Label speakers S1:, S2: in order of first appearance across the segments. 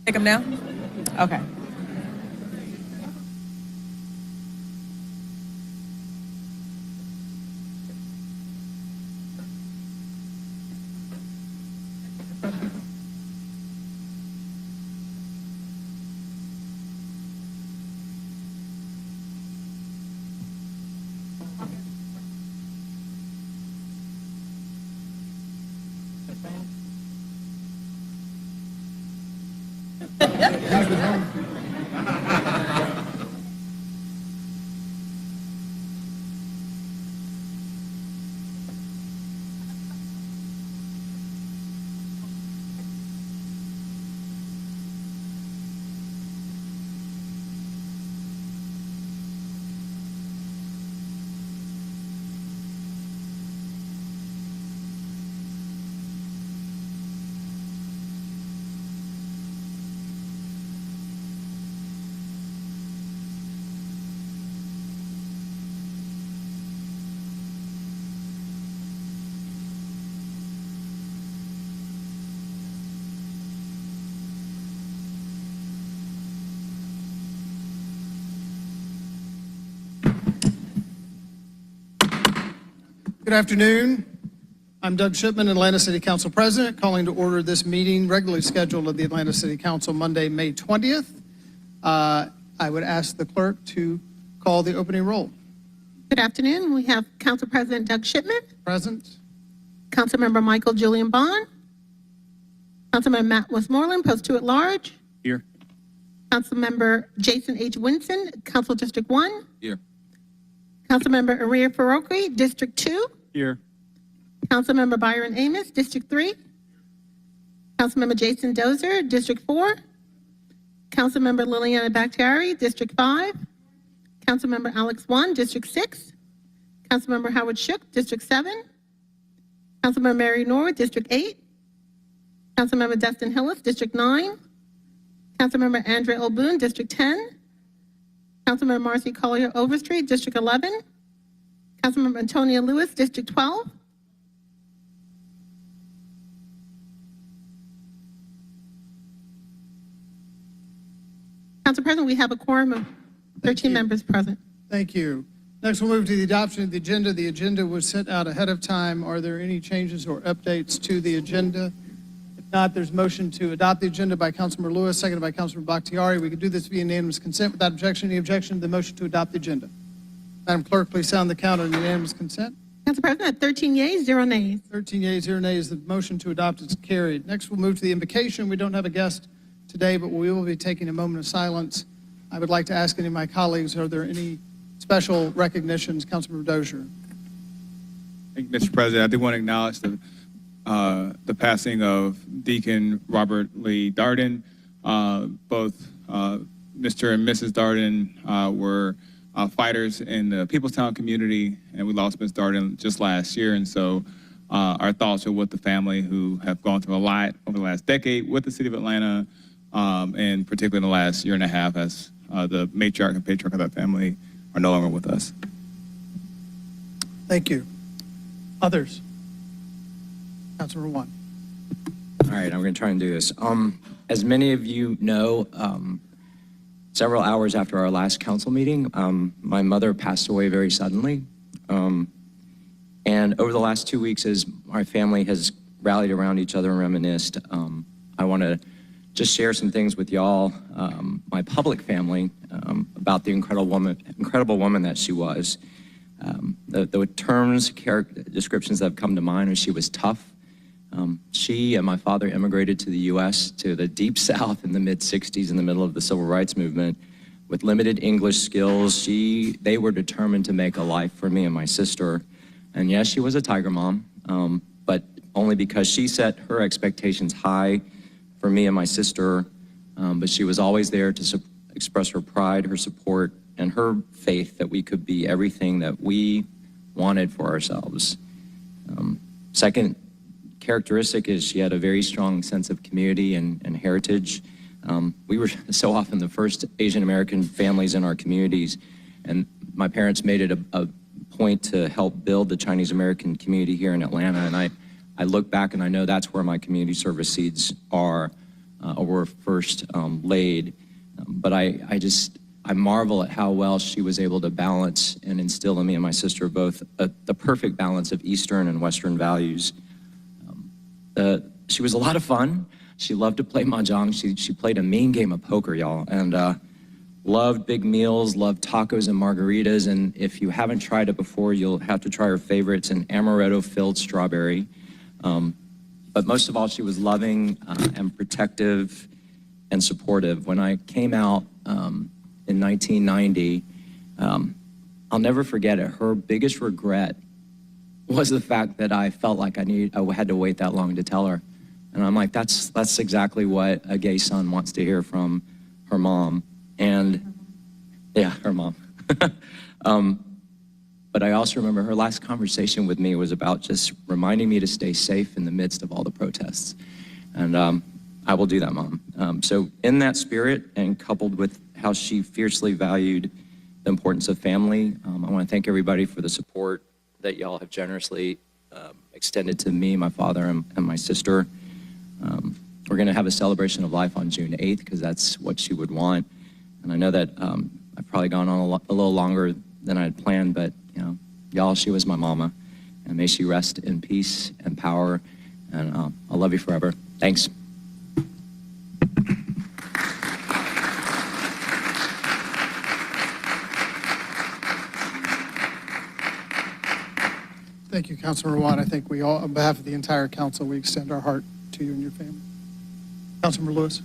S1: Take them now? Okay.
S2: Good afternoon. I'm Doug Shipman, Atlanta City Council President, calling to order this meeting regularly scheduled of the Atlanta City Council Monday, May 20th. I would ask the clerk to call the opening roll.
S3: Good afternoon. We have Council President Doug Shipman,
S2: Present.
S3: Councilmember Michael Julian Bond, Councilmember Matt Westmoreland, Post 2 at Large.
S4: Here.
S3: Councilmember Jason H. Winston, Council District 1.
S4: Here.
S3: Councilmember Aria Faroqui, District 2.
S4: Here.
S3: Councilmember Byron Amos, District 3. Councilmember Jason Dozer, District 4. Councilmember Liliana Bakhtiari, District 5. Councilmember Alex Wan, District 6. Councilmember Howard Shook, District 7. Councilmember Mary Norwood, District 8. Councilmember Dustin Hillis, District 9. Councilmember Andrea Olboon, District 10. Councilmember Marcy Collier Overstreet, District 11. Councilmember Antonia Lewis, District 12. Council President, we have a quorum of 13 members present.
S2: Thank you. Next, we'll move to the adoption of the agenda. The agenda was sent out ahead of time. Are there any changes or updates to the agenda? If not, there's motion to adopt the agenda by Councilmember Lewis, seconded by Councilmember Bakhtiari. We could do this via unanimous consent without objection. Any objection to the motion to adopt the agenda? Madam Clerk, please sound the count on unanimous consent.
S3: Council President, 13 yeas, 0 nays.
S2: 13 yeas, 0 nays. The motion to adopt is carried. Next, we'll move to the invocation. We don't have a guest today, but we will be taking a moment of silence. I would like to ask any of my colleagues, are there any special recognitions? Councilmember Dozier.
S4: Thank you, Mr. President. I do want to acknowledge the the passing of Deacon Robert Lee Darden. Both Mr. and Mrs. Darden were fighters in the Peoplestown community, and we lost Ms. Darden just last year. And so our thoughts are with the family who have gone through a lot over the last decade with the city of Atlanta, and particularly in the last year and a half as the matriarch and patriarch of that family are no longer with us.
S2: Thank you. Others? Councilmember One.
S5: All right, I'm going to try and do this. As many of you know, several hours after our last council meeting, my mother passed away very suddenly. And over the last 2 weeks, as our family has rallied around each other and reminisced, I want to just share some things with y'all, my public family, about the incredible woman that she was. The terms, character descriptions that have come to mind are she was tough. She and my father immigrated to the U.S. to the deep South in the mid-'60s in the middle of the Civil Rights Movement with limited English skills. They were determined to make a life for me and my sister. And yes, she was a tiger mom, but only because she set her expectations high for me and my sister. But she was always there to express her pride, her support, and her faith that we could be everything that we wanted for ourselves. Second characteristic is she had a very strong sense of community and heritage. We were so often the first Asian American families in our communities, and my parents made it a point to help build the Chinese American community here in Atlanta. And I look back and I know that's where my community service seeds are, or were first laid. But I marvel at how well she was able to balance and instill in me and my sister both the perfect balance of Eastern and Western values. She was a lot of fun. She loved to play mahjong. She played a mean game of poker, y'all, and loved big meals, loved tacos and margaritas. And if you haven't tried it before, you'll have to try her favorite. It's an amaretto-filled strawberry. But most of all, she was loving and protective and supportive. When I came out in 1990, I'll never forget it. Her biggest regret was the fact that I felt like I had to wait that long to tell her. And I'm like, that's exactly what a gay son wants to hear from her mom. And yeah, her mom. But I also remember her last conversation with me was about just reminding me to stay safe in the midst of all the protests. And I will do that, Mom. So in that spirit, and coupled with how she fiercely valued the importance of family, I want to thank everybody for the support that y'all have generously extended to me, my father, and my sister. We're going to have a celebration of life on June 8th because that's what she would want. And I know that I've probably gone on a little longer than I had planned, but y'all, she was my mama. And may she rest in peace and power. And I'll love you forever. Thanks.
S2: Thank you, Councilmember Watt. I think we all, on behalf of the entire council, we extend our heart to you and your family. Councilmember Lewis.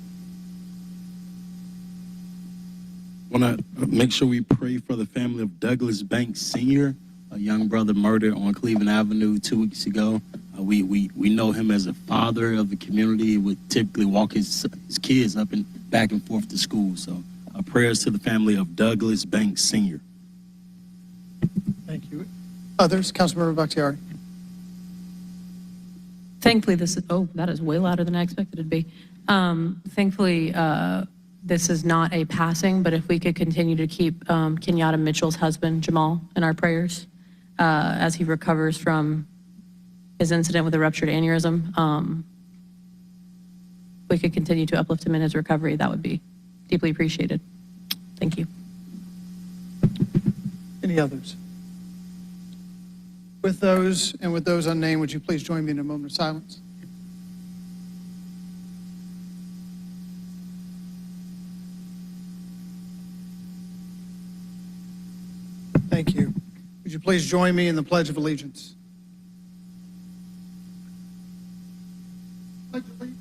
S6: Want to make sure we pray for the family of Douglas Banks Sr., a young brother murdered on Cleveland Avenue 2 weeks ago. We know him as a father of the community. He would typically walk his kids up and back and forth to school. So prayers to the family of Douglas Banks Sr.
S2: Thank you. Others? Councilmember Bakhtiari.
S7: Thankfully, that is way louder than I expected it to be. Thankfully, this is not a passing, but if we could continue to keep Kenyatta Mitchell's husband, Jamal, in our prayers as he recovers from his incident with a ruptured aneurysm. We could continue to uplift him in his recovery. That would be deeply appreciated. Thank you.
S2: Any others? With those and with those unnamed, would you please join me in a moment of silence? Thank you. Would you please join me in the Pledge of Allegiance? Pledge allegiance.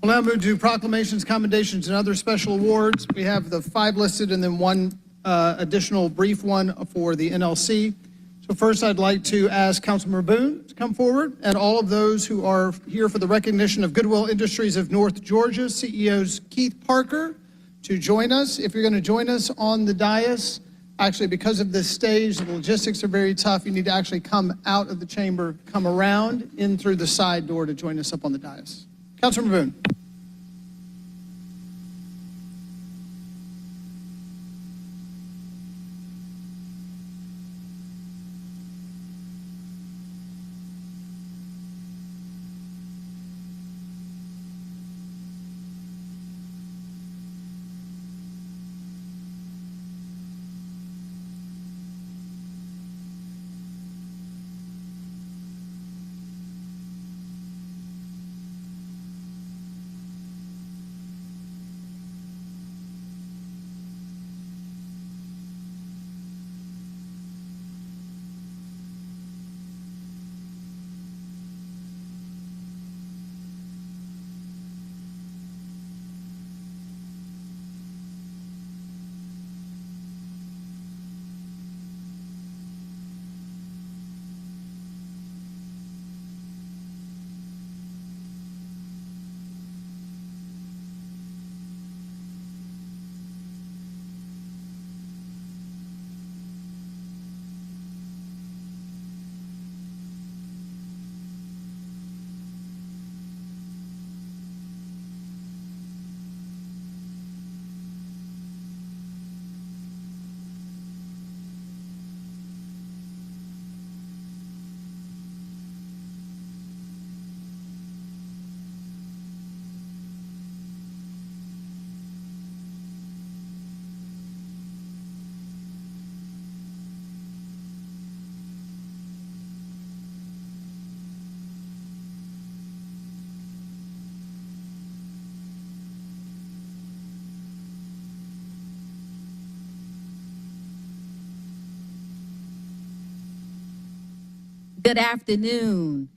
S2: We'll now move to proclamations, commendations, and other special awards. We have the 5 listed and then one additional brief one for the NLC. So first, I'd like to ask Councilmember Boone to come forward, and all of those who are here for the recognition of Goodwill Industries of North Georgia, CEOs Keith Parker, to join us. If you're going to join us on the dais, actually, because of this stage, the logistics are very tough. You need to actually come out of the chamber, come around in through the side door to join us up on the dais. Councilmember Boone.
S8: Good afternoon.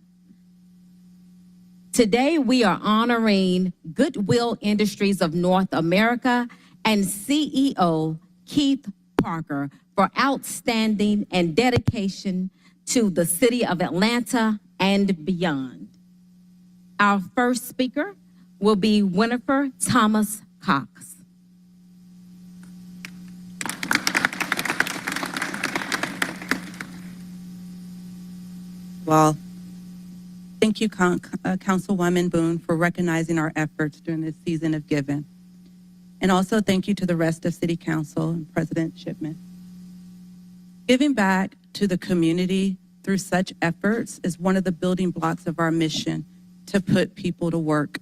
S8: Today we are honoring Goodwill Industries of North America and CEO Keith Parker for outstanding and dedication to the city of Atlanta and beyond. Our first speaker will be Winifred Thomas Cox.
S9: Well, thank you, Councilwoman Boone, for recognizing our efforts during this season of giving. And also thank you to the rest of City Council and President Shipman. Giving back to the community through such efforts is one of the building blocks of our mission to put people to work.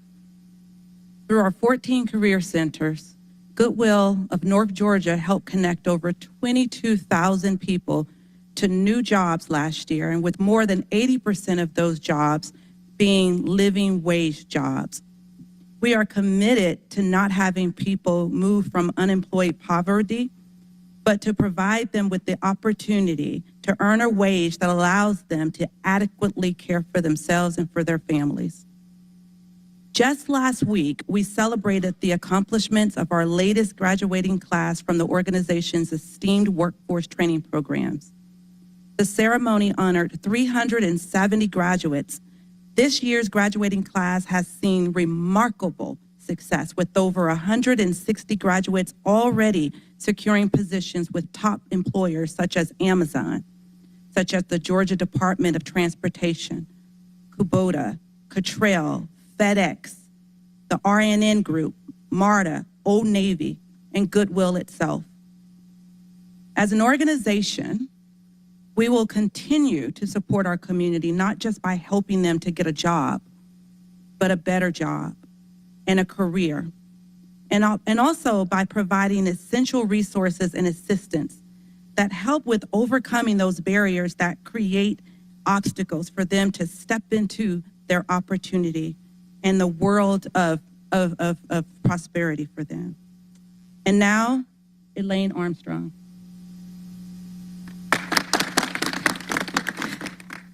S9: Through our 14 career centers, Goodwill of North Georgia helped connect over 22,000 people to new jobs last year, and with more than 80% of those jobs being living wage jobs. We are committed to not having people move from unemployed poverty, but to provide them with the opportunity to earn a wage that allows them to adequately care for themselves and for their families. Just last week, we celebrated the accomplishments of our latest graduating class from the organization's esteemed workforce training programs. The ceremony honored 370 graduates. This year's graduating class has seen remarkable success, with over 160 graduates already securing positions with top employers such as Amazon, such as the Georgia Department of Transportation, Kubota, Cottrell, FedEx, the RNN Group, MARTA, Old Navy, and Goodwill itself. As an organization, we will continue to support our community, not just by helping them to get a job, but a better job and a career. And also by providing essential resources and assistance that help with overcoming those barriers that create obstacles for them to step into their opportunity and the world of prosperity for them. And now, Elaine Armstrong.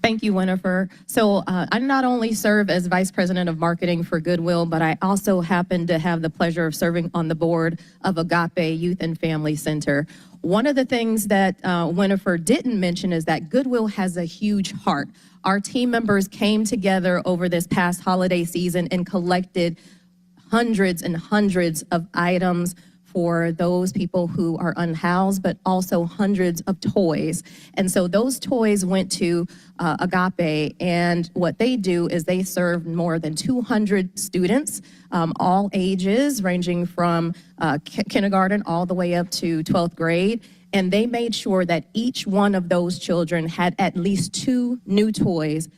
S10: Thank you, Winifred. So I not only serve as Vice President of Marketing for Goodwill, but I also happen to have the pleasure of serving on the board of Agape Youth and Family Center. One of the things that Winifred didn't mention is that Goodwill has a huge heart. Our team members came together over this past holiday season and collected hundreds and hundreds of items for those people who are unhoused, but also hundreds of toys. And so those toys went to Agape, and what they do is they serve more than 200 students, all ages, ranging from kindergarten all the way up to 12th grade. And they made sure that each one of those children had at least 2 new toys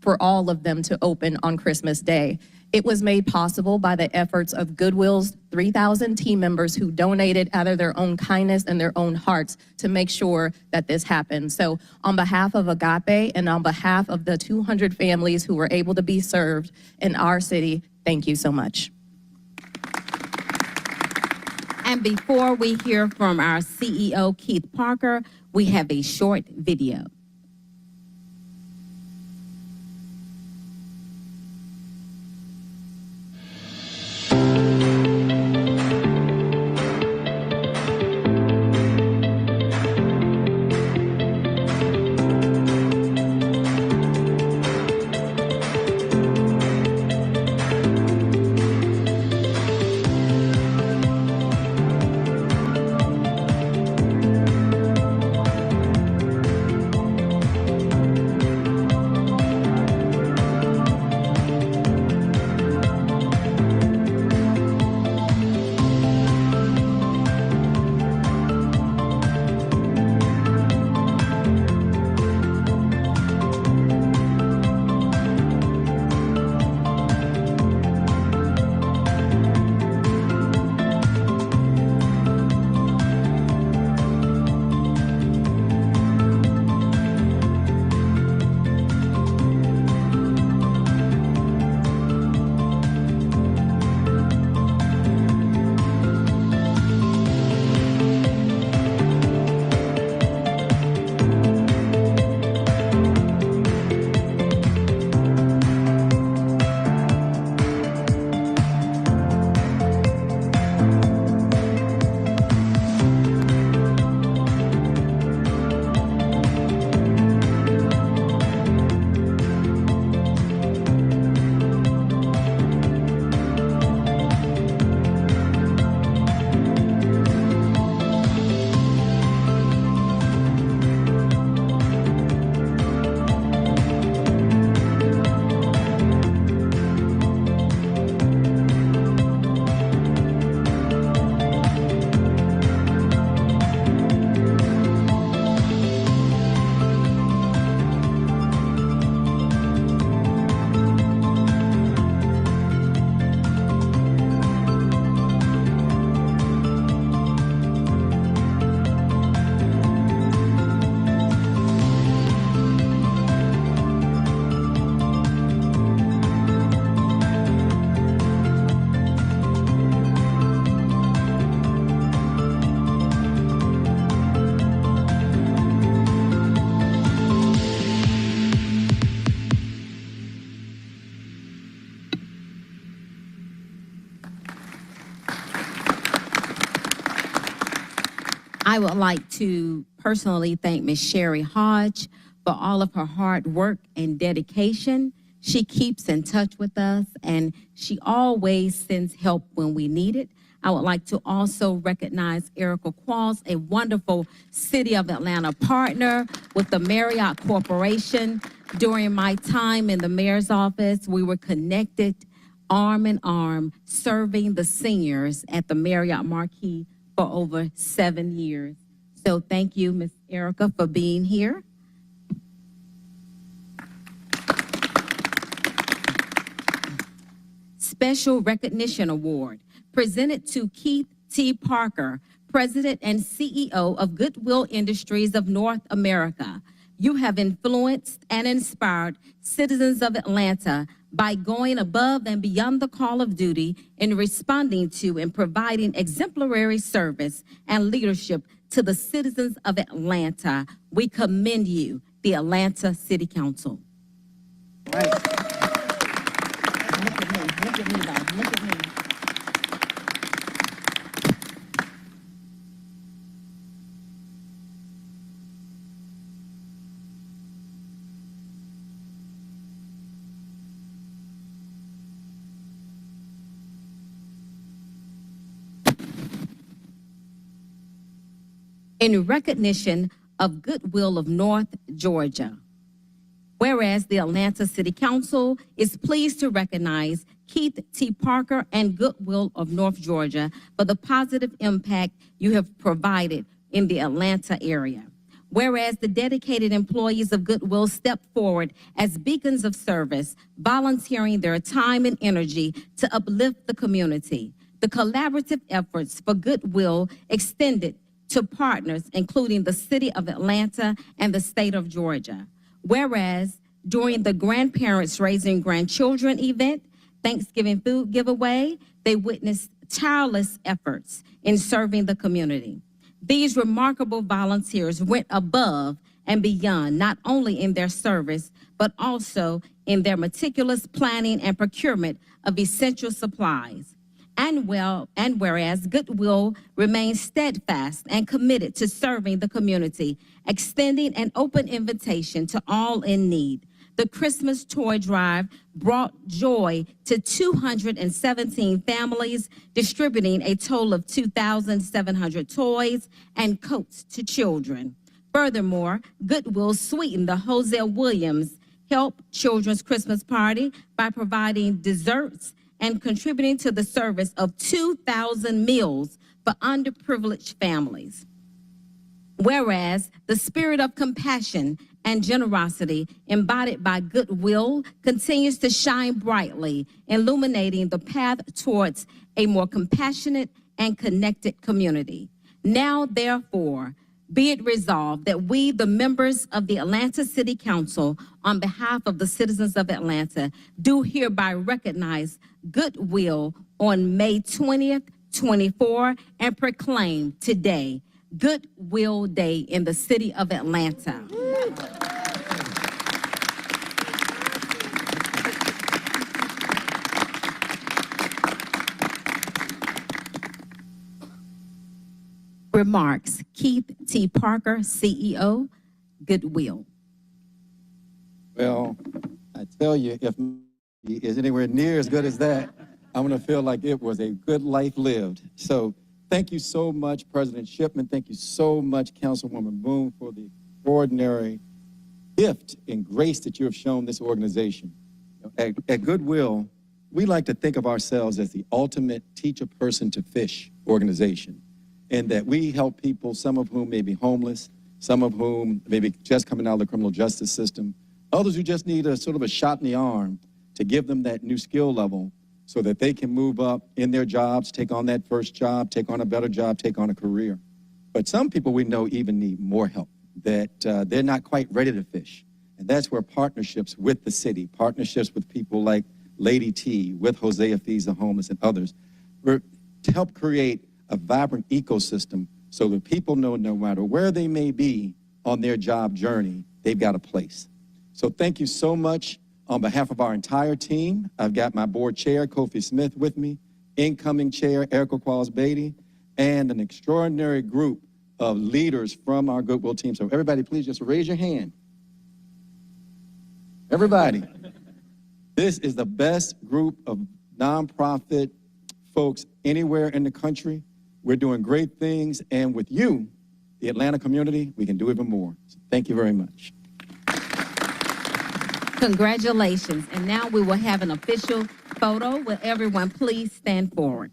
S10: for all of them to open on Christmas Day. It was made possible by the efforts of Goodwill's 3,000 team members who donated out of their own kindness and their own hearts to make sure that this happened. So on behalf of Agape and on behalf of the 200 families who were able to be served in our city, thank you so much.
S8: And before we hear from our CEO, Keith Parker, we have a short video. I would like to personally thank Ms. Sherry Hodge for all of her hard work and dedication. She keeps in touch with us, and she always sends help when we need it. I would like to also recognize Erica Qualls, a wonderful City of Atlanta partner with the Marriott Corporation. During my time in the mayor's office, we were connected arm in arm, serving the seniors at the Marriott Marquis for over 7 years. So thank you, Ms. Erica, for being here. Special Recognition Award presented to Keith T. Parker, President and CEO of Goodwill Industries of North America. You have influenced and inspired citizens of Atlanta by going above and beyond the call of duty in responding to and providing exemplary service and leadership to the citizens of Atlanta. We commend you the Atlanta City Council.
S3: Look at me, look at me, though, look at me.
S8: In recognition of Goodwill of North Georgia. Whereas the Atlanta City Council is pleased to recognize Keith T. Parker and Goodwill of North Georgia for the positive impact you have provided in the Atlanta area. Whereas the dedicated employees of Goodwill step forward as beacons of service, volunteering their time and energy to uplift the community. The collaborative efforts for Goodwill extended to partners, including the City of Atlanta and the State of Georgia. Whereas during the Grandparents Raising Grandchildren event, Thanksgiving food giveaway, they witnessed tireless efforts in serving the community. These remarkable volunteers went above and beyond, not only in their service, but also in their meticulous planning and procurement of essential supplies. And whereas Goodwill remains steadfast and committed to serving the community, extending an open invitation to all in need. The Christmas Toy Drive brought joy to 217 families, distributing a total of 2,700 toys and coats to children. Furthermore, Goodwill sweetened the Hosea Williams Help Children's Christmas Party by providing desserts and contributing to the service of 2,000 meals for underprivileged families. Whereas the spirit of compassion and generosity embodied by Goodwill continues to shine brightly, illuminating the path towards a more compassionate and connected community. Now, therefore, be it resolved that we, the members of the Atlanta City Council, on behalf of the citizens of Atlanta, do hereby recognize Goodwill on May 20th, 24, and proclaim today Goodwill Day in the city of Atlanta. Remarks, Keith T. Parker, CEO, Goodwill.
S11: Well, I tell you, if he is anywhere near as good as that, I'm going to feel like it was a good life lived. So thank you so much, President Shipman. Thank you so much, Councilwoman Boone, for the extraordinary gift and grace that you have shown this organization. At Goodwill, we like to think of ourselves as the ultimate teach a person to fish organization, and that we help people, some of whom may be homeless, some of whom may be just coming out of the criminal justice system, others who just need a sort of a shot in the arm to give them that new skill level so that they can move up in their jobs, take on that first job, take on a better job, take on a career. But some people we know even need more help, that they're not quite ready to fish. And that's where partnerships with the city, partnerships with people like Lady T, with Hosea Feeds the Homeless and others, to help create a vibrant ecosystem so that people know no matter where they may be on their job journey, they've got a place. So thank you so much. On behalf of our entire team, I've got my board chair, Kofi Smith, with me, incoming chair, Erica Qualls-Beatty, and an extraordinary group of leaders from our Goodwill team. So everybody, please just raise your hand. Everybody. This is the best group of nonprofit folks anywhere in the country. We're doing great things, and with you, the Atlanta community, we can do even more. So thank you very much.
S8: Congratulations. And now we will have an official photo. Will everyone please stand forward?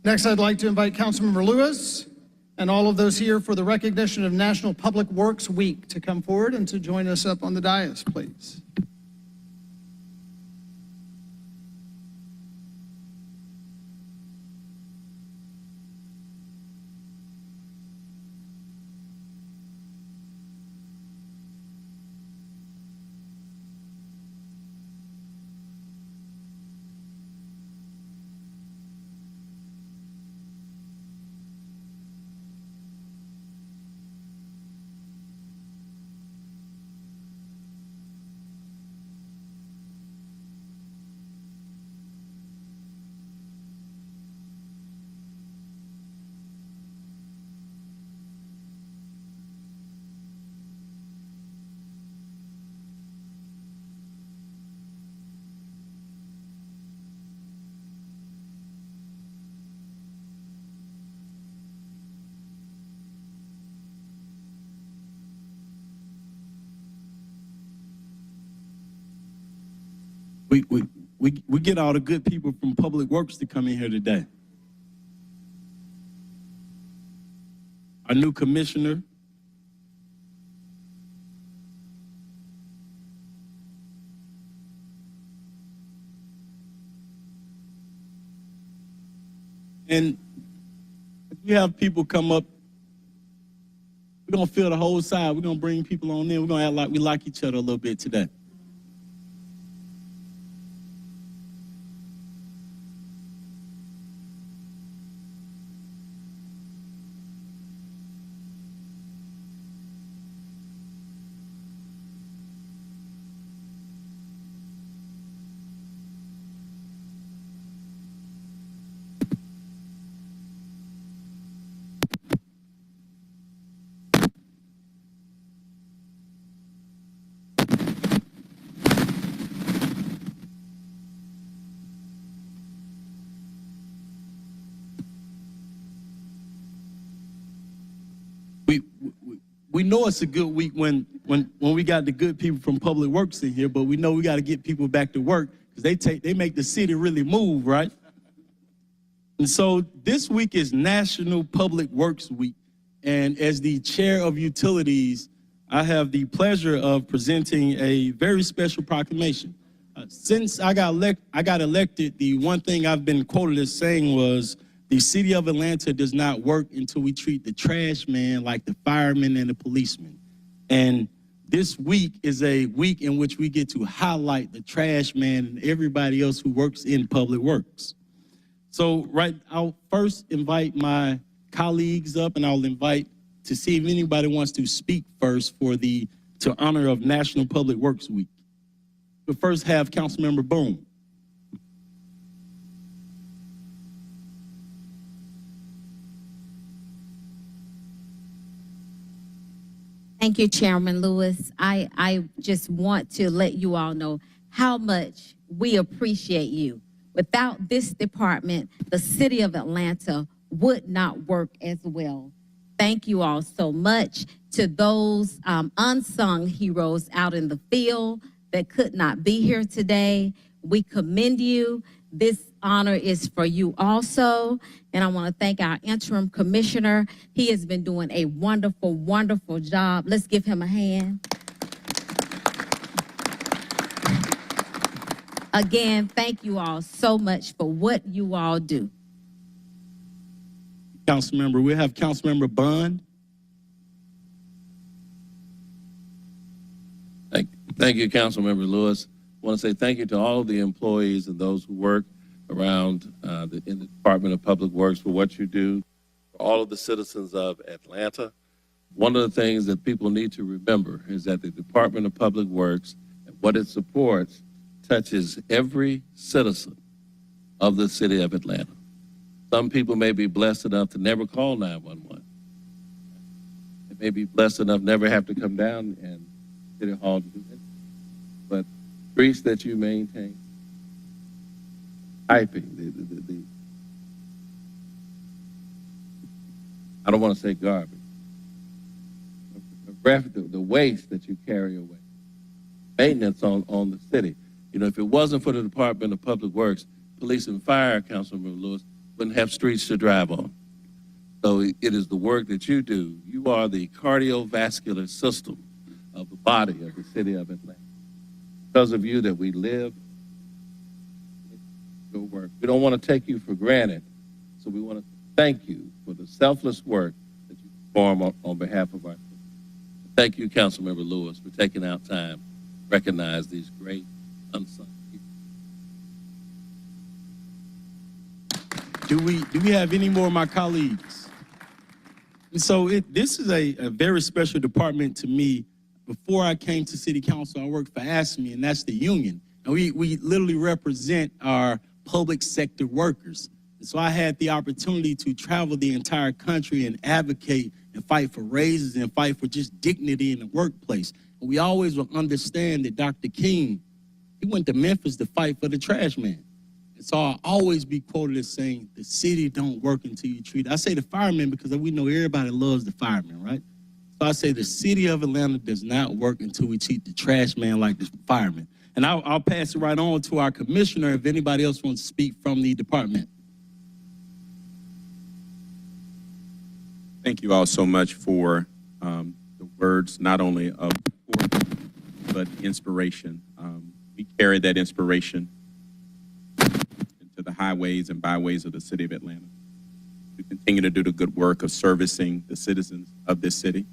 S2: Next, I'd like to invite Councilmember Lewis and all of those here for the recognition of National Public Works Week to come forward and to join us up on the dais, please.
S6: We get all the good people from Public Works to come in here today. Our new commissioner, and if we have people come up, we're gonna fill the whole side. We're gonna bring people on in. We're gonna act like we like each other a little bit today. We know it's a good week when we got the good people from Public Works in here, but we know we got to get people back to work because they make the city really move, right? And so this week is National Public Works Week, and as the chair of utilities, I have the pleasure of presenting a very special proclamation. Since I got elected, the one thing I've been quoted as saying was, the city of Atlanta does not work until we treat the trash man like the fireman and the policeman. And this week is a week in which we get to highlight the trash man and everybody else who works in public works. So I'll first invite my colleagues up, and I'll invite to see if anybody wants to speak first to honor of National Public Works Week. But first have Councilmember Boone.
S8: Thank you, Chairman Lewis. I just want to let you all know how much we appreciate you. Without this department, the city of Atlanta would not work as well. Thank you all so much. To those unsung heroes out in the field that could not be here today, we commend you. This honor is for you also. And I want to thank our interim commissioner. He has been doing a wonderful, wonderful job. Let's give him a hand. Again, thank you all so much for what you all do.
S6: Councilmember, we have Councilmember Bond.
S12: Thank you, Councilmember Lewis. I want to say thank you to all of the employees and those who work around in the Department of Public Works for what you do, for all of the citizens of Atlanta. One of the things that people need to remember is that the Department of Public Works and what it supports touches every citizen of the city of Atlanta. Some people may be blessed enough to never call 911. They may be blessed enough never have to come down and City Hall to do it. But streets that you maintain, piping, I don't want to say garbage, the waste that you carry away, maintenance on the city. You know, if it wasn't for the Department of Public Works, Police and Fire, Councilmember Lewis, wouldn't have streets to drive on. So it is the work that you do. You are the cardiovascular system of the body of the city of Atlanta. Because of you that we live, your work. We don't want to take you for granted, so we want to thank you for the selfless work that you perform on behalf of our city. Thank you, Councilmember Lewis, for taking out time to recognize these great unsung people.
S6: Do we have any more of my colleagues? And so this is a very special department to me. Before I came to City Council, I worked for ASME, and that's the union. And we literally represent our public sector workers. And so I had the opportunity to travel the entire country and advocate and fight for raises and fight for just dignity in the workplace. And we always will understand that Dr. King, he went to Memphis to fight for the trash man. And so I'll always be quoted as saying, the city don't work until you treat it. I say the firemen because we know everybody loves the firemen, right? So I say the city of Atlanta does not work until we treat the trash man like the fireman. And I'll pass it right on to our commissioner if anybody else wants to speak from the department.
S13: Thank you all so much for the words, not only of support, but inspiration. We carry that inspiration into the highways and byways of the city of Atlanta. We continue to do the good work of servicing the citizens of this city.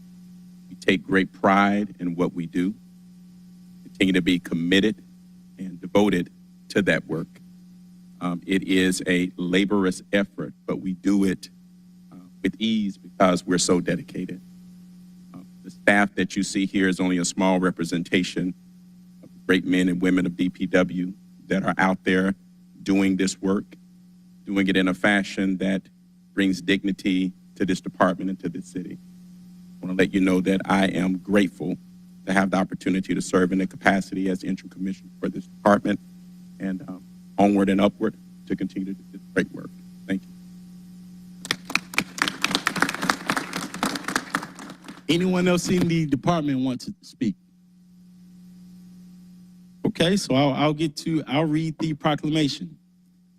S13: We take great pride in what we do, continue to be committed and devoted to that work. It is a laborious effort, but we do it with ease because we're so dedicated. The staff that you see here is only a small representation of the great men and women of DPW that are out there doing this work, doing it in a fashion that brings dignity to this department and to this city. I want to let you know that I am grateful to have the opportunity to serve in the capacity as interim commissioner for this department, and onward and upward to continue to do this great work. Thank you.
S6: Anyone else in the department want to speak? Okay, so I'll read the proclamation.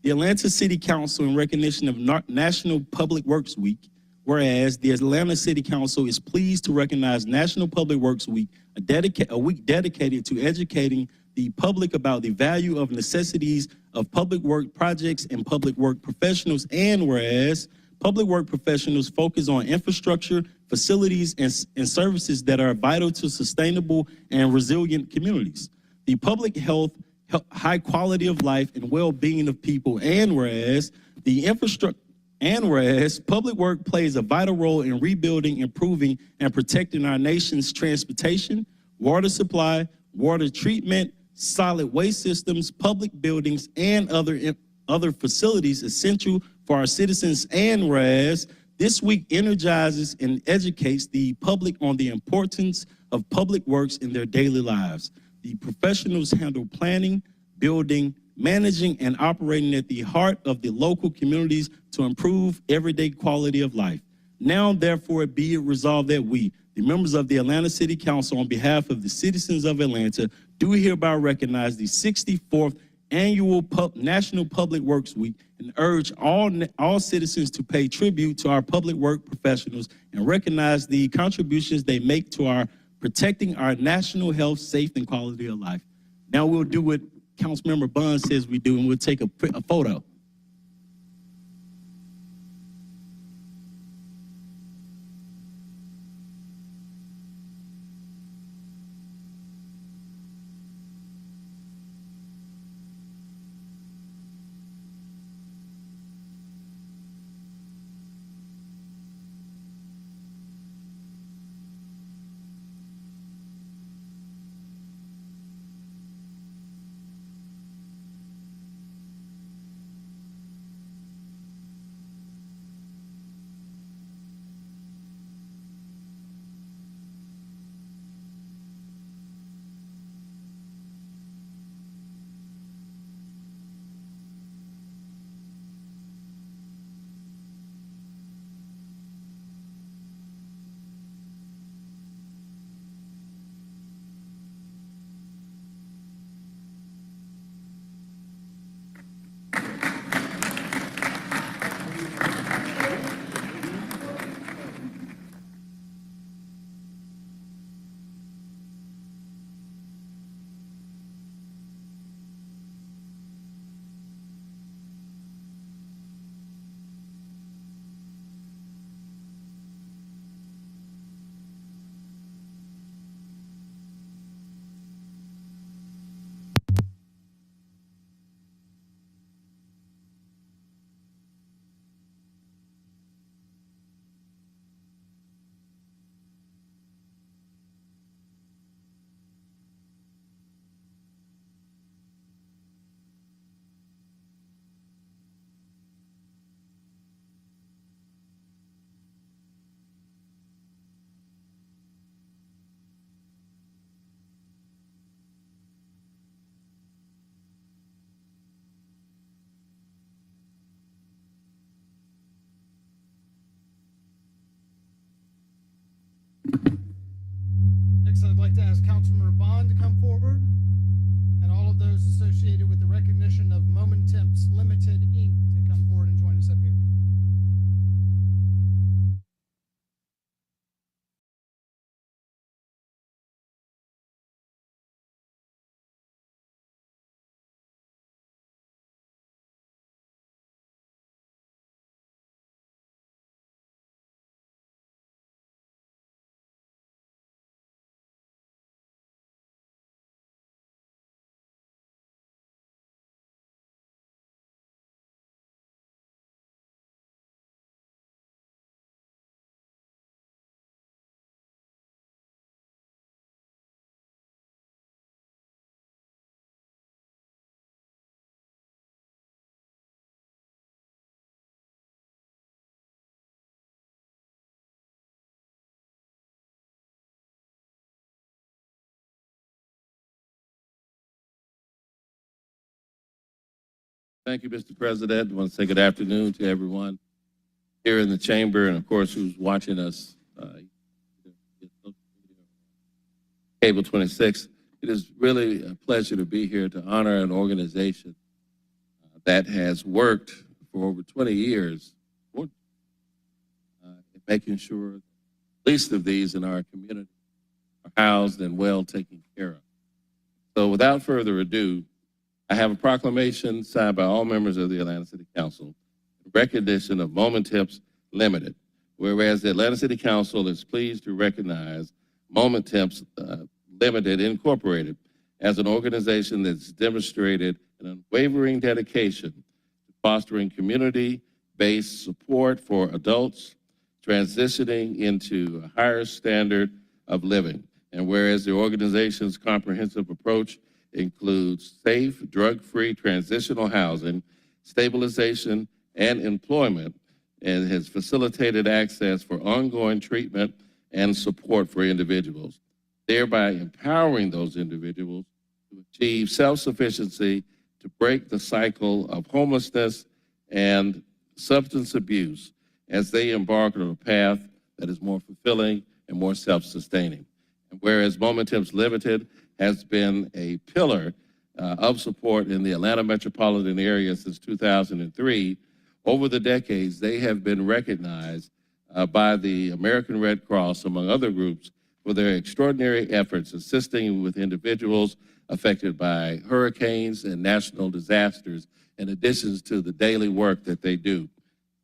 S6: The Atlanta City Council, in recognition of National Public Works Week, whereas the Atlanta City Council is pleased to recognize National Public Works Week, a week dedicated to educating the public about the value of necessities of public work projects and public work professionals, and whereas public work professionals focus on infrastructure, facilities, and services that are vital to sustainable and resilient communities. The public health, high quality of life, and well-being of people, and whereas public work plays a vital role in rebuilding, improving, and protecting our nation's transportation, water supply, water treatment, solid waste systems, public buildings, and other facilities essential for our citizens, and whereas this week energizes and educates the public on the importance of public works in their daily lives. The professionals handle planning, building, managing, and operating at the heart of the local communities to improve everyday quality of life. Now, therefore, be it resolved that we, the members of the Atlanta City Council, on behalf of the citizens of Atlanta, do hereby recognize the 64th Annual National Public Works Week and urge all citizens to pay tribute to our public work professionals and recognize the contributions they make to our protecting our national health, safety, and quality of life. Now we'll do what Councilmember Bond says we do, and we'll take a photo.
S2: Councilmember Bond to come forward, and all of those associated with the recognition of Moment Temps Limited, Inc. to come forward and join us up here.
S12: Thank you, Mr. President. I want to say good afternoon to everyone here in the chamber and, of course, who's watching us Cable 26. It is really a pleasure to be here to honor an organization that has worked for over 20 years in making sure the least of these in our community are housed and well taken care of. So without further ado, I have a proclamation signed by all members of the Atlanta City Council in recognition of Moment Temps Limited. Whereas the Atlanta City Council is pleased to recognize Moment Temps Limited Incorporated as an organization that's demonstrated an unwavering dedication to fostering community-based support for adults transitioning into a higher standard of living. And whereas the organization's comprehensive approach includes safe, drug-free transitional housing, stabilization, and employment, and has facilitated access for ongoing treatment and support for individuals, thereby empowering those individuals to achieve self-sufficiency, to break the cycle of homelessness and substance abuse as they embark on a path that is more fulfilling and more self-sustaining. And whereas Moment Temps Limited has been a pillar of support in the Atlanta metropolitan area since 2003, over the decades, they have been recognized by the American Red Cross, among other groups, for their extraordinary efforts assisting with individuals affected by hurricanes and national disasters, in addition to the daily work that they do.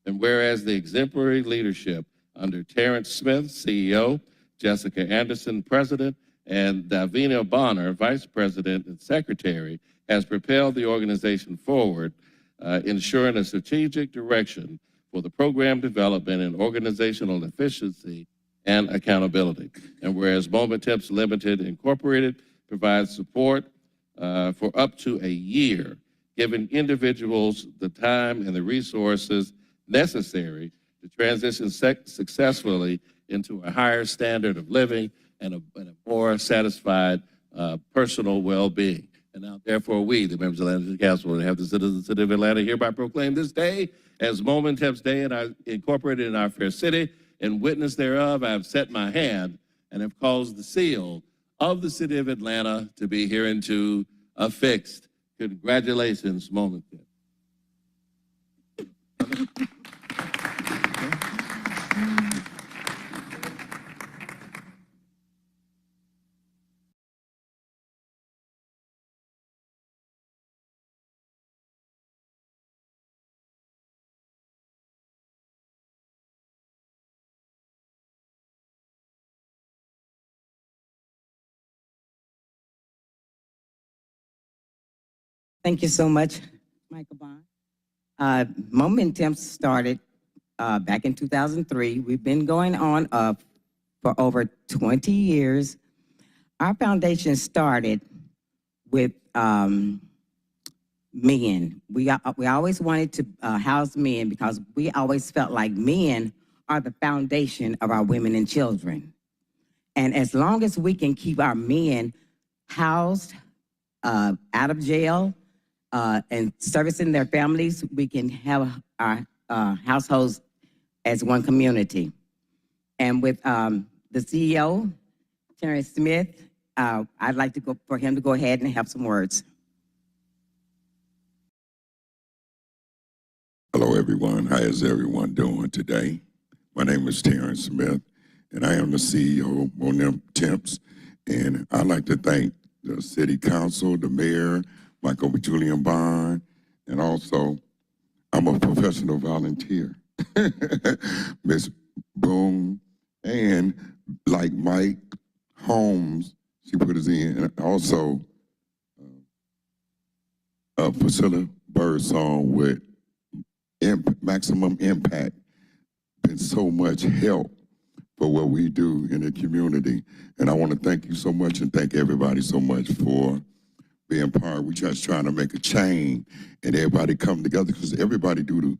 S12: And whereas the exemplary leadership under Terrence Smith, CEO, Jessica Anderson, President, and Davina Bonner, Vice President and Secretary, has propelled the organization forward, ensuring a strategic direction for the program development and organizational efficiency and accountability. And whereas Moment Temps Limited Incorporated provides support for up to a year, giving individuals the time and the resources necessary to transition successfully into a higher standard of living and a more satisfied personal well-being. And now, therefore, we, the members of the Atlanta City Council, and have the citizens of the city of Atlanta hereby proclaim this day as Moment Temps Day and are incorporated in our fair city. In witness thereof, I have set my hand and have caused the seal of the city of Atlanta to be hereunto affixed. Congratulations, Moment Temps.
S14: Thank you so much, Michael Bond. Moment Temps started back in 2003. We've been going on for over 20 years. Our foundation started with men. We always wanted to house men because we always felt like men are the foundation of our women and children. And as long as we can keep our men housed, out of jail, and servicing their families, we can have our households as one community. And with the CEO, Terrence Smith, I'd like to go for him to go ahead and have some words.
S15: Hello, everyone. How is everyone doing today? My name is Terrence Smith, and I am the CEO of Temps. And I'd like to thank the City Council, the Mayor, Michael Julian Bond, and also I'm a professional volunteer. Miss Boone, and like Mike Holmes, she put us in, and also Priscilla Bird's song with Maximum Impact. Been so much help for what we do in the community. And I want to thank you so much and thank everybody so much for being part. We're just trying to make a chain and everybody come together because everybody do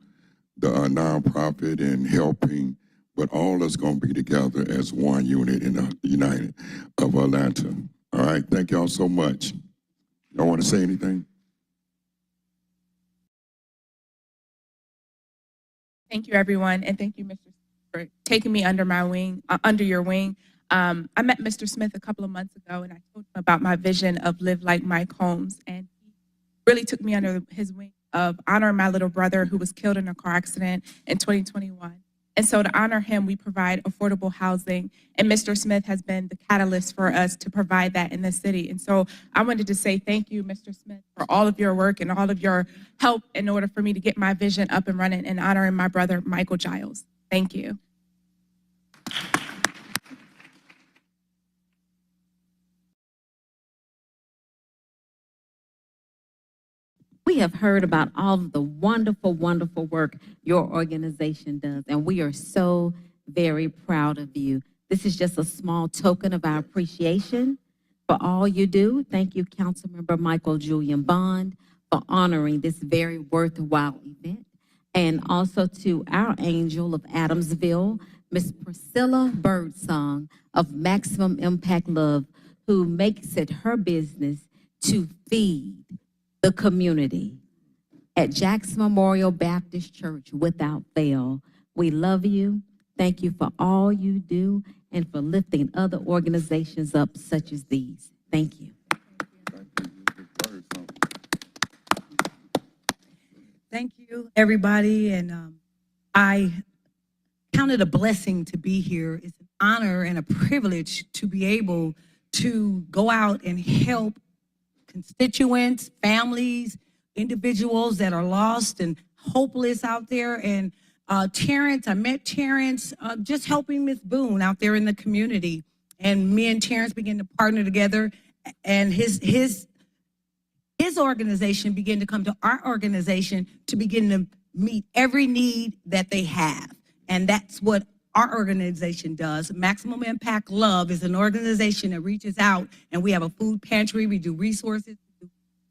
S15: the nonprofit and helping, but all of us going to be together as one unit in the United of Atlanta. All right, thank y'all so much. Y'all want to say anything?
S1: Thank you, everyone, and thank you, Mr. for taking me under my wing, under your wing. I met Mr. Smith a couple of months ago, and I told him about my vision of live like Mike Holmes, and he really took me under his wing of honoring my little brother who was killed in a car accident in 2021. And so to honor him, we provide affordable housing, and Mr. Smith has been the catalyst for us to provide that in the city. And so I wanted to say thank you, Mr. Smith, for all of your work and all of your help in order for me to get my vision up and running and honoring my brother, Michael Giles. Thank you.
S8: We have heard about all of the wonderful, wonderful work your organization does, and we are so very proud of you. This is just a small token of our appreciation for all you do. Thank you, Councilmember Michael Julian Bond, for honoring this very worthwhile event. And also to our angel of Adamsville, Miss Priscilla Birdsong of Maximum Impact Love, who makes it her business to feed the community at Jackson Memorial Baptist Church without fail. We love you. Thank you for all you do and for lifting other organizations up such as these. Thank you.
S16: Thank you, everybody. And I count it a blessing to be here. It's an honor and a privilege to be able to go out and help constituents, families, individuals that are lost and hopeless out there. And Terrence, I met Terrence just helping Miss Boone out there in the community. And me and Terrence began to partner together, and his organization began to come to our organization to begin to meet every need that they have. And that's what our organization does. Maximum Impact Love is an organization that reaches out, and we have a food pantry, we do resources, we do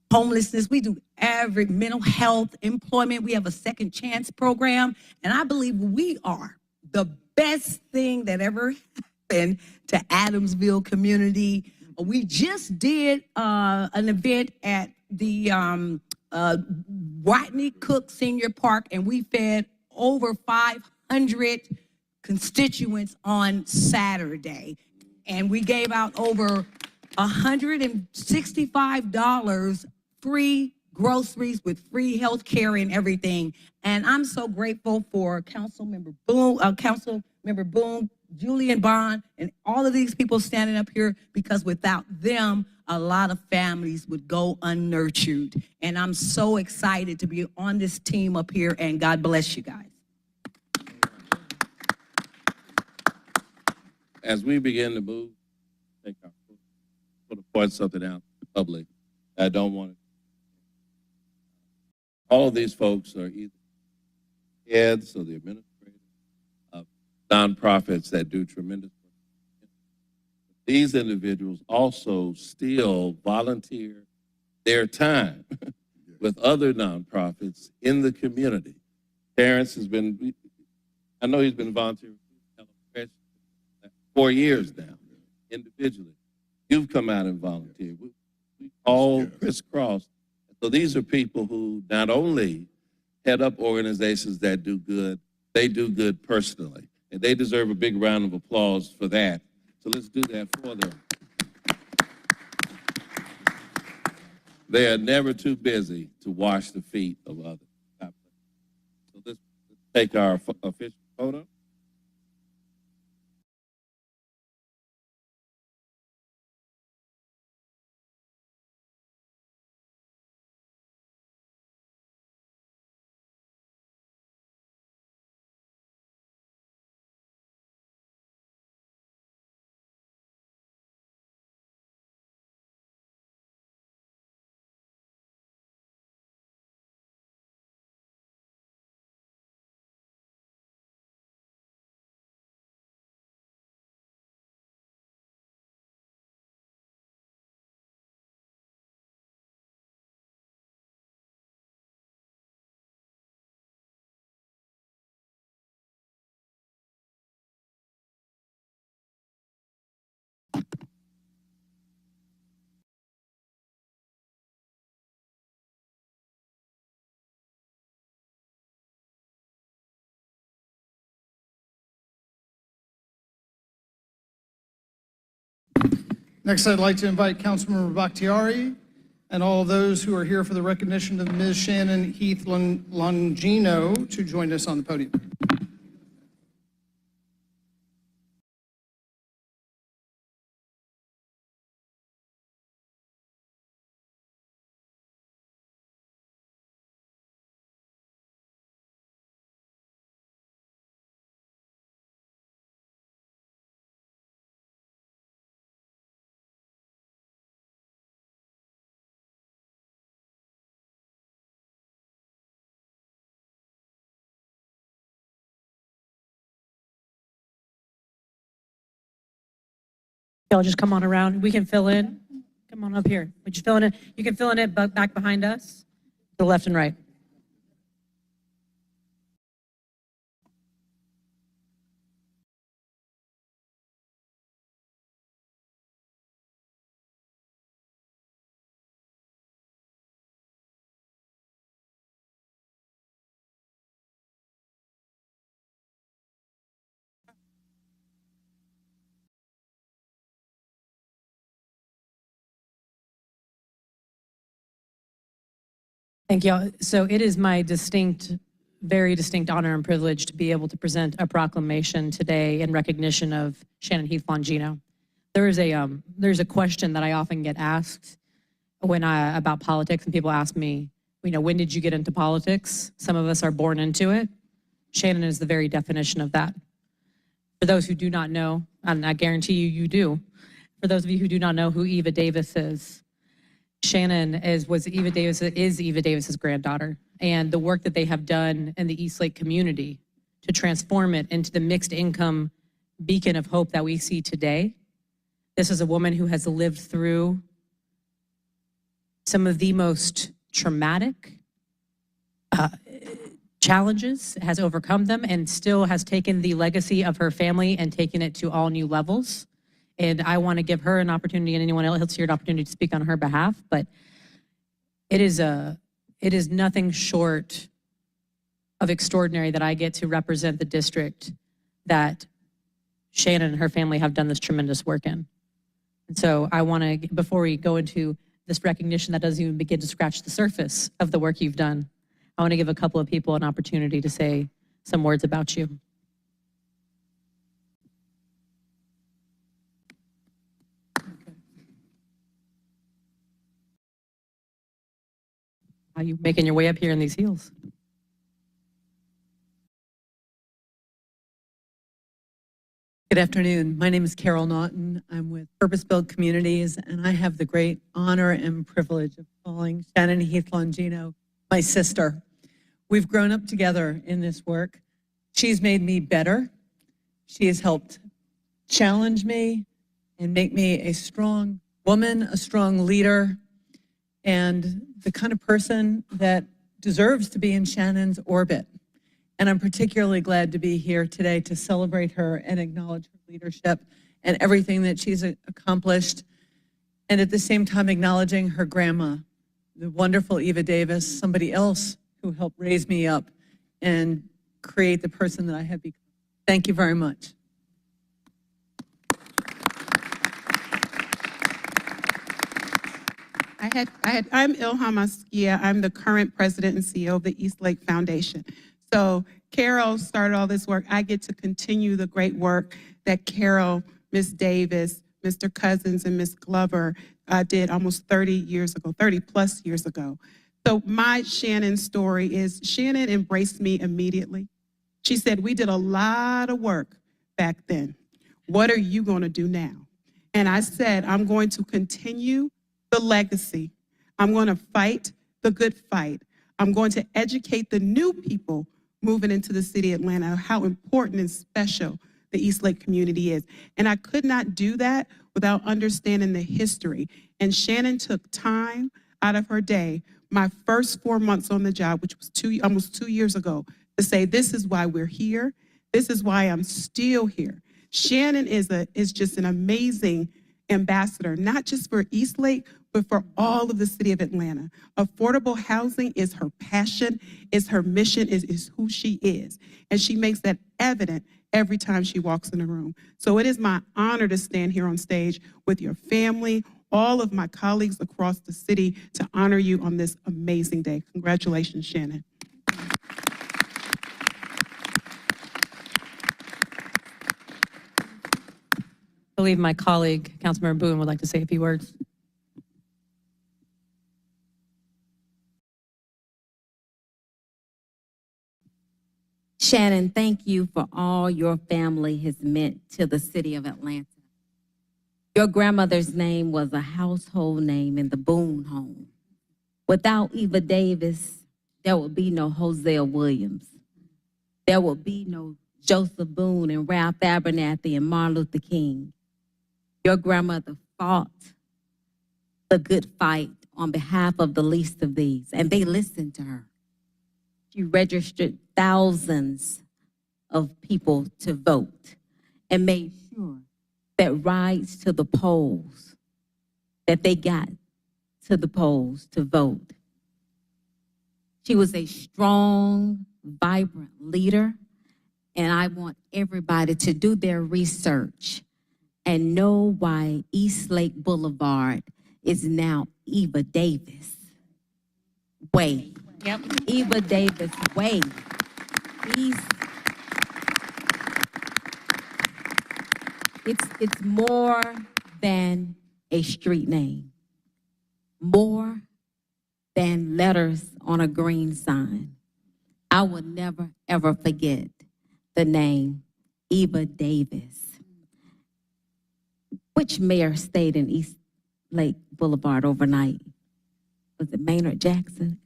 S16: homelessness, we do every mental health, employment, we have a second chance program, and I believe we are the best thing that ever happened to Adamsville community. We just did an event at the Watney Cook Senior Park, and we fed over 500 constituents on Saturday, and we gave out over $165 free groceries with free health care and everything. And I'm so grateful for Councilmember Boone, Julian Bond, and all of these people standing up here, because without them, a lot of families would go unnurtured. And I'm so excited to be on this team up here, and God bless you guys.
S12: As we begin to move, I think I'm going to point something out to the public. I don't want to. All of these folks are either heads or the administrators of nonprofits that do tremendous work. These individuals also still volunteer their time with other nonprofits in the community. Terrence has been, I know he's been volunteering 4 years now, individually. You've come out and volunteered. We all crisscross. So these are people who not only head up organizations that do good, they do good personally. And they deserve a big round of applause for that. So let's do that for them. They are never too busy to wash the feet of others. God bless. So let's take our official photo.
S2: Next, I'd like to invite Councilmember Bakhtiari and all those who are here for the recognition of Ms. Shannon Heath Linino to join us on the podium.
S7: Y'all just come on around. We can fill in. Come on up here. Would you fill in it? You can fill in it back behind us, to the left and right. Thank you. So it is my very distinct honor and privilege to be able to present a proclamation today in recognition of Shannon Heath Linino. There's a question that I often get asked about politics, and people ask me, when did you get into politics? Some of us are born into it. Shannon is the very definition of that. For those who do not know, and I guarantee you do, for those of you who do not know who Eva Davis is, Shannon is Eva Davis's granddaughter, and the work that they have done in the East Lake community to transform it into the mixed income beacon of hope that we see today. This is a woman who has lived through some of the most traumatic challenges, has overcome them, and still has taken the legacy of her family and taken it to all new levels. And I want to give her an opportunity, and anyone else here an opportunity to speak on her behalf. But it is nothing short of extraordinary that I get to represent the district that Shannon and her family have done this tremendous work in. And so I want to, before we go into this recognition that doesn't even begin to scratch the surface of the work you've done, I want to give a couple of people an opportunity to say some words about you. How are you making your way up here in these heels?
S17: Good afternoon. My name is Carol Naughton. I'm with Purpose Built Communities, and I have the great honor and privilege of calling Shannon Heath Linino my sister. We've grown up together in this work. She's made me better. She has helped challenge me and make me a strong woman, a strong leader, and the kind of person that deserves to be in Shannon's orbit. And I'm particularly glad to be here today to celebrate her and acknowledge her leadership and everything that she's accomplished. And at the same time, acknowledging her grandma, the wonderful Eva Davis, somebody else who helped raise me up and create the person that I have become. Thank you very much.
S18: I'm Ilham Askia. I'm the current president and CEO of the East Lake Foundation. So Carol started all this work. I get to continue the great work that Carol, Ms. Davis, Mr. Cousins, and Ms. Glover did almost 30 plus years ago. So my Shannon story is Shannon embraced me immediately. She said, we did a lot of work back then. What are you going to do now? And I said, I'm going to continue the legacy. I'm going to fight the good fight. I'm going to educate the new people moving into the city of Atlanta how important and special the East Lake community is. And I could not do that without understanding the history. And Shannon took time out of her day, my first 4 months on the job, which was almost 2 years ago, to say, this is why we're here. This is why I'm still here. Shannon is just an amazing ambassador, not just for East Lake, but for all of the city of Atlanta. Affordable housing is her passion, is her mission, is who she is. And she makes that evident every time she walks in the room. So it is my honor to stand here on stage with your family, all of my colleagues across the city to honor you on this amazing day. Congratulations, Shannon.
S7: I believe my colleague, Councilmember Boone, would like to say a few words.
S8: Shannon, thank you for all your family has meant to the city of Atlanta. Your grandmother's name was a household name in the Boone home. Without Eva Davis, there would be no Hosea Williams. There would be no Joseph Boone and Ralph Abernathy and Martin Luther King. Your grandmother fought the good fight on behalf of the least of these, and they listened to her. She registered thousands of people to vote and made sure that rides to the polls, that they got to the polls to vote. She was a strong, vibrant leader, and I want everybody to do their research and know why East Lake Boulevard is now Eva Davis Way.
S7: Yep.
S8: Eva Davis Way. It's more than a street name, more than letters on a green sign. I will never, ever forget the name Eva Davis. Which mayor stayed in East Lake Boulevard overnight? Was it Maynard Jackson?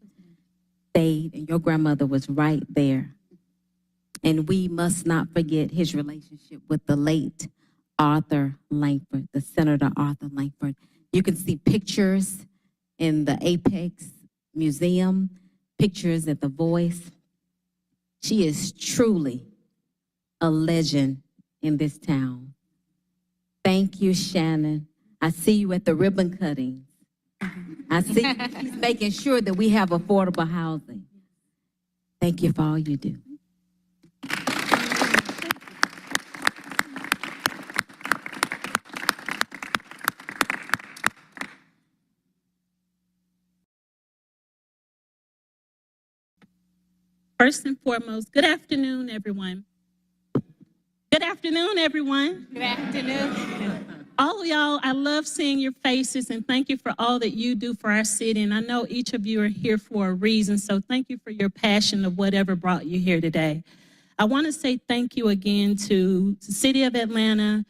S8: Stayed, and your grandmother was right there. And we must not forget his relationship with the late Arthur Langford, the Senator Arthur Langford. You can see pictures in the Apex Museum, pictures at the Voice. She is truly a legend in this town. Thank you, Shannon. I see you at the ribbon cutting. I see she's making sure that we have affordable housing. Thank you for all you do.
S19: First and foremost, good afternoon, everyone. Good afternoon, everyone.
S8: Good afternoon.
S19: All of y'all, I love seeing your faces, and thank you for all that you do for our city. And I know each of you are here for a reason, so thank you for your passion of whatever brought you here today. I want to say thank you again to the City of Atlanta,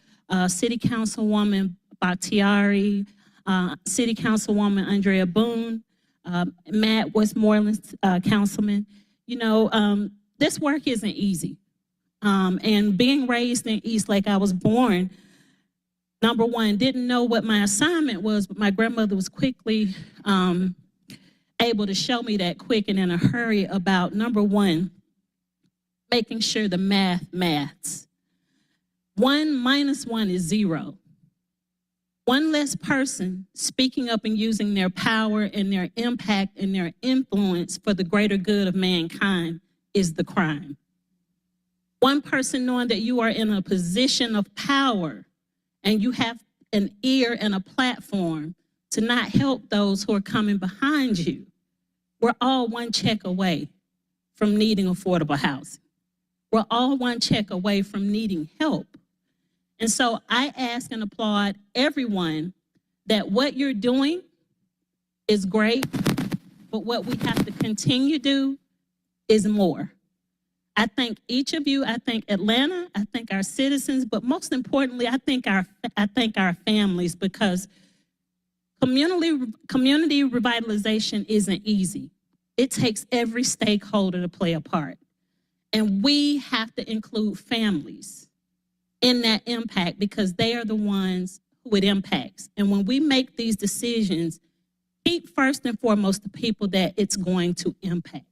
S19: City Councilwoman Bakhtiari, City Councilwoman Andrea Boone, Matt Westmoreland, Councilman. You know, this work isn't easy. And being raised in East Lake, I was born, number one, didn't know what my assignment was, but my grandmother was quickly able to show me that quick and in a hurry about, number one, making sure the maths. 1 minus 1 is 0. One less person speaking up and using their power and their impact and their influence for the greater good of mankind is the crime. One person knowing that you are in a position of power and you have an ear and a platform to not help those who are coming behind you. We're all one check away from needing affordable housing. We're all one check away from needing help. And so I ask and applaud everyone that what you're doing is great, but what we have to continue to do is more. I thank each of you. I thank Atlanta. I thank our citizens, but most importantly, I thank our families, because community revitalization isn't easy. It takes every stakeholder to play a part. And we have to include families in that impact, because they are the ones who it impacts. And when we make these decisions, keep first and foremost the people that it's going to impact.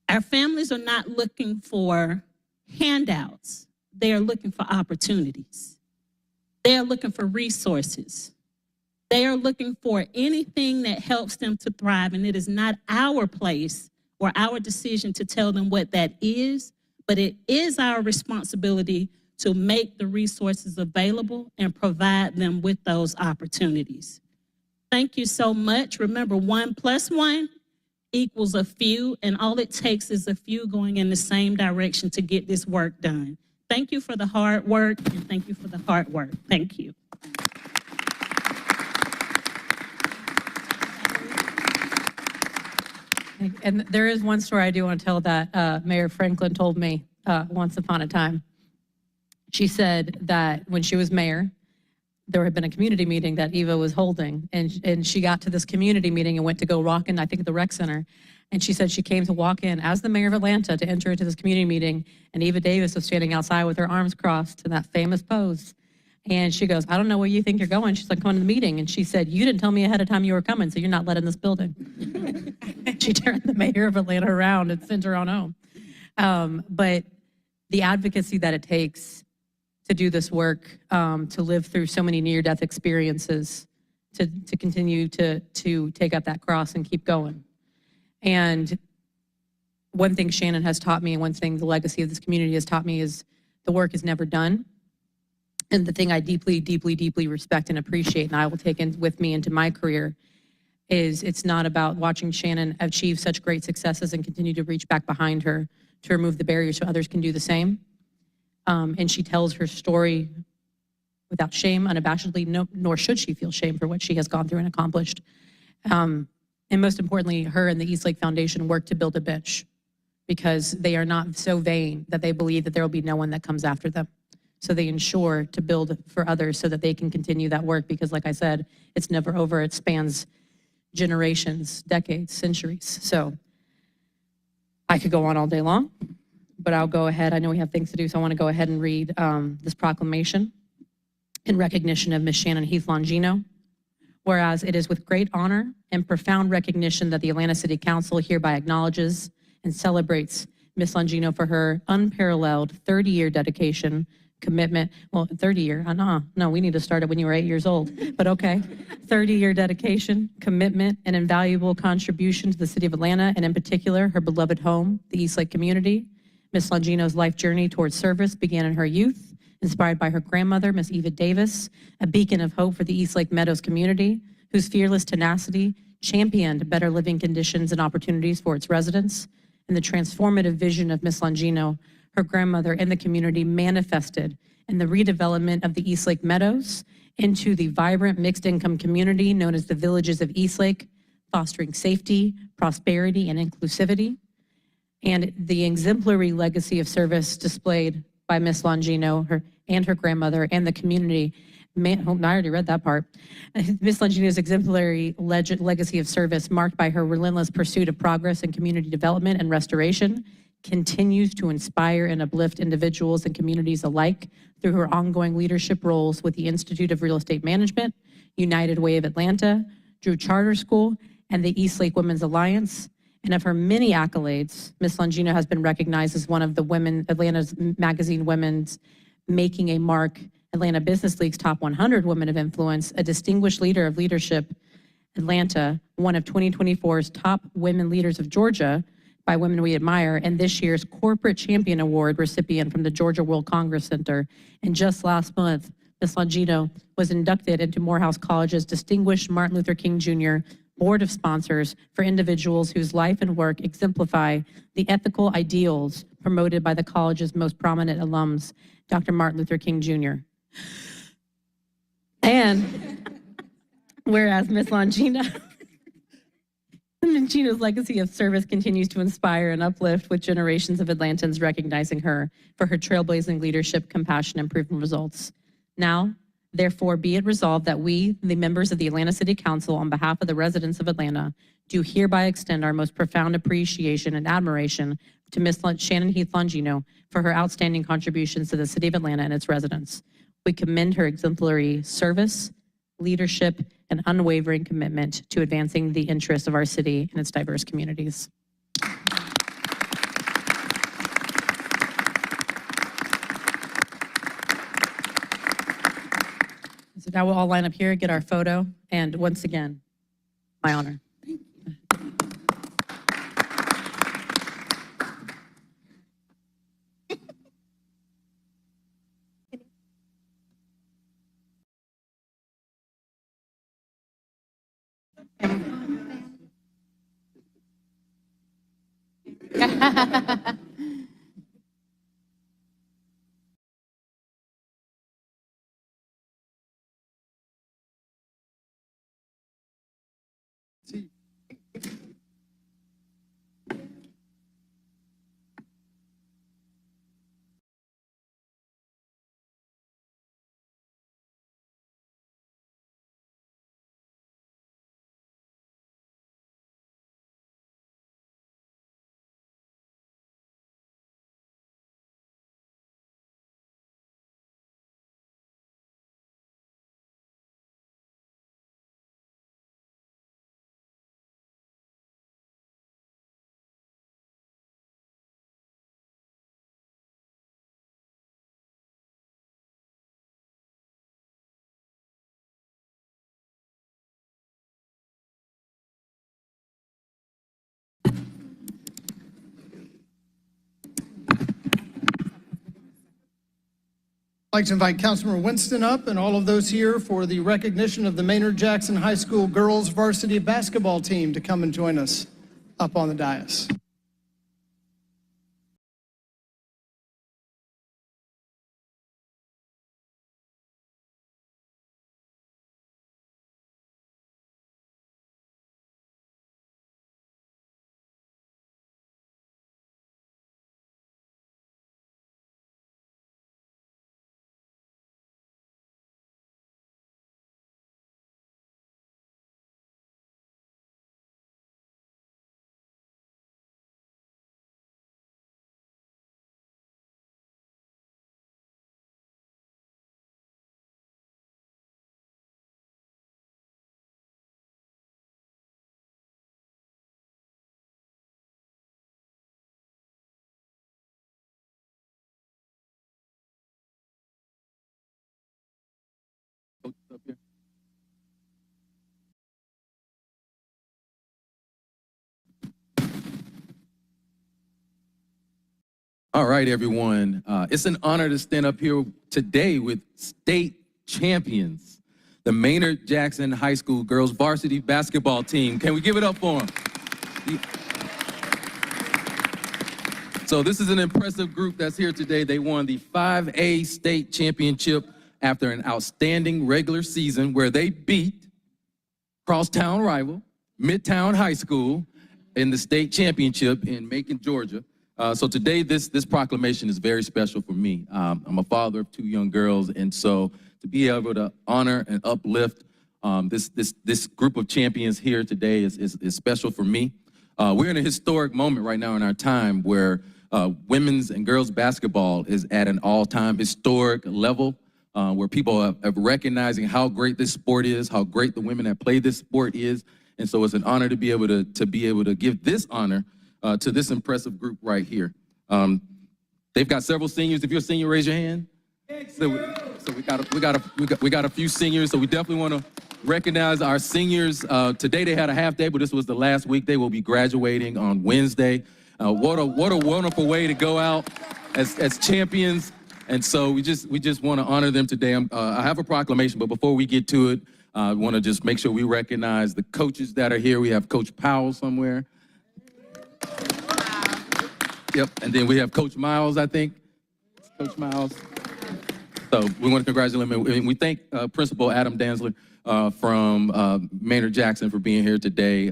S19: Our families are not looking for handouts. They are looking for opportunities. They are looking for resources. They are looking for anything that helps them to thrive. And it is not our place or our decision to tell them what that is, but it is our responsibility to make the resources available and provide them with those opportunities. Thank you so much. Remember, 1 + 1 equals a few, and all it takes is a few going in the same direction to get this work done. Thank you for the hard work, and thank you for the hard work. Thank you.
S7: And there is one story I do want to tell that Mayor Franklin told me once upon a time. She said that when she was mayor, there had been a community meeting that Eva was holding, and she got to this community meeting and went to go walk in, I think, at the rec center. And she said she came to walk in as the mayor of Atlanta to enter into this community meeting, and Eva Davis was standing outside with her arms crossed in that famous pose. And she goes, I don't know where you think you're going. She's like, coming to the meeting. And she said, you didn't tell me ahead of time you were coming, so you're not letting this building. She turned the mayor of Atlanta around and sent her on home. But the advocacy that it takes to do this work, to live through so many near-death experiences, to continue to take up that cross and keep going. And one thing Shannon has taught me, and one thing the legacy of this community has taught me, is the work is never done. And the thing I deeply, deeply, deeply respect and appreciate, and I will take with me into my career, is it's not about watching Shannon achieve such great successes and continue to reach back behind her to remove the barriers so others can do the same. And she tells her story without shame, unabashedly, nor should she feel shame for what she has gone through and accomplished. And most importantly, her and the Eastlake Foundation work to build a bench, because they are not so vain that they believe that there will be no one that comes after them. So they ensure to build for others so that they can continue that work, because like I said, it's never over. It spans generations, decades, centuries. So I could go on all day long, but I'll go ahead. I know we have things to do, so I want to go ahead and read this proclamation in recognition of Ms. Shannon Heath Longino. Whereas it is with great honor and profound recognition that the Atlanta City Council hereby acknowledges and celebrates Ms. Longino for her unparalleled 30-year dedication, commitment, well, 30-year, no, we need to start it when you were 8 years old, but okay. 30-year dedication, commitment, and invaluable contribution to the city of Atlanta, and in particular, her beloved home, the Eastlake community. Ms. Longino's life journey towards service began in her youth, inspired by her grandmother, Ms. Eva Davis, a beacon of hope for the Eastlake Meadows community, whose fearless tenacity championed better living conditions and opportunities for its residents. And the transformative vision of Ms. Longino, her grandmother, and the community manifested in the redevelopment of the Eastlake Meadows into the vibrant mixed-income community known as the Villages of Eastlake, fostering safety, prosperity, and inclusivity. And the exemplary legacy of service displayed by Ms. Longino, her grandmother, and the community. I already read that part. Ms. Longino's exemplary legacy of service, marked by her relentless pursuit of progress and community development and restoration, continues to inspire and uplift individuals and communities alike through her ongoing leadership roles with the Institute of Real Estate Management, United Way of Atlanta, Drew Charter School, and the Eastlake Women's Alliance. And of her many accolades, Ms. Longino has been recognized as one of the Atlanta's magazine Women's Making a Mark, Atlanta Business League's top 100 women of influence, a distinguished leader of leadership, Atlanta, one of 2024's top women leaders of Georgia by Women We Admire, and this year's Corporate Champion Award recipient from the Georgia World Congress Center. And just last month, Ms. Longino was inducted into Morehouse College's Distinguished Martin Luther King Jr. Board of Sponsors for individuals whose life and work exemplify the ethical ideals promoted by the college's most prominent alums, Dr. Martin Luther King Jr. And whereas Ms. Longino's legacy of service continues to inspire and uplift, with generations of Atlantans recognizing her for her trailblazing leadership, compassion, and proven results. Now, therefore, be it resolved that we, the members of the Atlanta City Council, on behalf of the residents of Atlanta, do hereby extend our most profound appreciation and admiration to Ms. Shannon Heath Longino for her outstanding contributions to the city of Atlanta and its residents. We commend her exemplary service, leadership, and unwavering commitment to advancing the interests of our city and its diverse communities. So now we'll all line up here, get our photo, and once again, my honor.
S2: I'd like to invite Councilmember Winston up and all of those here for the recognition of the Maynard Jackson High School girls varsity basketball team to come and join us up on the dais.
S20: All right, everyone. It's an honor to stand up here today with state champions, the Maynard Jackson High School girls varsity basketball team. Can we give it up for them? So this is an impressive group that's here today. They won the 5A state championship after an outstanding regular season where they beat crosstown rival Midtown High School in the state championship in Macon, Georgia. So today, this proclamation is very special for me. I'm a father of 2 young girls, and so to be able to honor and uplift this group of champions here today is special for me. We're in a historic moment right now in our time where women's and girls basketball is at an all-time historic level, where people are recognizing how great this sport is, how great the women that play this sport is, and so it's an honor to be able to give this honor to this impressive group right here. They've got several seniors. If you're a senior, raise your hand. So we got a few seniors. So we definitely want to recognize our seniors. Today they had a half day, but this was the last week. They will be graduating on Wednesday. What a wonderful way to go out as champions. And so we just want to honor them today. I have a proclamation, but before we get to it, I want to just make sure we recognize the coaches that are here. We have Coach Powell somewhere. Yep, and then we have Coach Miles, I think. Coach Miles. So we want to congratulate him. And we thank Principal Adam Danzler from Maynard Jackson for being here today,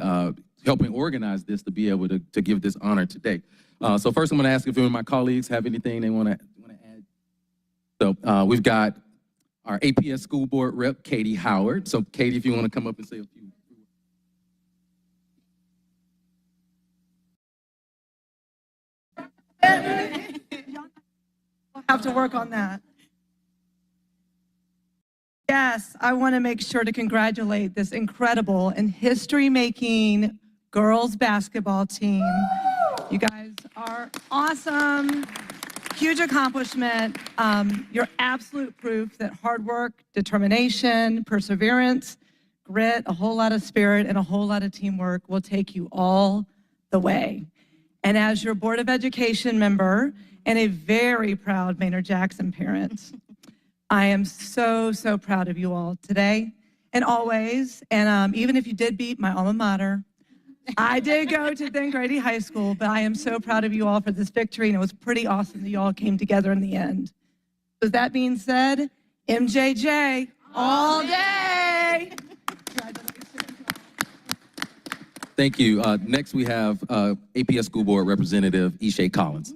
S20: helping organize this to be able to give this honor today. So first I'm going to ask if any of my colleagues have anything they want to add. So we've got our APS School Board Rep, Katie Howard. So Katie, if you want to come up and say a few.
S21: We'll have to work on that. Yes, I want to make sure to congratulate this incredible and history-making girls basketball team. You guys are awesome. Huge accomplishment. You're absolute proof that hard work, determination, perseverance, grit, a whole lot of spirit, and a whole lot of teamwork will take you all the way. And as your Board of Education member and a very proud Maynard Jackson parent, I am so, so proud of you all today and always. And even if you did beat my alma mater, I did go to then Grady High School, but I am so proud of you all for this victory, and it was pretty awesome that you all came together in the end. With that being said, MJJ all day.
S20: Thank you. Next we have APS School Board Representative Ishay Collins.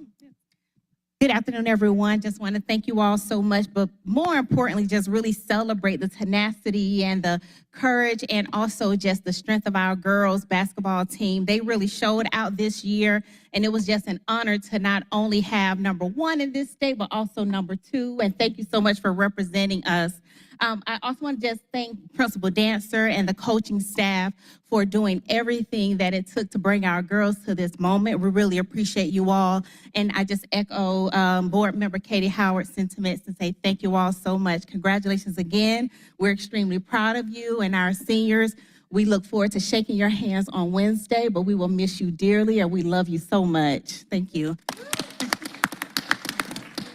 S8: Good afternoon, everyone. Just want to thank you all so much, but more importantly, just really celebrate the tenacity and the courage and also just the strength of our girls basketball team. They really showed out this year, and it was just an honor to not only have #1 in this state, but also #2. And thank you so much for representing us. I also want to just thank Principal Dancer and the coaching staff for doing everything that it took to bring our girls to this moment. We really appreciate you all. And I just echo Board Member Katie Howard's sentiments and say thank you all so much. Congratulations again. We're extremely proud of you and our seniors. We look forward to shaking your hands on Wednesday, but we will miss you dearly and we love you so much. Thank you.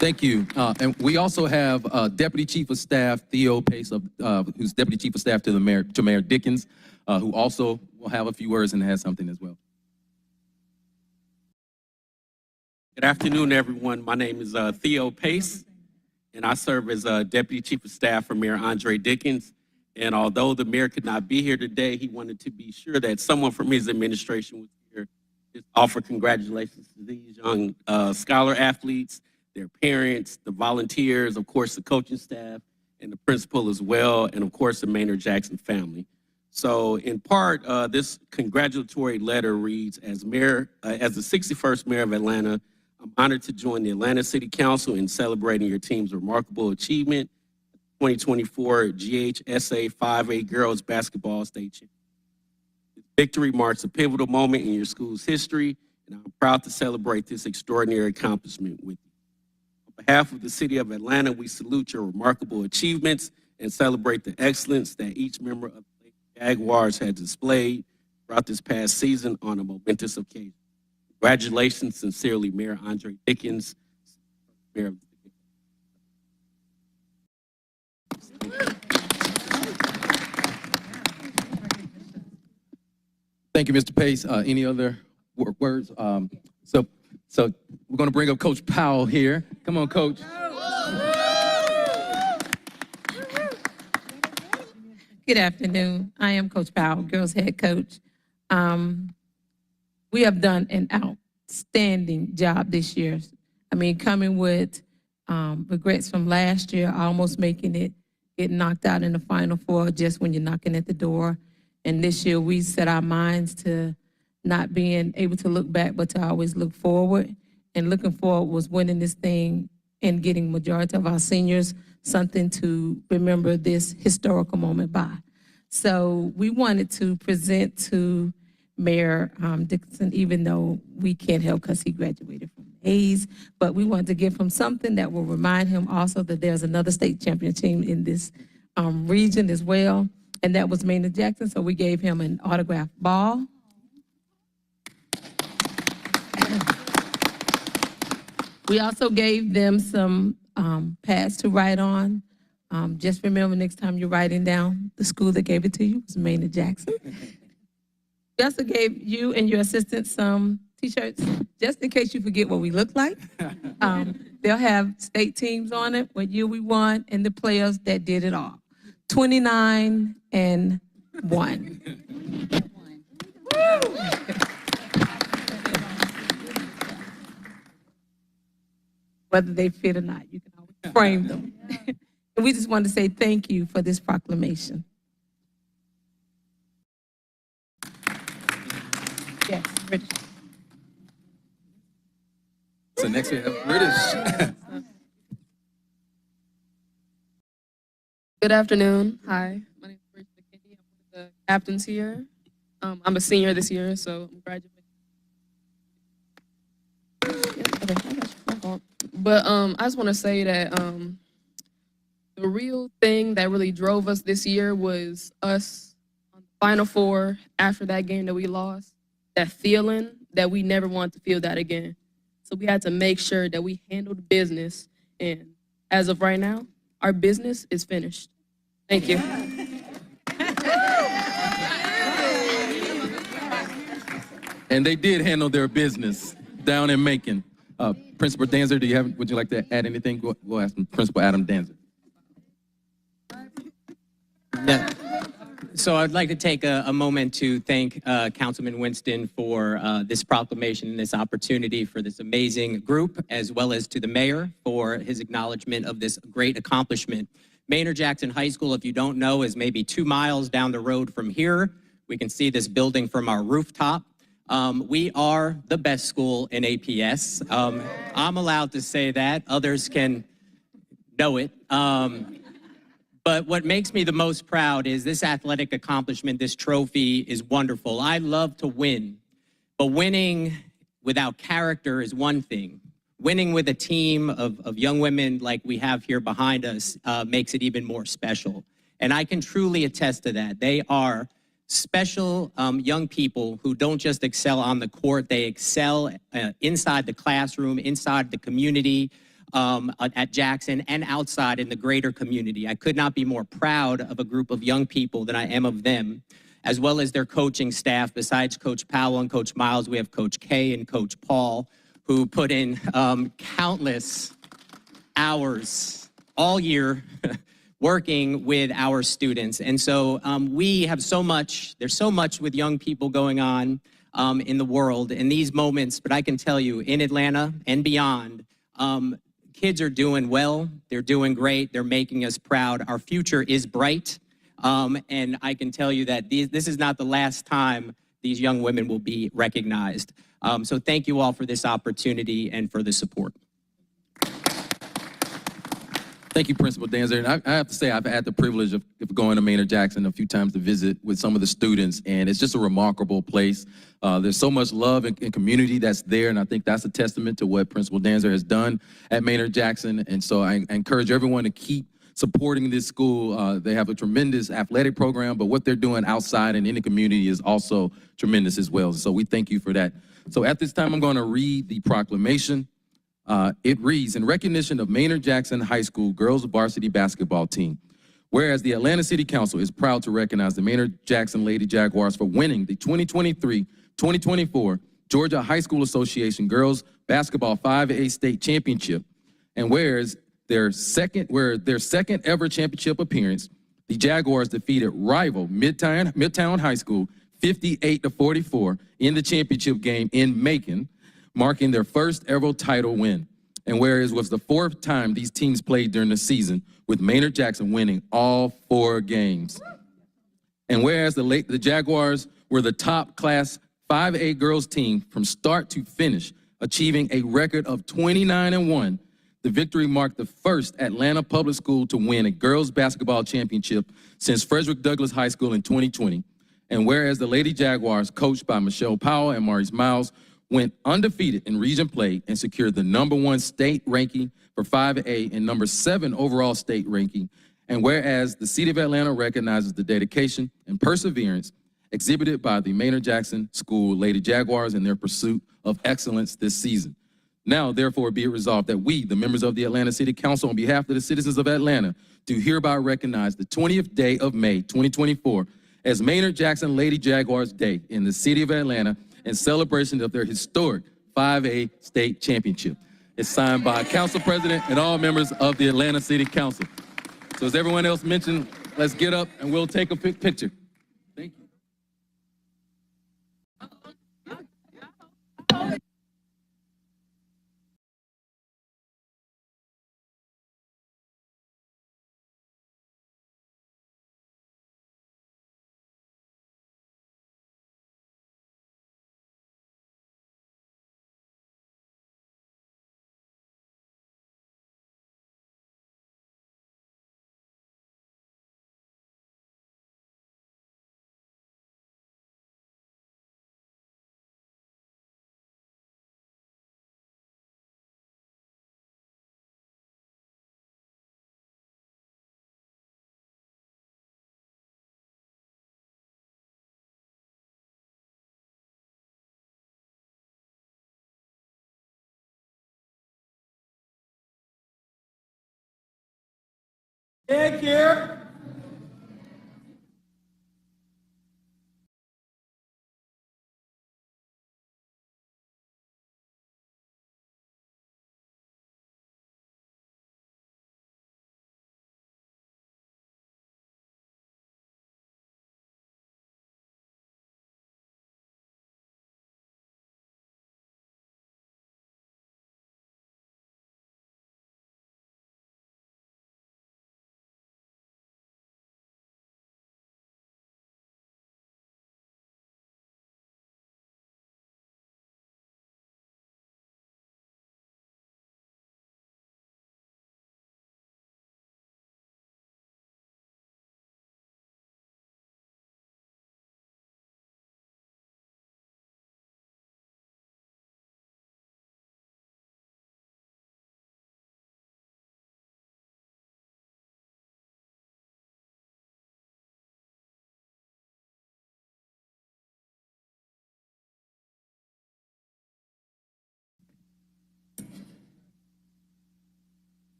S20: Thank you. And we also have Deputy Chief of Staff Theo Pace, who's Deputy Chief of Staff to Mayor Dickens, who also will have a few words and has something as well.
S22: Good afternoon, everyone. My name is Theo Pace, and I serve as Deputy Chief of Staff for Mayor Andre Dickens. And although the mayor could not be here today, he wanted to be sure that someone from his administration was here to offer congratulations to these young scholar athletes, their parents, the volunteers, of course, the coaching staff, and the principal as well, and of course, the Maynard Jackson family. So in part, this congratulatory letter reads, as the 61st mayor of Atlanta, I'm honored to join the Atlanta City Council in celebrating your team's remarkable achievement, 2024 GHSA 5A Girls Basketball State Championship. This victory marks a pivotal moment in your school's history, and I'm proud to celebrate this extraordinary accomplishment with you. On behalf of the city of Atlanta, we salute your remarkable achievements and celebrate the excellence that each member of the Jaguars has displayed throughout this past season on a momentous occasion. Congratulations, sincerely, Mayor Andre Dickens, Mayor of
S20: Thank you, Mr. Pace. Any other words? So we're going to bring up Coach Powell here. Come on, Coach.
S23: Good afternoon. I am Coach Powell, girls head coach. We have done an outstanding job this year. I mean, coming with regrets from last year, almost making it, getting knocked out in the Final Four just when you're knocking at the door. And this year we set our minds to not being able to look back, but to always look forward. And looking forward was winning this thing and getting majority of our seniors something to remember this historical moment by. So we wanted to present to Mayor Dickinson, even though we can't help because he graduated from Hayes, but we wanted to give him something that will remind him also that there's another state champion team in this region as well, and that was Maynard Jackson. So we gave him an autographed ball. We also gave them some pads to write on. Just remember next time you're writing down, the school that gave it to you was Maynard Jackson. We also gave you and your assistant some T-shirts, just in case you forget what we look like. They'll have state teams on it, what year we won, and the players that did it all. 29 and 1. Whether they fit or not, you can always frame them. And we just want to say thank you for this proclamation. Yes, British.
S20: So next we have British.
S4: Good afternoon. Hi, my name is Bridget McKinney. I'm one of the captains here. I'm a senior this year, so I'm graduating. Yeah, okay, I got you. My fault. But I just want to say that the real thing that really drove us this year was us on the Final Four after that game that we lost. That feeling that we never want to feel that again. So we had to make sure that we handled business. And as of right now, our business is finished. Thank you.
S20: And they did handle their business down in Macon. Principal Danzer, would you like to add anything? Go ask Principal Adam Danzer.
S5: Yeah. So I'd like to take a moment to thank Councilman Winston for this proclamation and this opportunity for this amazing group, as well as to the mayor for his acknowledgement of this great accomplishment. Maynard Jackson High School, if you don't know, is maybe 2 miles down the road from here. We can see this building from our rooftop. We are the best school in APS. I'm allowed to say that. Others can know it. But what makes me the most proud is this athletic accomplishment, this trophy is wonderful. I love to win, but winning without character is one thing. Winning with a team of young women like we have here behind us makes it even more special. And I can truly attest to that. They are special young people who don't just excel on the court, they excel inside the classroom, inside the community, at Jackson and outside in the greater community. I could not be more proud of a group of young people than I am of them, as well as their coaching staff. Besides Coach Powell and Coach Miles, we have Coach K and Coach Paul, who put in countless hours all year working with our students. And so we have so much, there's so much with young people going on in the world in these moments, but I can tell you in Atlanta and beyond, kids are doing well, they're doing great, they're making us proud. Our future is bright, and I can tell you that this is not the last time these young women will be recognized. So thank you all for this opportunity and for the support.
S20: Thank you, Principal Danzer. And I have to say, I've had the privilege of going to Maynard Jackson a few times to visit with some of the students, and it's just a remarkable place. There's so much love and community that's there, and I think that's a testament to what Principal Danzer has done at Maynard Jackson. And so I encourage everyone to keep supporting this school. They have a tremendous athletic program, but what they're doing outside and in the community is also tremendous as well. So we thank you for that. So at this time, I'm going to read the proclamation. It reads, in recognition of Maynard Jackson High School girls varsity basketball team, whereas the Atlanta City Council is proud to recognize the Maynard Jackson Lady Jaguars for winning the 2023-2024 Georgia High School Association Girls Basketball 5A State Championship, and whereas their second ever championship appearance, the Jaguars defeated rival Midtown High School 58-44 in the championship game in Macon, marking their first ever title win. And whereas it was the 4th time these teams played during the season, with Maynard Jackson winning all 4 games. And whereas the Jaguars were the top class 5A girls team from start to finish, achieving a record of 29-1, the victory marked the first Atlanta public school to win a girls basketball championship since Frederick Douglass High School in 2020. And whereas the Lady Jaguars, coached by Michelle Powell and Maurice Miles, went undefeated in region play and secured the #1 state ranking for 5A and #7 overall state ranking. And whereas the City of Atlanta recognizes the dedication and perseverance exhibited by the Maynard Jackson School Lady Jaguars in their pursuit of excellence this season. Now, therefore, be it resolved that we, the members of the Atlanta City Council, on behalf of the citizens of Atlanta, do hereby recognize the 20th day of May, 2024, as Maynard Jackson Lady Jaguars Day in the city of Atlanta in celebration of their historic 5A state championship. It's signed by Council President and all members of the Atlanta City Council. So as everyone else mentioned, let's get up and we'll take a picture. Thank you.
S3: Take care.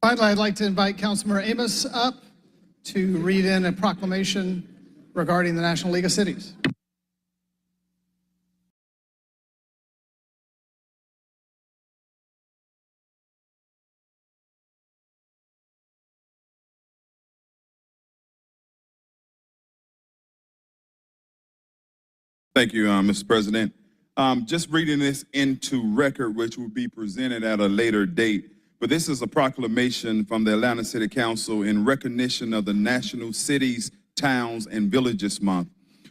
S2: Finally, I'd like to invite Councilmember Amos up to read in a proclamation regarding the National League of Cities.
S9: Thank you, Mr. President. Just reading this into record, which will be presented at a later date, but this is a proclamation from the Atlanta City Council in recognition of the National Cities, Towns, and Villages Month.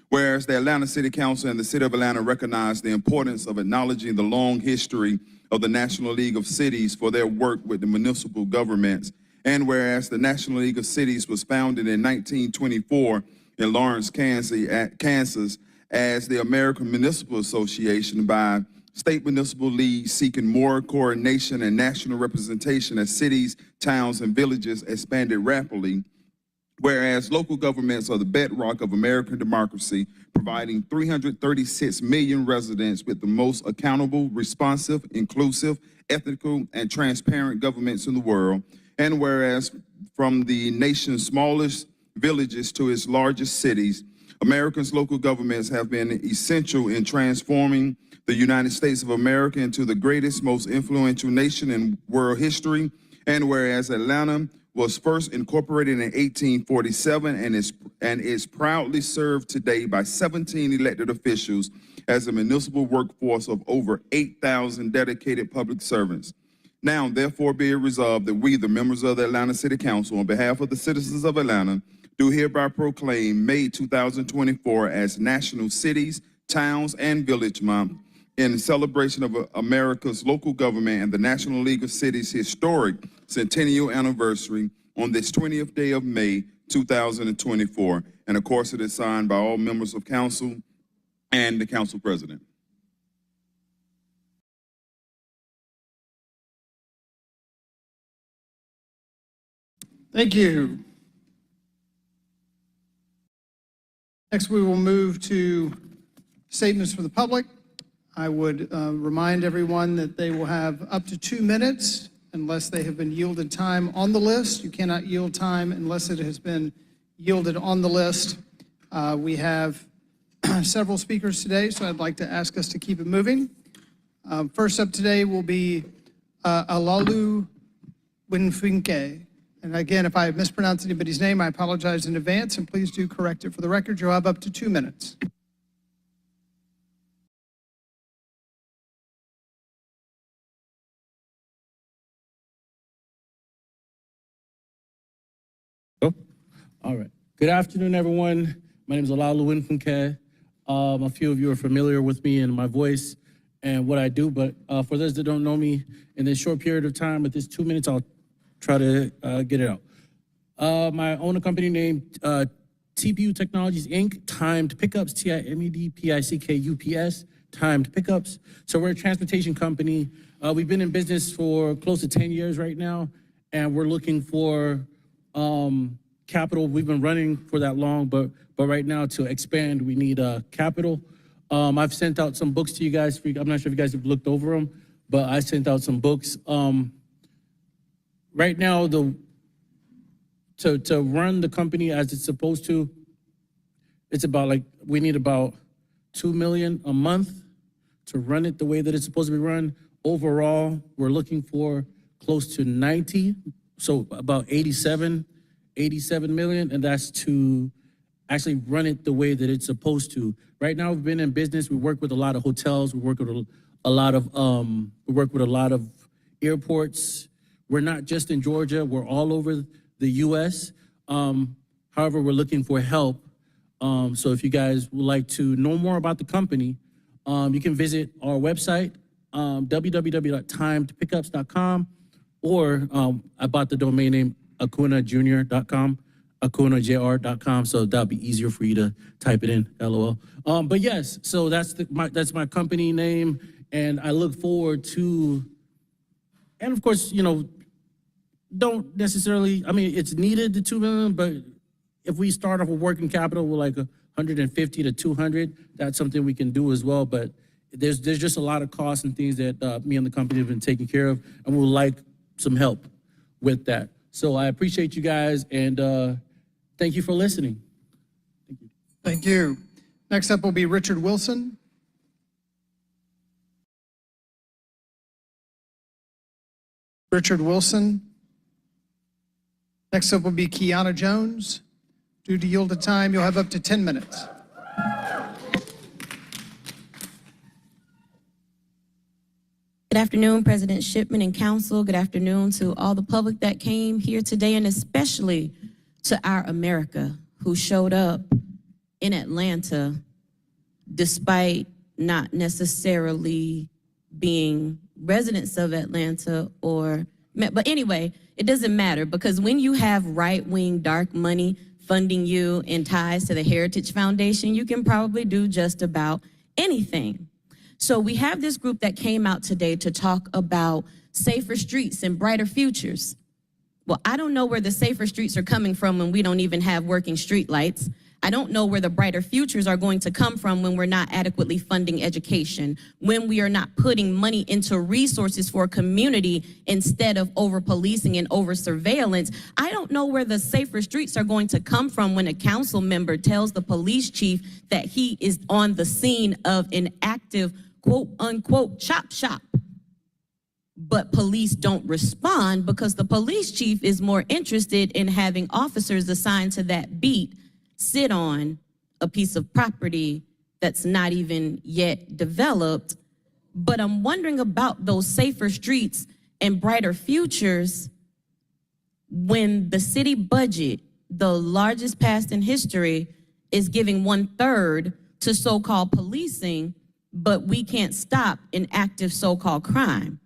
S9: Whereas the Atlanta City Council and the City of Atlanta recognize the importance of acknowledging the long history of the National League of Cities for their work with the municipal governments, and whereas the National League of Cities was founded in 1924 in Lawrence, Kansas, as the American Municipal Association by state municipal leagues seeking more coordination and national representation as cities, towns, and villages expanded rapidly, whereas local governments are the bedrock of American democracy, providing 336 million residents with the most accountable, responsive, inclusive, ethical, and transparent governments in the world, and whereas from the nation's smallest villages to its largest cities, America's local governments have been essential in transforming the United States of America into the greatest, most influential nation in world history. And whereas Atlanta was first incorporated in 1847 and is proudly served today by 17 elected officials as a municipal workforce of over 8,000 dedicated public servants. Now, therefore, be it resolved that we, the members of the Atlanta City Council, on behalf of the citizens of Atlanta, do hereby proclaim May 2024 as National Cities, Towns, and Village Month in celebration of America's local government and the National League of Cities' historic centennial anniversary on this 20th day of May 2024. And of course, it is signed by all members of council and the council president.
S2: Thank you. Next, we will move to statements from the public. I would remind everyone that they will have up to 2 minutes unless they have been yielded time on the list. You cannot yield time unless it has been yielded on the list. We have several speakers today, so I'd like to ask us to keep it moving. First up today will be Alalu Winfinke. And again, if I have mispronounced anybody's name, I apologize in advance, and please do correct it for the record. You'll have up to 2 minutes.
S6: All right. Good afternoon, everyone. My name is Alalu Winfunke. A few of you are familiar with me and my voice and what I do, but for those that don't know me, in this short period of time, with this 2 minutes, I'll try to get it out. I own a company named TPU Technologies, Inc., Timed Pickups, TIMEDPICKUPS, Timed Pickups. So we're a transportation company. We've been in business for close to 10 years right now, and we're looking for capital. We've been running for that long, but right now to expand, we need capital. I've sent out some books to you guys. I'm not sure if you guys have looked over them, but I sent out some books. Right now, to run the company as it's supposed to, it's about we need about $2 million a month to run it the way that it's supposed to be run. Overall, we're looking for close to 90, so about 87 million, and that's to actually run it the way that it's supposed to. Right now, we've been in business. We work with a lot of hotels. We work with a lot of airports. We're not just in Georgia. We're all over the U.S. However, we're looking for help. So if you guys would like to know more about the company, you can visit our website, www.timedpickups.com, or I bought the domain name acunajr.com, acunajr.com, so that'll be easier for you to type it in, LOL. But yes, so that's my company name, and I look forward to, and of course, don't necessarily, it's needed, the 2 million, but if we start off with working capital with like 150 to 200, that's something we can do as well. But there's just a lot of costs and things that me and the company have been taking care of, and we'd like some help with that. So I appreciate you guys, and thank you for listening. Thank you.
S2: Thank you. Next up will be Richard Wilson. Richard Wilson. Next up will be Kiana Jones. Due to yielded time, you'll have up to 10 minutes.
S3: Good afternoon, President Shipman and Council. Good afternoon to all the public that came here today, and especially to our America who showed up in Atlanta despite not necessarily being residents of Atlanta but anyway, it doesn't matter, because when you have right-wing dark money funding you in ties to the Heritage Foundation, you can probably do just about anything. So we have this group that came out today to talk about safer streets and brighter futures. Well, I don't know where the safer streets are coming from when we don't even have working street lights. I don't know where the brighter futures are going to come from when we're not adequately funding education, when we are not putting money into resources for community instead of over-policing and over-surveillance. I don't know where the safer streets are going to come from when a council member tells the police chief that he is on the scene of an active, quote-unquote, chop shop. But police don't respond because the police chief is more interested in having officers assigned to that beat sit on a piece of property that's not even yet developed. But I'm wondering about those safer streets and brighter futures when the city budget, the largest passed in history, is giving 1/3 to so-called policing, but we can't stop an active so-called crime.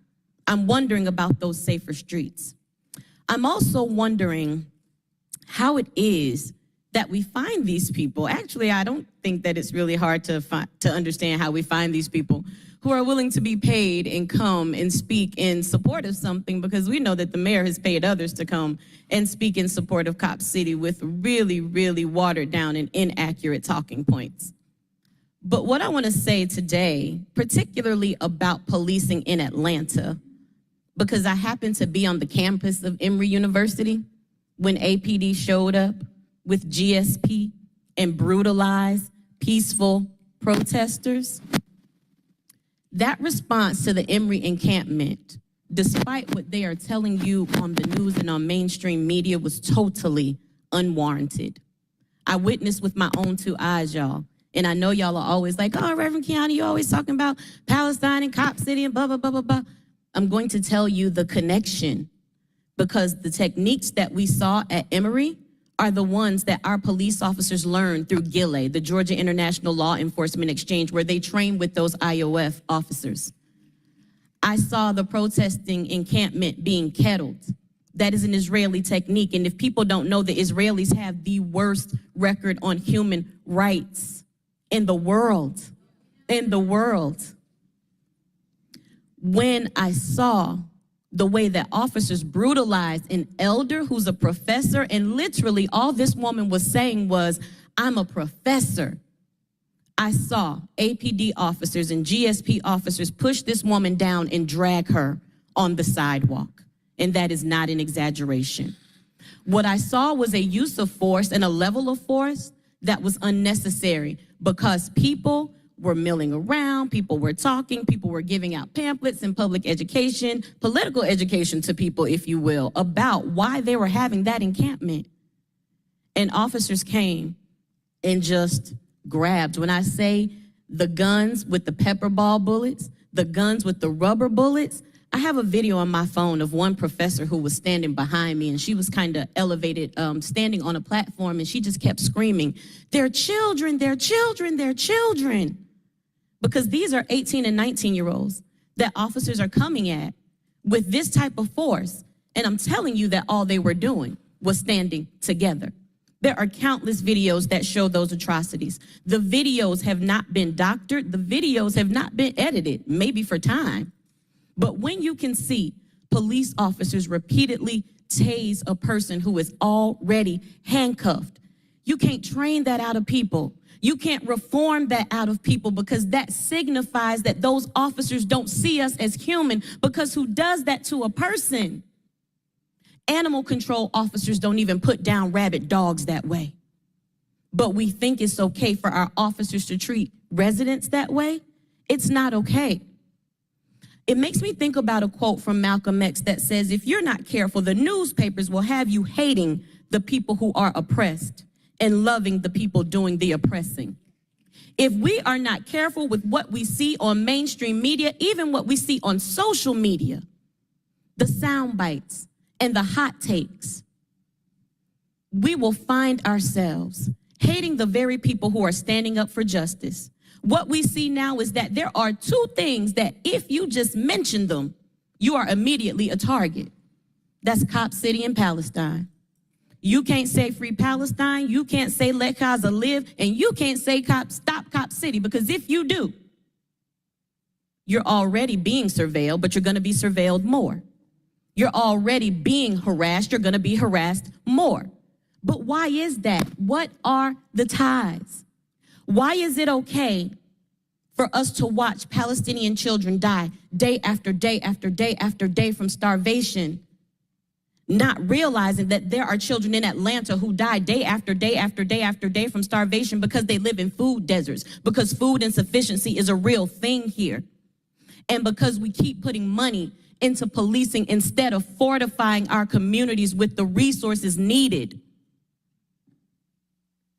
S3: I'm wondering about those safer streets. I'm also wondering how it is that we find these people. Actually, I don't think that it's really hard to understand how we find these people who are willing to be paid and come and speak in support of something, because we know that the mayor has paid others to come and speak in support of Cop City with really, really watered down and inaccurate talking points. But what I want to say today, particularly about policing in Atlanta, because I happened to be on the campus of Emory University when APD showed up with GSP and brutalized peaceful protesters. That response to the Emory encampment, despite what they are telling you on the news and on mainstream media, was totally unwarranted. I witnessed with my own two eyes, y'all. And I know y'all are always like, oh, Reverend Keanu, you're always talking about Palestine and Cop City and blah, blah, blah, blah, blah. I'm going to tell you the connection, because the techniques that we saw at Emory are the ones that our police officers learned through GILE, the Georgia International Law Enforcement Exchange, where they train with those IOF officers. I saw the protesting encampment being kettled. That is an Israeli technique. And if people don't know, the Israelis have the worst record on human rights in the world. In the world. When I saw the way that officers brutalized an elder who's a professor, and literally all this woman was saying was, I'm a professor. I saw APD officers and GSP officers push this woman down and drag her on the sidewalk. And that is not an exaggeration. What I saw was a use of force and a level of force that was unnecessary, because people were milling around, people were talking, people were giving out pamphlets and public education, political education to people, if you will, about why they were having that encampment. And officers came and just grabbed. When I say the guns with the pepper ball bullets, the guns with the rubber bullets, I have a video on my phone of one professor who was standing behind me, and she was kind of elevated, standing on a platform, and she just kept screaming, "They're children, they're children, they're children." Because these are 18 and 19-year-olds that officers are coming at with this type of force. And I'm telling you that all they were doing was standing together. There are countless videos that show those atrocities. The videos have not been doctored. The videos have not been edited, maybe for time. But when you can see police officers repeatedly tase a person who is already handcuffed, you can't train that out of people. You can't reform that out of people, because that signifies that those officers don't see us as human, because who does that to a person? Animal control officers don't even put down rabid dogs that way. But we think it's okay for our officers to treat residents that way. It's not okay. It makes me think about a quote from Malcolm X that says, if you're not careful, the newspapers will have you hating the people who are oppressed and loving the people doing the oppressing. If we are not careful with what we see on mainstream media, even what we see on social media, the sound bites and the hot takes, we will find ourselves hating the very people who are standing up for justice. What we see now is that there are two things that if you just mention them, you are immediately a target. That's Cop City and Palestine. You can't say free Palestine, you can't say let Gaza live, and you can't say stop Cop City, because if you do, you're already being surveilled, but you're gonna be surveilled more. You're already being harassed, you're gonna be harassed more. But why is that? What are the ties? Why is it okay for us to watch Palestinian children die day after day after day after day from starvation, not realizing that there are children in Atlanta who die day after day after day after day from starvation because they live in food deserts, because food insufficiency is a real thing here, and because we keep putting money into policing instead of fortifying our communities with the resources needed?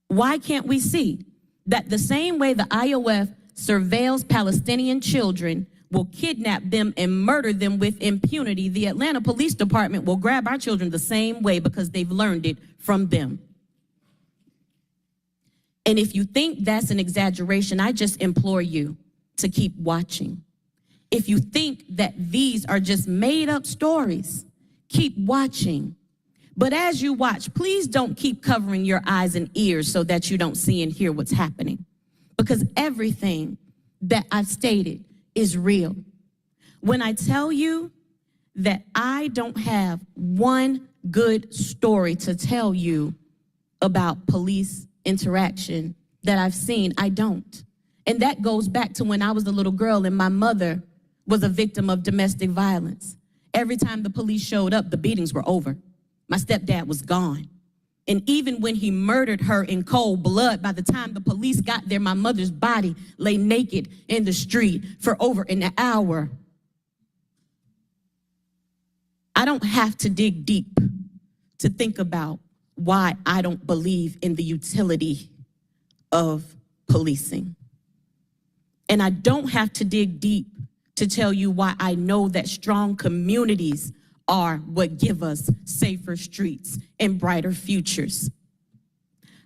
S3: Why can't we see that the same way the IOF surveils Palestinian children, will kidnap them and murder them with impunity, the Atlanta Police Department will grab our children the same way, because they've learned it from them? And if you think that's an exaggeration, I just implore you to keep watching. If you think that these are just made up stories, keep watching. But as you watch, please don't keep covering your eyes and ears so that you don't see and hear what's happening. Because everything that I've stated is real. When I tell you that I don't have one good story to tell you about police interaction that I've seen, I don't. And that goes back to when I was a little girl and my mother was a victim of domestic violence. Every time the police showed up, the beatings were over. My stepdad was gone. And even when he murdered her in cold blood, by the time the police got there, my mother's body lay naked in the street for over an hour. I don't have to dig deep to think about why I don't believe in the utility of policing. And I don't have to dig deep to tell you why I know that strong communities are what give us safer streets and brighter futures.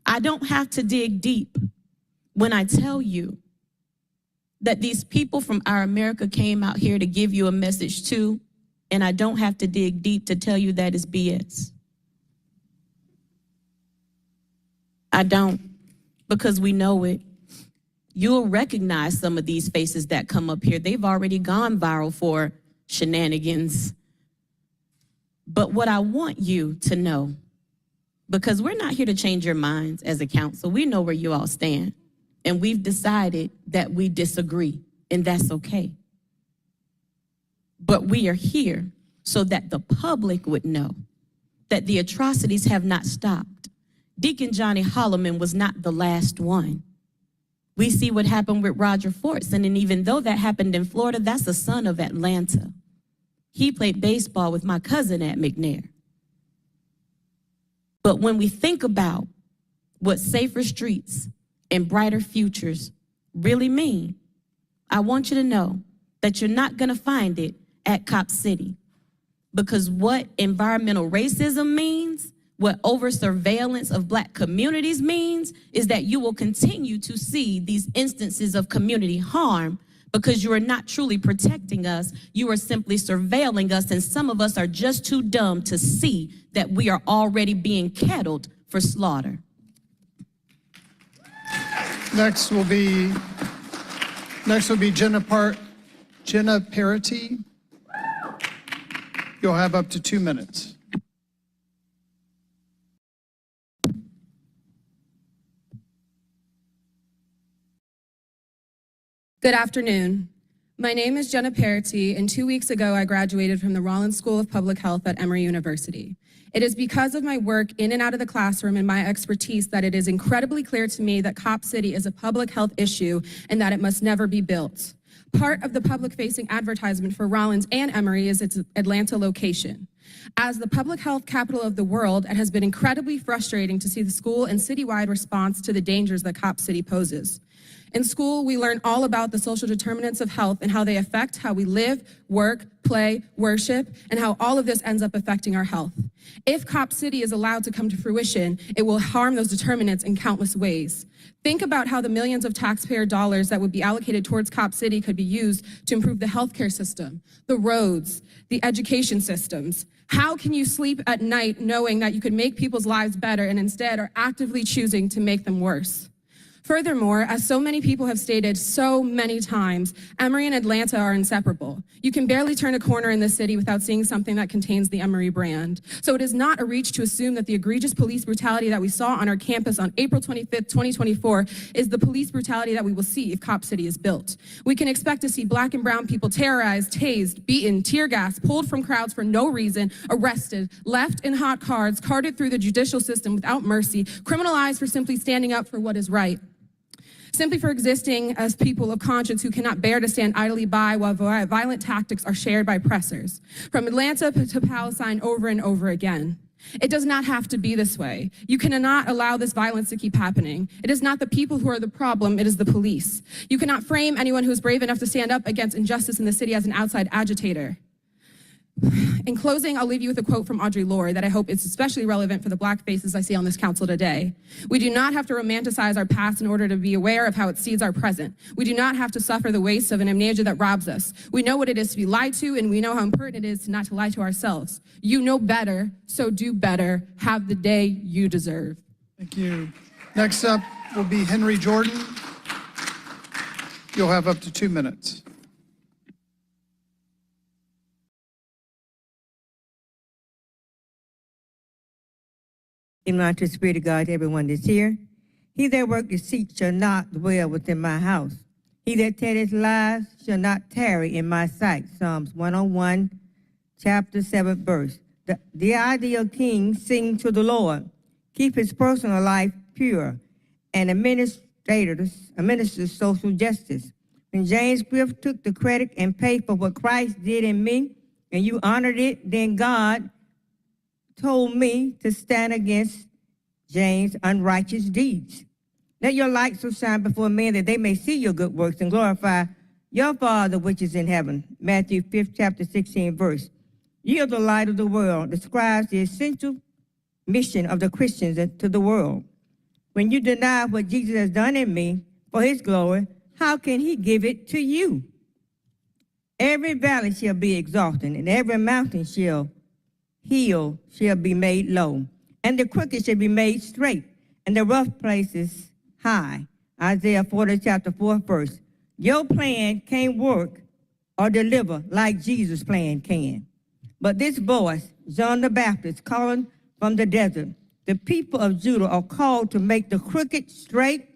S3: I don't have to dig deep when I tell you that these people from our America came out here to give you a message too, and I don't have to dig deep to tell you that is BS. I don't, because we know it. You'll recognize some of these faces that come up here. They've already gone viral for shenanigans. But what I want you to know, because we're not here to change your minds as a council, we know where you all stand. And we've decided that we disagree, and that's okay. But we are here so that the public would know that the atrocities have not stopped. Deacon Johnny Holloman was not the last one. We see what happened with Roger Fortson, and even though that happened in Florida, that's a son of Atlanta. He played baseball with my cousin at McNair. But when we think about what safer streets and brighter futures really mean, I want you to know that you're not gonna find it at Cop City. Because what environmental racism means, what over surveillance of Black communities means, is that you will continue to see these instances of community harm because you are not truly protecting us. You are simply surveilling us, and some of us are just too dumb to see that we are already being kettled for slaughter.
S2: Next will be Jenna Parity. You'll have up to 2 minutes.
S10: Good afternoon. My name is Jenna Parity, and 2 weeks ago I graduated from the Rollins School of Public Health at Emory University. It is because of my work in and out of the classroom and my expertise that it is incredibly clear to me that Cop City is a public health issue and that it must never be built. Part of the public-facing advertisement for Rollins and Emory is its Atlanta location. As the public health capital of the world, it has been incredibly frustrating to see the school and citywide response to the dangers that Cop City poses. In school, we learn all about the social determinants of health and how they affect how we live, work, play, worship, and how all of this ends up affecting our health. If Cop City is allowed to come to fruition, it will harm those determinants in countless ways. Think about how the millions of taxpayer dollars that would be allocated towards Cop City could be used to improve the healthcare system, the roads, the education systems. How can you sleep at night knowing that you could make people's lives better and instead are actively choosing to make them worse? Furthermore, as so many people have stated so many times, Emory and Atlanta are inseparable. You can barely turn a corner in the city without seeing something that contains the Emory brand. So it is not a reach to assume that the egregious police brutality that we saw on our campus on April 25th, 2024 is the police brutality that we will see if Cop City is built. We can expect to see Black and brown people terrorized, tased, beaten, tear gas, pulled from crowds for no reason, arrested, left in hot cars, carted through the judicial system without mercy, criminalized for simply standing up for what is right. Simply for existing as people of conscience who cannot bear to stand idly by while violent tactics are shared by oppressors. From Atlanta to Palestine over and over again. It does not have to be this way. You cannot allow this violence to keep happening. It is not the people who are the problem, it is the police. You cannot frame anyone who is brave enough to stand up against injustice in the city as an outside agitator. In closing, I'll leave you with a quote from Audre Lorde that I hope is especially relevant for the Black faces I see on this council today. We do not have to romanticize our past in order to be aware of how it seeds our present. We do not have to suffer the waste of an amnesia that robs us. We know what it is to be lied to, and we know how important it is not to lie to ourselves. You know better, so do better. Have the day you deserve.
S2: Thank you. Next up will be Henry Jordan. You'll have up to 2 minutes.
S11: Even unto the Spirit of God, everyone that's here. He that worketh deceit shall not dwell within my house. He that telleth lies shall not tarry in my sight. Psalms 101, chapter 7, verse. The ideal king sing to the Lord, keep his personal life pure, and administers social justice. When James Griff took the credit and paid for what Christ did in me, and you honored it, then God told me to stand against James' unrighteous deeds. Let your light so shine before men that they may see your good works and glorify your Father which is in heaven. Matthew 5th, chapter 16, verse. Ye are the light of the world, describes the essential mission of the Christians to the world. When you deny what Jesus has done in me for his glory, how can he give it to you? Every valley shall be exalted, and every mountain shall be made low, and the crooked shall be made straight, and the rough places high. Isaiah 40, chapter 4, verse. Your plan can't work or deliver like Jesus' plan can. But this voice, John the Baptist, calling from the desert, the people of Judah are called to make the crooked straight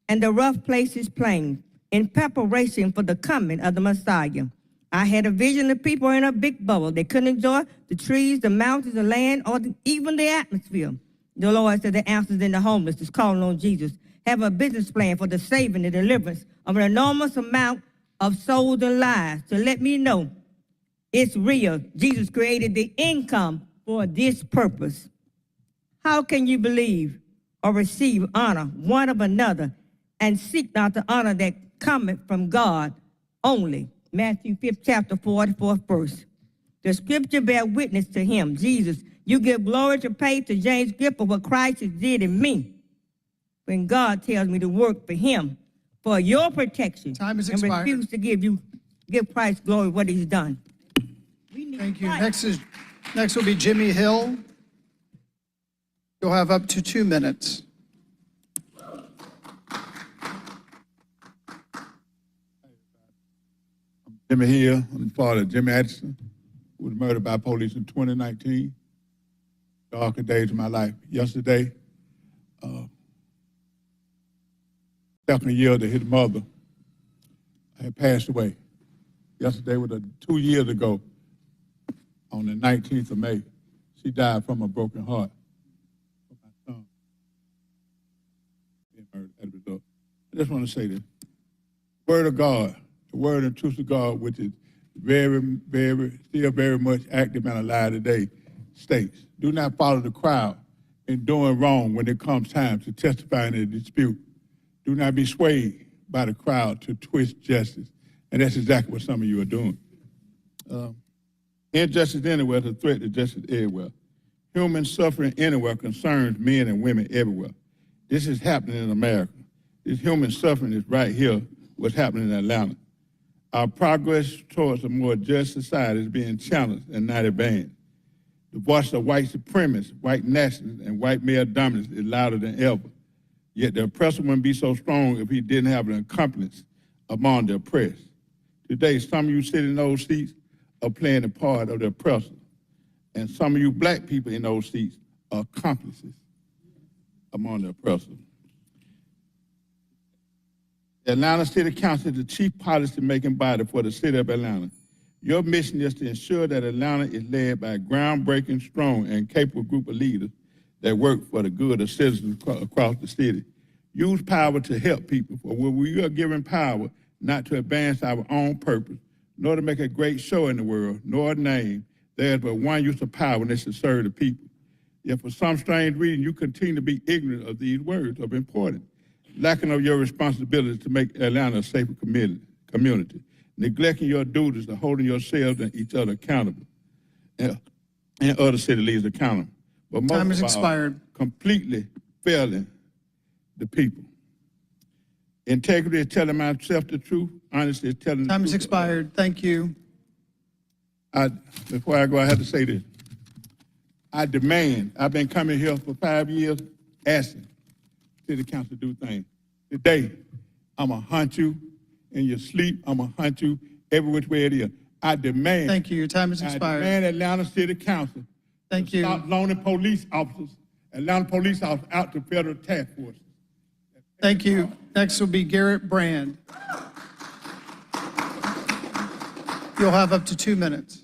S11: and the rough places plain in preparation for the coming of the Messiah. I had a vision of people in a big bubble. They couldn't enjoy the trees, the mountains, the land, or even the atmosphere. The Lord said the answers in the homeless is calling on Jesus. Have a business plan for the saving and deliverance of an enormous amount of souls and lives to let me know it's real. Jesus created the income for this purpose. How can you believe or receive honor one of another and seek not the honor that cometh from God only? Matthew 5th, chapter 44th verse. The scripture bear witness to him, Jesus. You give glory to pay to James Gift for what Christ has did in me. When God tells me to work for him for your protection
S2: Time is
S11: and
S2: expired.
S11: refuse to give Christ glory what he's done.
S2: Thank you. Next will be Jimmy Hill. You'll have up to 2 minutes.
S13: Jimmy Hill, I'm the father of Jimmy Atchison, who was murdered by police in 2019. Darker days of my life. Yesterday, second year that his mother had passed away. Yesterday was 2 years ago, on the 19th of May. She died from a broken heart. My son being murdered as a result. I just want to say this. Word of God, the word and truth of God, which is still very much active and alive today, states, do not follow the crowd in doing wrong when it comes time to testify in a dispute. Do not be swayed by the crowd to twist justice. And that's exactly what some of you are doing. Injustice anywhere is a threat to justice everywhere. Human suffering anywhere concerns men and women everywhere. This is happening in America. This human suffering is right here, what's happening in Atlanta. Our progress towards a more just society is being challenged and not advanced. The voice of white supremacists, white nationalists, and white male dominance is louder than ever. Yet the oppressor wouldn't be so strong if he didn't have an accomplice among the oppressed. Today, some of you sitting in those seats are playing the part of the oppressor. And some of you black people in those seats are accomplices among the oppressor. The Atlanta City Council is the chief policy-making body for the city of Atlanta. Your mission is to ensure that Atlanta is led by a groundbreaking, strong, and capable group of leaders that work for the good of citizens across the city. Use power to help people, for we are given power not to advance our own purpose, nor to make a great show in the world, nor a name. There is but one use of power, and it's to serve the people. Yet for some strange reason, you continue to be ignorant of these words of importance, lacking of your responsibility to make Atlanta a safer community, neglecting your duties to holding yourselves and each other accountable, and other city leaders accountable. But most
S2: Time has
S13: of all,
S2: expired.
S13: completely failing the people. Integrity is telling myself the truth. Honesty is telling the truth.
S2: Time has expired. Thank you.
S13: Before I go, I have to say this. I demand, I've been coming here for 5 years asking City Council to do things. Today, I'm going to hunt you in your sleep. I'm going to hunt you every which way it is. I demand.
S2: Thank you. Your time has expired.
S13: I demand Atlanta City Council
S2: Thank you.
S13: stop loaning police officers Atlanta police officers out to federal task forces.
S2: Thank you. Next will be Garrett Brand. You'll have up to 2 minutes.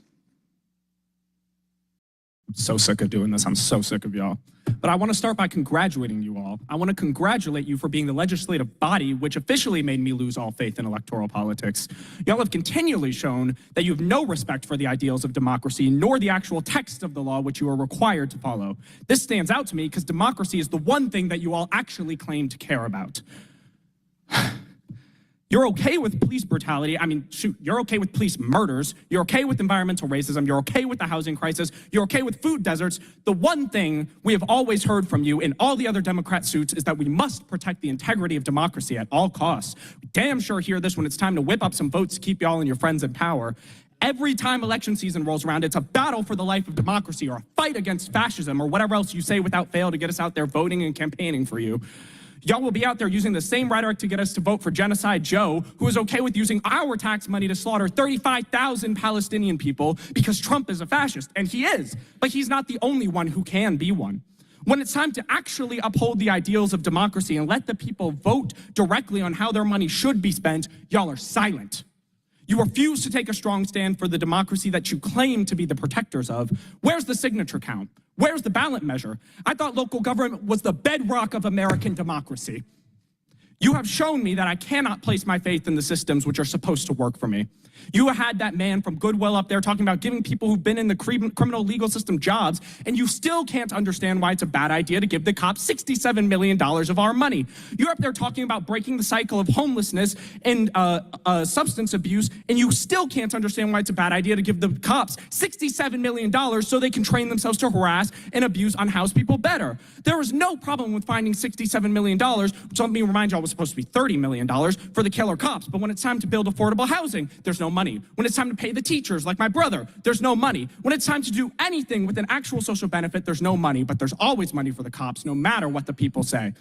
S1: I'm so sick of doing this. I'm so sick of y'all. But I want to start by congratulating you all. I want to congratulate you for being the legislative body which officially made me lose all faith in electoral politics. Y'all have continually shown that you have no respect for the ideals of democracy, nor the actual text of the law which you are required to follow. This stands out to me because democracy is the one thing that you all actually claim to care about. You're okay with police brutality. I mean, shoot, you're okay with police murders. You're okay with environmental racism. You're okay with the housing crisis. You're okay with food deserts. The one thing we have always heard from you in all the other Democrat suits is that we must protect the integrity of democracy at all costs. We damn sure hear this when it's time to whip up some votes to keep y'all and your friends in power. Every time election season rolls around, it's a battle for the life of democracy or a fight against fascism or whatever else you say without fail to get us out there voting and campaigning for you. Y'all will be out there using the same rhetoric to get us to vote for Genocide Joe, who is okay with using our tax money to slaughter 35,000 Palestinian people because Trump is a fascist, and he is, but he's not the only one who can be one. When it's time to actually uphold the ideals of democracy and let the people vote directly on how their money should be spent, y'all are silent. You refuse to take a strong stand for the democracy that you claim to be the protectors of. Where's the signature count? Where's the ballot measure? I thought local government was the bedrock of American democracy. You have shown me that I cannot place my faith in the systems which are supposed to work for me. You had that man from Goodwill up there talking about giving people who've been in the criminal legal system jobs, and you still can't understand why it's a bad idea to give the cops $67 million of our money. You're up there talking about breaking the cycle of homelessness and substance abuse, and you still can't understand why it's a bad idea to give the cops $67 million so they can train themselves to harass and abuse unhoused people better. There was no problem with finding $67 million, which let me remind y'all was supposed to be $30 million for the killer cops. But when it's time to build affordable housing, there's no money. When it's time to pay the teachers, like my brother, there's no money. When it's time to do anything with an actual social benefit, there's no money. But there's always money for the cops, no matter what the people say.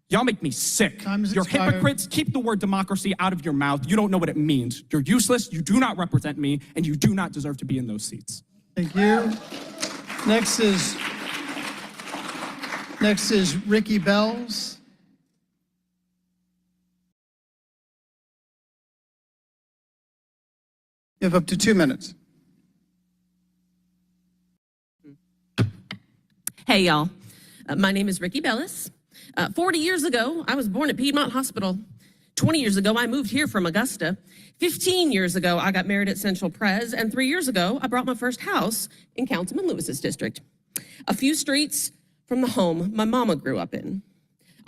S1: Y'all make me sick. You're hypocrites. Keep the word democracy out of your mouth. You don't know what it means. You're useless. You do not represent me, and you do not deserve to be in those seats.
S2: Thank you. Next is Ricky Bells. You have up to 2 minutes.
S14: Hey, y'all. My name is Ricky Bellis. 40 years ago, I was born at Piedmont Hospital. 20 years ago, I moved here from Augusta. 15 years ago, I got married at Central Pres. And 3 years ago, I bought my first house in Councilman Lewis's district. A few streets from the home my mama grew up in.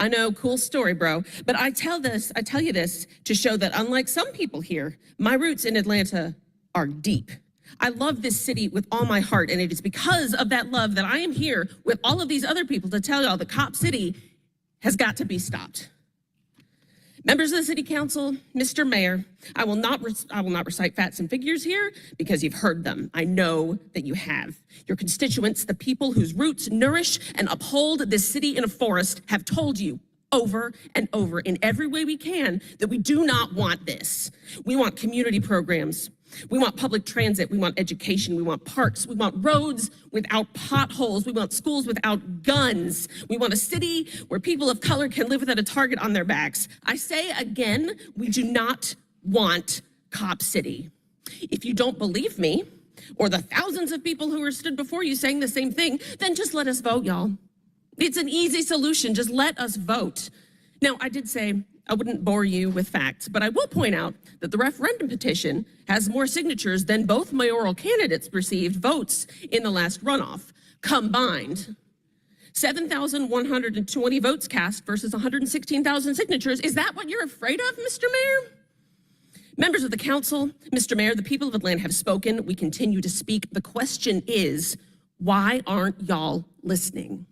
S14: I know, cool story, bro. But I tell you this to show that unlike some people here, my roots in Atlanta are deep. I love this city with all my heart, and it is because of that love that I am here with all of these other people to tell y'all that Cop City has got to be stopped. Members of the City Council, Mr. Mayor, I will not recite facts and figures here because you've heard them. I know that you have. Your constituents, the people whose roots nourish and uphold this city in a forest, have told you over and over in every way we can that we do not want this. We want community programs. We want public transit. We want education. We want parks. We want roads without potholes. We want schools without guns. We want a city where people of color can live without a target on their backs. I say again, we do not want Cop City. If you don't believe me, or the thousands of people who are stood before you saying the same thing, then just let us vote, y'all. It's an easy solution. Just let us vote. Now, I did say I wouldn't bore you with facts, but I will point out that the referendum petition has more signatures than both mayoral candidates received votes in the last runoff combined. 7,120 votes cast versus 116,000 signatures. Is that what you're afraid of, Mr. Mayor? Members of the council, Mr. Mayor, the people of Atlanta have spoken. We continue to speak. The question is, why aren't y'all listening?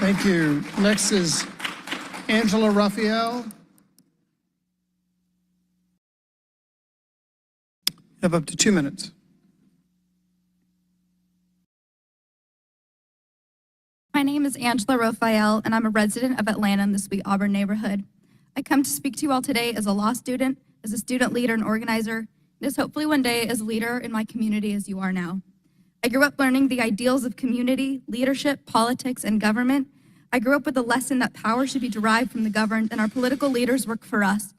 S2: Thank you. Next is Angela Raphael. You have up to 2 minutes.
S15: My name is Angela Raphael, and I'm a resident of Atlanta in the Sweet Auburn neighborhood. I come to speak to you all today as a law student, as a student leader and organizer, and as hopefully one day as a leader in my community as you are now. I grew up learning the ideals of community, leadership, politics, and government. I grew up with the lesson that power should be derived from the governed and our political leaders work for us.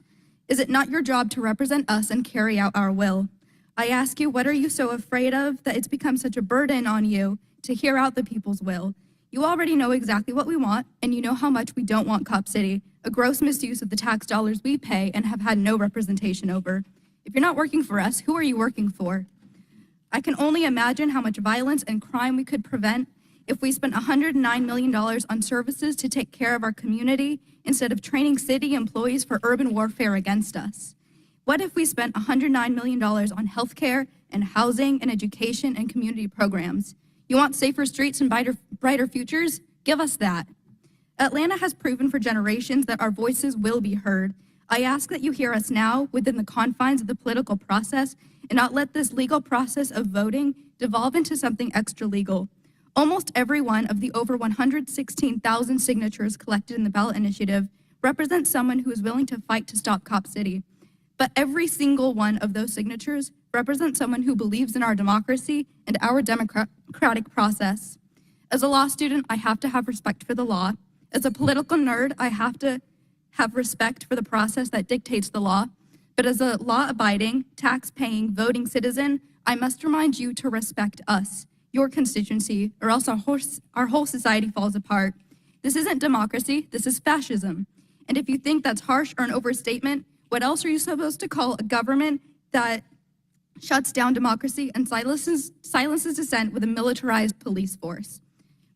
S15: Is it not your job to represent us and carry out our will? I ask you, what are you so afraid of that it's become such a burden on you to hear out the people's will? You already know exactly what we want, and you know how much we don't want Cop City, a gross misuse of the tax dollars we pay and have had no representation over. If you're not working for us, who are you working for? I can only imagine how much violence and crime we could prevent if we spent $109 million on services to take care of our community instead of training city employees for urban warfare against us. What if we spent $109 million on healthcare and housing and education and community programs? You want safer streets and brighter futures? Give us that. Atlanta has proven for generations that our voices will be heard. I ask that you hear us now within the confines of the political process and not let this legal process of voting devolve into something extra legal. Almost every one of the over 116,000 signatures collected in the ballot initiative represents someone who is willing to fight to stop Cop City. But every single one of those signatures represents someone who believes in our democracy and our democratic process. As a law student, I have to have respect for the law. As a political nerd, I have to have respect for the process that dictates the law. But as a law-abiding, tax-paying, voting citizen, I must remind you to respect us, your constituency, or else our whole society falls apart. This isn't democracy, this is fascism. And if you think that's harsh or an overstatement, what else are you supposed to call a government that shuts down democracy and silences dissent with a militarized police force?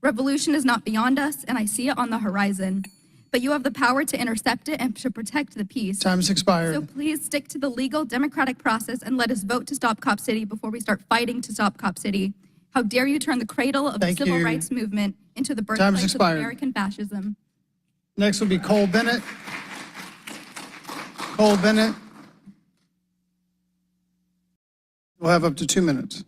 S15: Revolution is not beyond us, and I see it on the horizon. But you have the power to intercept it and to protect the peace.
S2: Time's expired.
S15: So please stick to the legal democratic process and let us vote to stop Cop City before we start fighting to stop Cop City. How dare you turn the cradle of the civil rights movement into the birthplace of American fascism?
S2: Next will be Cole Bennett. Cole Bennett. We'll have up to 2 minutes.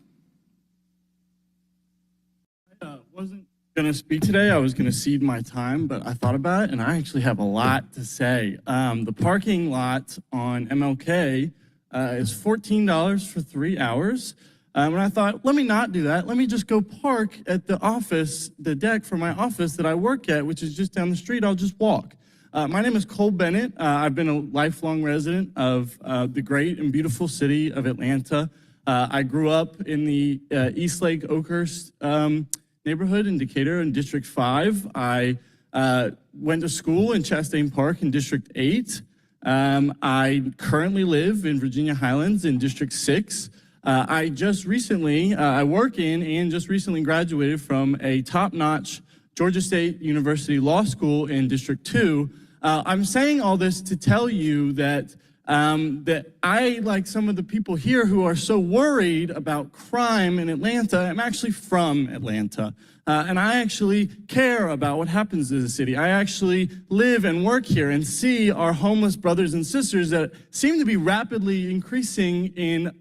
S12: I wasn't going to speak today. I was going to cede my time, but I thought about it, and I actually have a lot to say. The parking lot on MLK is $14 for 3 hours. And I thought, let me not do that. Let me just go park at the office, the deck for my office that I work at, which is just down the street. I'll just walk. My name is Cole Bennett. I've been a lifelong resident of the great and beautiful city of Atlanta. I grew up in the Eastlake Oakhurst neighborhood in Decatur in District 5. I went to school in Chastain Park in District 8. I currently live in Virginia Highlands in District 6. I just recently, I work in and just recently graduated from a top-notch Georgia State University Law School in District 2. I'm saying all this to tell you that that I, like some of the people here who are so worried about crime in Atlanta, I'm actually from Atlanta. And I actually care about what happens to the city. I actually live and work here and see our homeless brothers and sisters that seem to be rapidly increasing in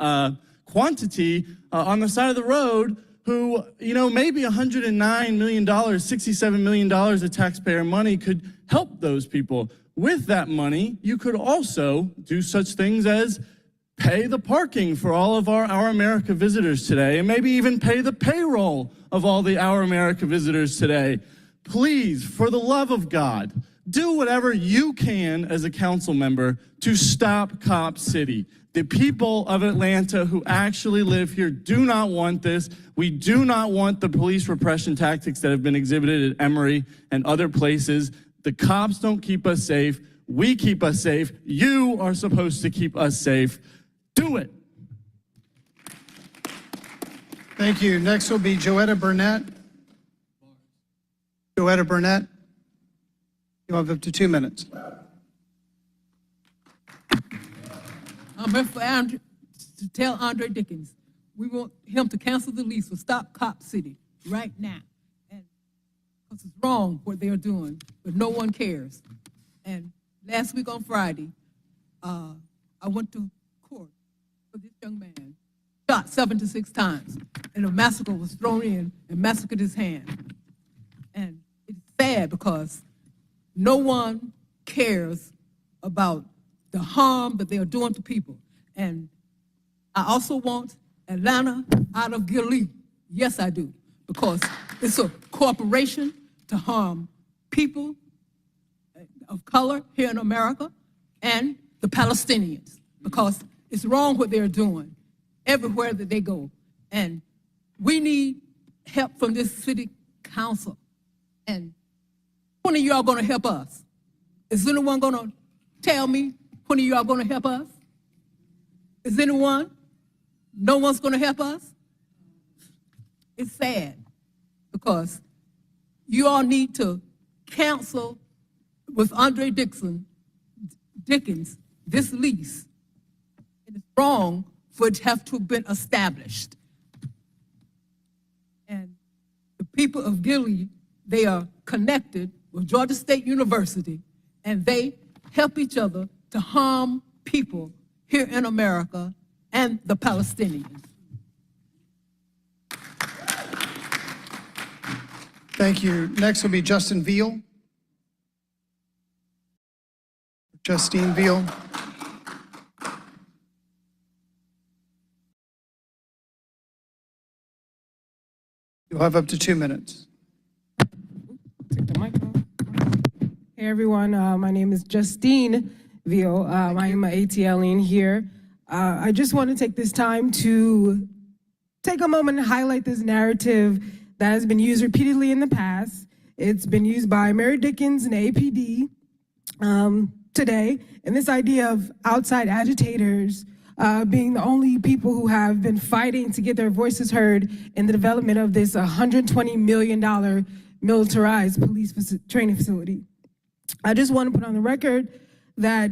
S12: quantity on the side of the road who, you know, maybe $109 million, $67 million of taxpayer money could help those people. With that money, you could also do such things as pay the parking for all of our America visitors today, and maybe even pay the payroll of all the Our America visitors today. Please, for the love of God, do whatever you can as a council member to stop Cop City. The people of Atlanta who actually live here do not want this. We do not want the police repression tactics that have been exhibited at Emory and other places. The cops don't keep us safe. We keep us safe. You are supposed to keep us safe. Do it.
S2: Thank you. Next will be Joetta Burnett. Joetta Burnett. You have up to 2 minutes.
S16: I'm here for Andre, to tell Andre Dickens, we want him to cancel the lease for Stop Cop City right now. And because it's wrong what they are doing, but no one cares. And last week on Friday, I went to court for this young man, shot 76 times, and a massacre was thrown in and massacred his hand. And it's sad because no one cares about the harm that they are doing to people. And I also want Atlanta out of Gilead. Yes, I do, because it's a corporation to harm people of color here in America and the Palestinians, because it's wrong what they're doing everywhere that they go. And we need help from this city council. And when are y'all gonna help us? Is anyone gonna tell me when are y'all gonna help us? Is anyone? No one's gonna help us? It's sad, because you all need to cancel with Andre Dickens this lease. It is wrong for it to have to have been established. And the people of Gilead, they are connected with Georgia State University, and they help each other to harm people here in America and the Palestinians.
S2: Thank you. Next will be Justin Veal. Justine Veal. You'll have up to 2 minutes.
S17: Hey everyone, my name is Justine Veal. I am an ATLian here. I just want to take this time to take a moment and highlight this narrative that has been used repeatedly in the past. It's been used by Mary Dickens and APD today, and this idea of outside agitators being the only people who have been fighting to get their voices heard in the development of this $120 million militarized police training facility. I just want to put on the record that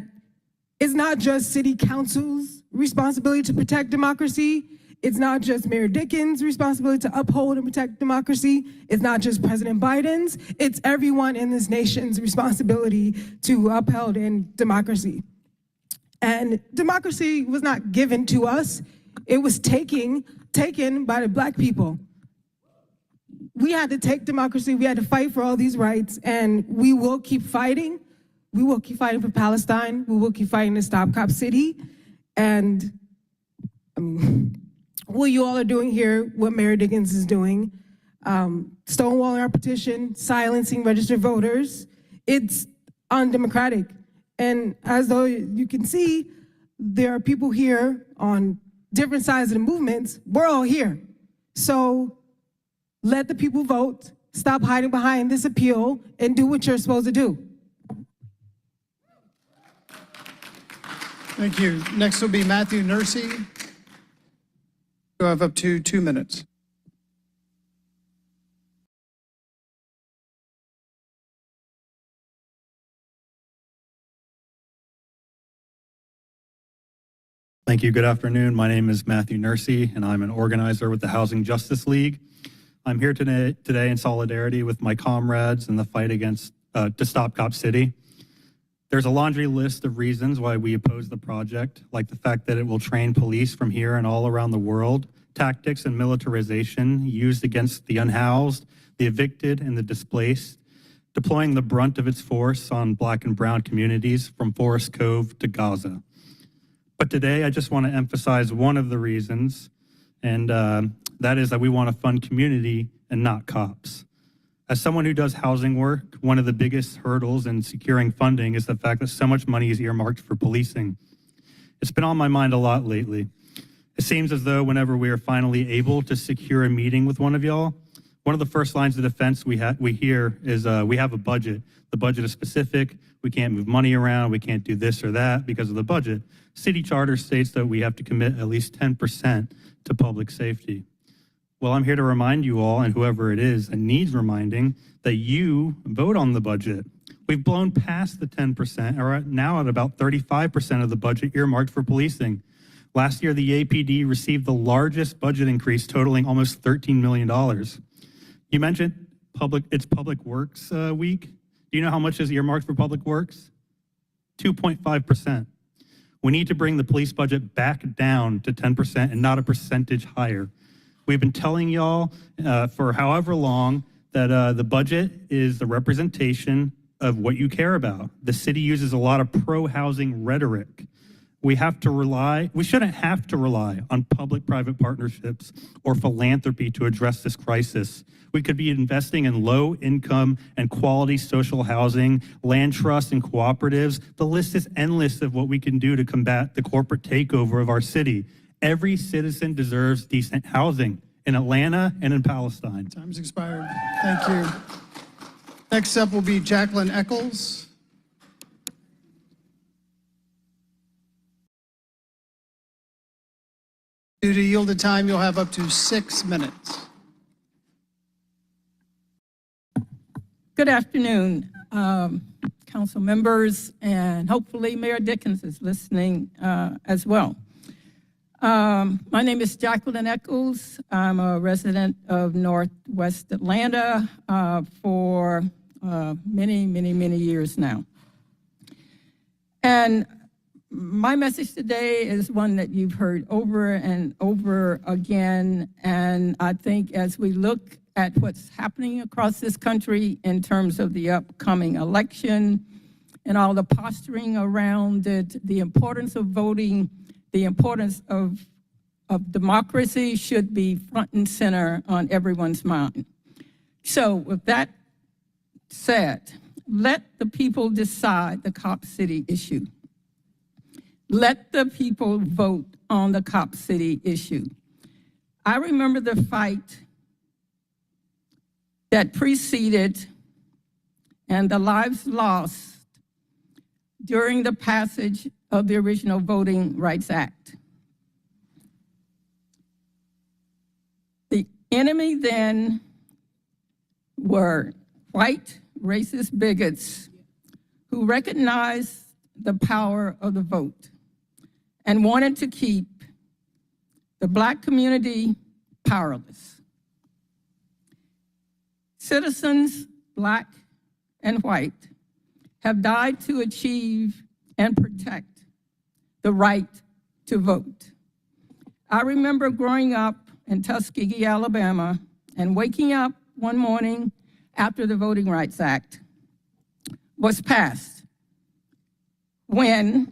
S17: it's not just city council's responsibility to protect democracy. It's not just Mayor Dickens' responsibility to uphold and protect democracy. It's not just President Biden's. It's everyone in this nation's responsibility to uphold in democracy. And democracy was not given to us. It was taken by the Black people. We had to take democracy. We had to fight for all these rights, and we will keep fighting. We will keep fighting for Palestine. We will keep fighting to stop Cop City. And what you all are doing here, what Mayor Dickens is doing, stonewalling our petition, silencing registered voters, it's undemocratic. And as though you can see, there are people here on different sides of the movements. We're all here. So let the people vote, stop hiding behind this appeal, and do what you're supposed to do.
S2: Thank you. Next will be Matthew Nursey. You have up to 2 minutes.
S18: Thank you. Good afternoon. My name is Matthew Nursey, and I'm an organizer with the Housing Justice League. I'm here today in solidarity with my comrades in the fight against to stop Cop City. There's a laundry list of reasons why we oppose the project, like the fact that it will train police from here and all around the world, tactics and militarization used against the unhoused, the evicted, and the displaced, deploying the brunt of its force on Black and brown communities from Forest Cove to Gaza. But today, I just want to emphasize one of the reasons, and that is that we want to fund community and not cops. As someone who does housing work, one of the biggest hurdles in securing funding is the fact that so much money is earmarked for policing. It's been on my mind a lot lately. It seems as though whenever we are finally able to secure a meeting with one of y'all, one of the first lines of defense we hear is we have a budget. The budget is specific. We can't move money around. We can't do this or that because of the budget. City charter states that we have to commit at least 10% to public safety. Well, I'm here to remind you all, and whoever it is that needs reminding, that you vote on the budget. We've blown past the 10%, and are now at about 35% of the budget earmarked for policing. Last year, the APD received the largest budget increase, totaling almost $13 million. You mentioned it's Public Works Week. Do you know how much is earmarked for Public Works? 2.5%. We need to bring the police budget back down to 10% and not a percentage higher. We've been telling y'all for however long that the budget is the representation of what you care about. The city uses a lot of pro-housing rhetoric. We shouldn't have to rely on public-private partnerships or philanthropy to address this crisis. We could be investing in low-income and quality social housing, land trusts, and cooperatives. The list is endless of what we can do to combat the corporate takeover of our city. Every citizen deserves decent housing in Atlanta and in Palestine.
S2: Time's expired. Thank you. Next up will be Jacqueline Eccles. Due to yielded time, you'll have up to 6 minutes.
S7: Good afternoon, council members, and hopefully Mayor Dickens is listening as well. My name is Jacqueline Eccles. I'm a resident of Northwest Atlanta for many years now. And my message today is one that you've heard over and over again, and I think as we look at what's happening across this country in terms of the upcoming election and all the posturing around it, the importance of voting, the importance of democracy should be front and center on everyone's mind. So with that said, let the people decide the Cop City issue. Let the people vote on the Cop City issue. I remember the fight that preceded and the lives lost during the passage of the original Voting Rights Act. The enemy then were white, racist bigots who recognized the power of the vote and wanted to keep the Black community powerless. Citizens, Black and white, have died to achieve and protect the right to vote. I remember growing up in Tuskegee, Alabama, and waking up one morning after the Voting Rights Act was passed, when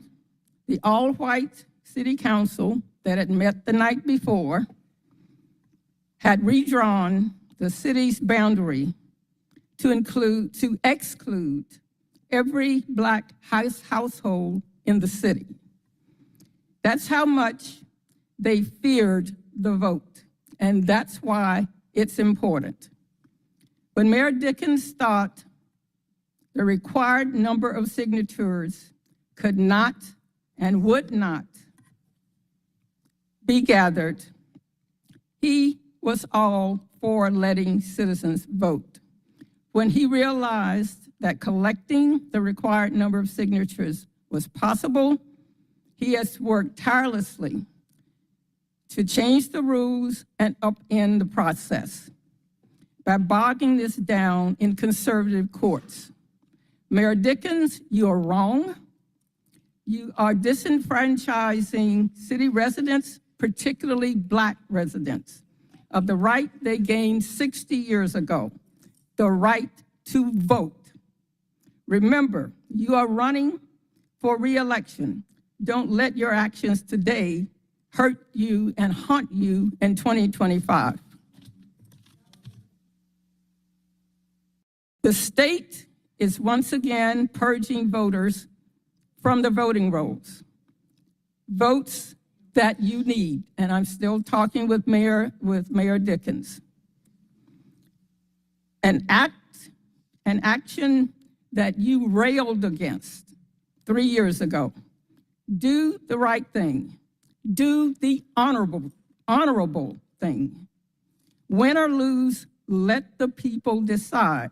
S7: the all-white city council that had met the night before had redrawn the city's boundary to exclude every Black household in the city. That's how much they feared the vote, and that's why it's important. When Mayor Dickens thought the required number of signatures could not and would not be gathered, he was all for letting citizens vote. When he realized that collecting the required number of signatures was possible, he has worked tirelessly to change the rules and upend the process by bogging this down in conservative courts. Mayor Dickens, you are wrong. You are disenfranchising city residents, particularly Black residents, of the right they gained 60 years ago, the right to vote. Remember, you are running for re-election. Don't let your actions today hurt you and haunt you in 2025. The state is once again purging voters from the voting rolls. Votes that you need, and I'm still talking with Mayor Dickens. An action that you railed against 3 years ago. Do the right thing. Do the honorable thing. Win or lose, let the people decide.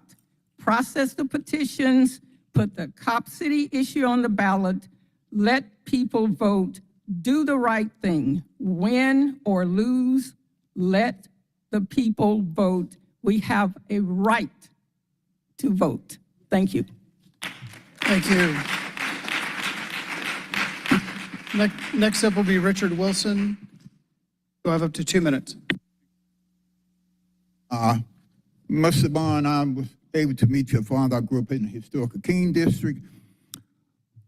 S7: Process the petitions, put the Cop City issue on the ballot, let people vote, do the right thing. Win or lose, let the people vote. We have a right to vote. Thank you.
S2: Thank you. Next up will be Richard Wilson. You'll have up to 2 minutes.
S19: Mr. Bond, I was able to meet your father. I grew up in the historical King District.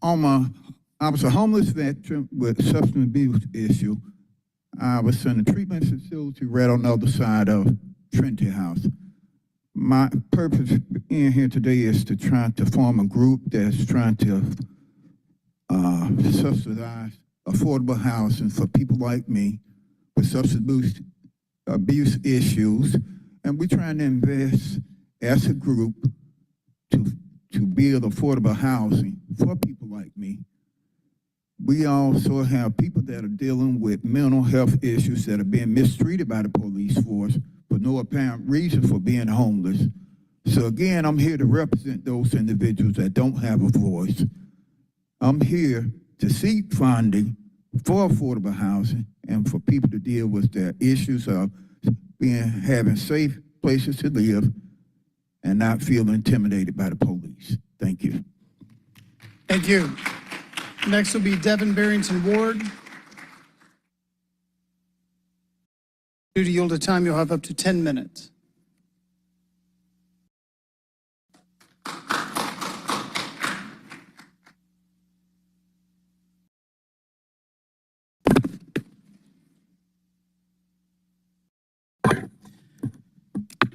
S19: I'm a I was a homeless veteran with substance abuse issue. I was in a treatment facility right on the other side of Trinity House. My purpose in here today is to try to form a group that's trying to subsidize affordable housing for people like me with substance abuse issues. And we're trying to invest as a group to build affordable housing for people like me. We also have people that are dealing with mental health issues that are being mistreated by the police force for no apparent reason for being homeless. So again, I'm here to represent those individuals that don't have a voice. I'm here to seek funding for affordable housing and for people to deal with their issues of having safe places to live and not feel intimidated by the police. Thank you.
S2: Thank you. Next will be Devin Barrington Ward. Due to yielded time, you'll have up to 10 minutes.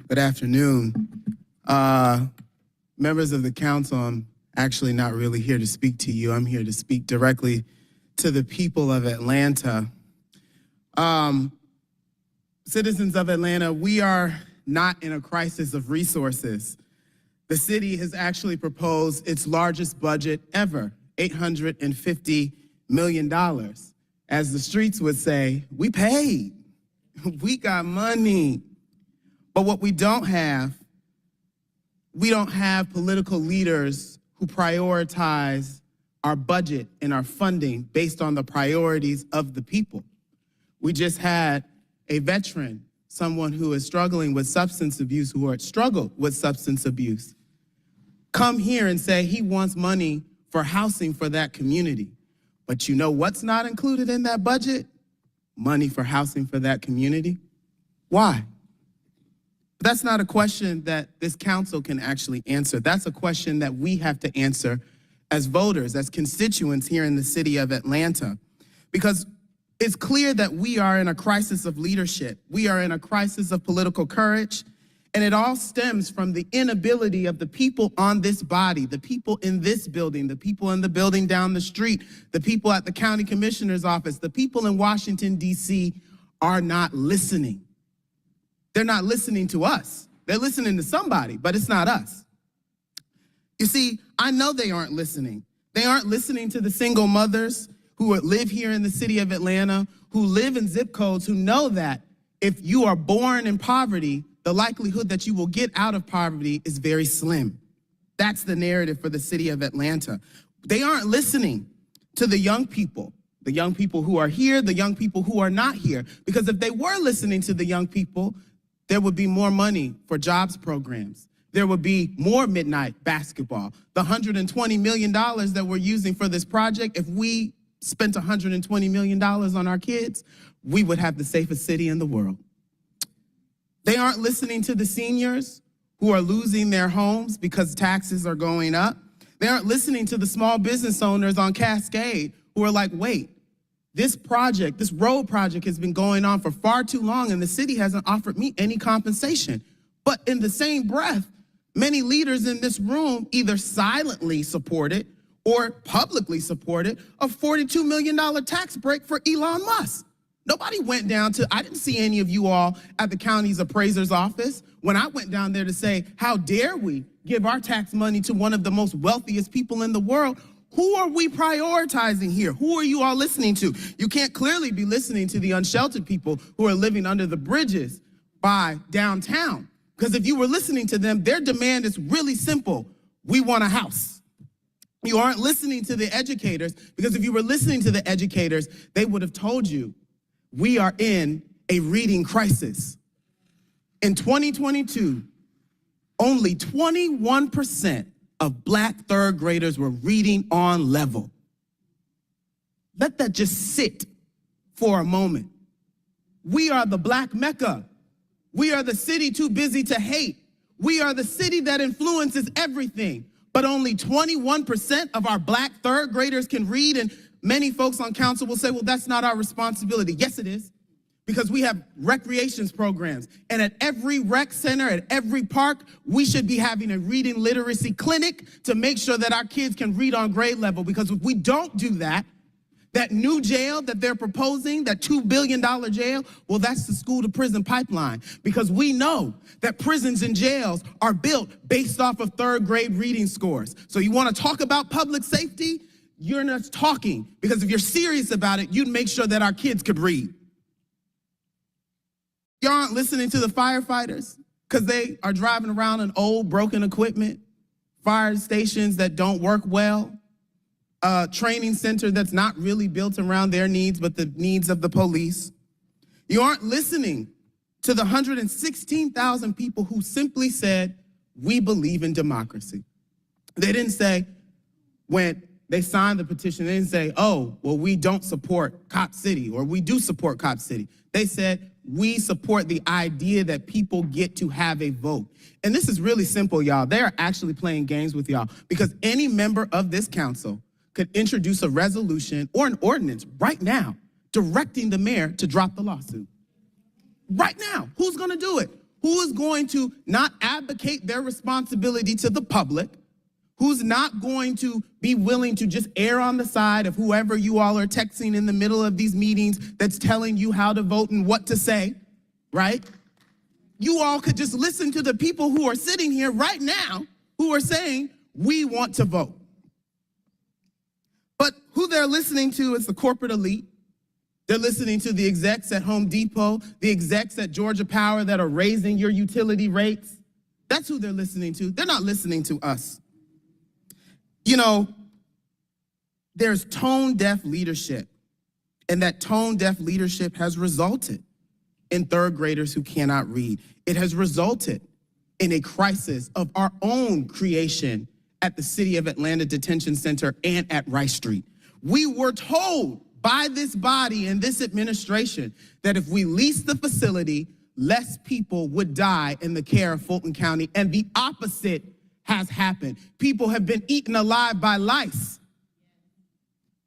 S8: Good afternoon. Members of the council, I'm actually not really here to speak to you. I'm here to speak directly to the people of Atlanta. Citizens of Atlanta, we are not in a crisis of resources. The city has actually proposed its largest budget ever, $850 million. As the streets would say, we paid. We got money. But what we don't have political leaders who prioritize our budget and our funding based on the priorities of the people. We just had a veteran, someone who is struggling with substance abuse, who had struggled with substance abuse, come here and say he wants money for housing for that community. But you know what's not included in that budget? Money for housing for that community. Why? That's not a question that this council can actually answer. That's a question that we have to answer as voters, as constituents here in the city of Atlanta. Because it's clear that we are in a crisis of leadership. We are in a crisis of political courage. And it all stems from the inability of the people on this body, the people in this building, the people in the building down the street, the people at the county commissioner's office, the people in Washington, D.C. are not listening. They're not listening to us. They're listening to somebody, but it's not us. You see, I know they aren't listening. They aren't listening to the single mothers who live here in the city of Atlanta, who live in zip codes, who know that if you are born in poverty, the likelihood that you will get out of poverty is very slim. That's the narrative for the city of Atlanta. They aren't listening to the young people who are here, the young people who are not here. Because if they were listening to the young people, there would be more money for jobs programs. There would be more midnight basketball. The $120 million that we're using for this project, if we spent $120 million on our kids, we would have the safest city in the world. They aren't listening to the seniors who are losing their homes because taxes are going up. They aren't listening to the small business owners on Cascade who are like, wait, this road project has been going on for far too long and the city hasn't offered me any compensation. But in the same breath, many leaders in this room either silently supported or publicly supported a $42 million tax break for Elon Musk. Nobody went down to, I didn't see any of you all at the county's appraiser's office when I went down there to say, how dare we give our tax money to one of the most wealthiest people in the world? Who are we prioritizing here? Who are you all listening to? You can't clearly be listening to the unsheltered people who are living under the bridges by downtown. Because if you were listening to them, their demand is really simple. We want a house. You aren't listening to the educators, because if you were listening to the educators, they would have told you, we are in a reading crisis. In 2022, only 21% of Black third graders were reading on level. Let that just sit for a moment. We are the Black Mecca. We are the city too busy to hate. We are the city that influences everything. but only 21% of our black third graders can read. And many folks on council will say, well, that's not our responsibility. Yes, it is, because we have recreations programs. And at every rec center, at every park, we should be having a reading literacy clinic to make sure that our kids can read on grade level. Because if we don't do that, that new jail that they're proposing, that $2 billion jail, well, that's the school to prison pipeline. Because we know that prisons and jails are built based off of third grade reading scores. So you want to talk about public safety? You're not talking. Because if you're serious about it, you'd make sure that our kids could read. Y'all aren't listening to the firefighters because they are driving around in old broken equipment, fire stations that don't work well, a training center that's not really built around their needs, but the needs of the police. You aren't listening to the 116,000 people who simply said, we believe in democracy. They didn't say, when they signed the petition, they didn't say, oh, well, we don't support Cop City, or we do support Cop City. They said, we support the idea that people get to have a vote. And this is really simple, y'all. They are actually playing games with y'all, because any member of this council could introduce a resolution or an ordinance right now directing the mayor to drop the lawsuit. Right now, who's gonna do it? Who is going to not advocate their responsibility to the public? Who's not going to be willing to just err on the side of whoever you all are texting in the middle of these meetings that's telling you how to vote and what to say, right? You all could just listen to the people who are sitting here right now who are saying, we want to vote. But who they're listening to is the corporate elite. They're listening to the execs at Home Depot, the execs at Georgia Power that are raising your utility rates. That's who they're listening to. They're not listening to us. You know, there's tone-deaf leadership, and that tone-deaf leadership has resulted in third graders who cannot read. It has resulted in a crisis of our own creation at the City of Atlanta Detention Center and at Rice Street. We were told by this body and this administration that if we leased the facility, less people would die in the care of Fulton County, and the opposite has happened. People have been eaten alive by lice.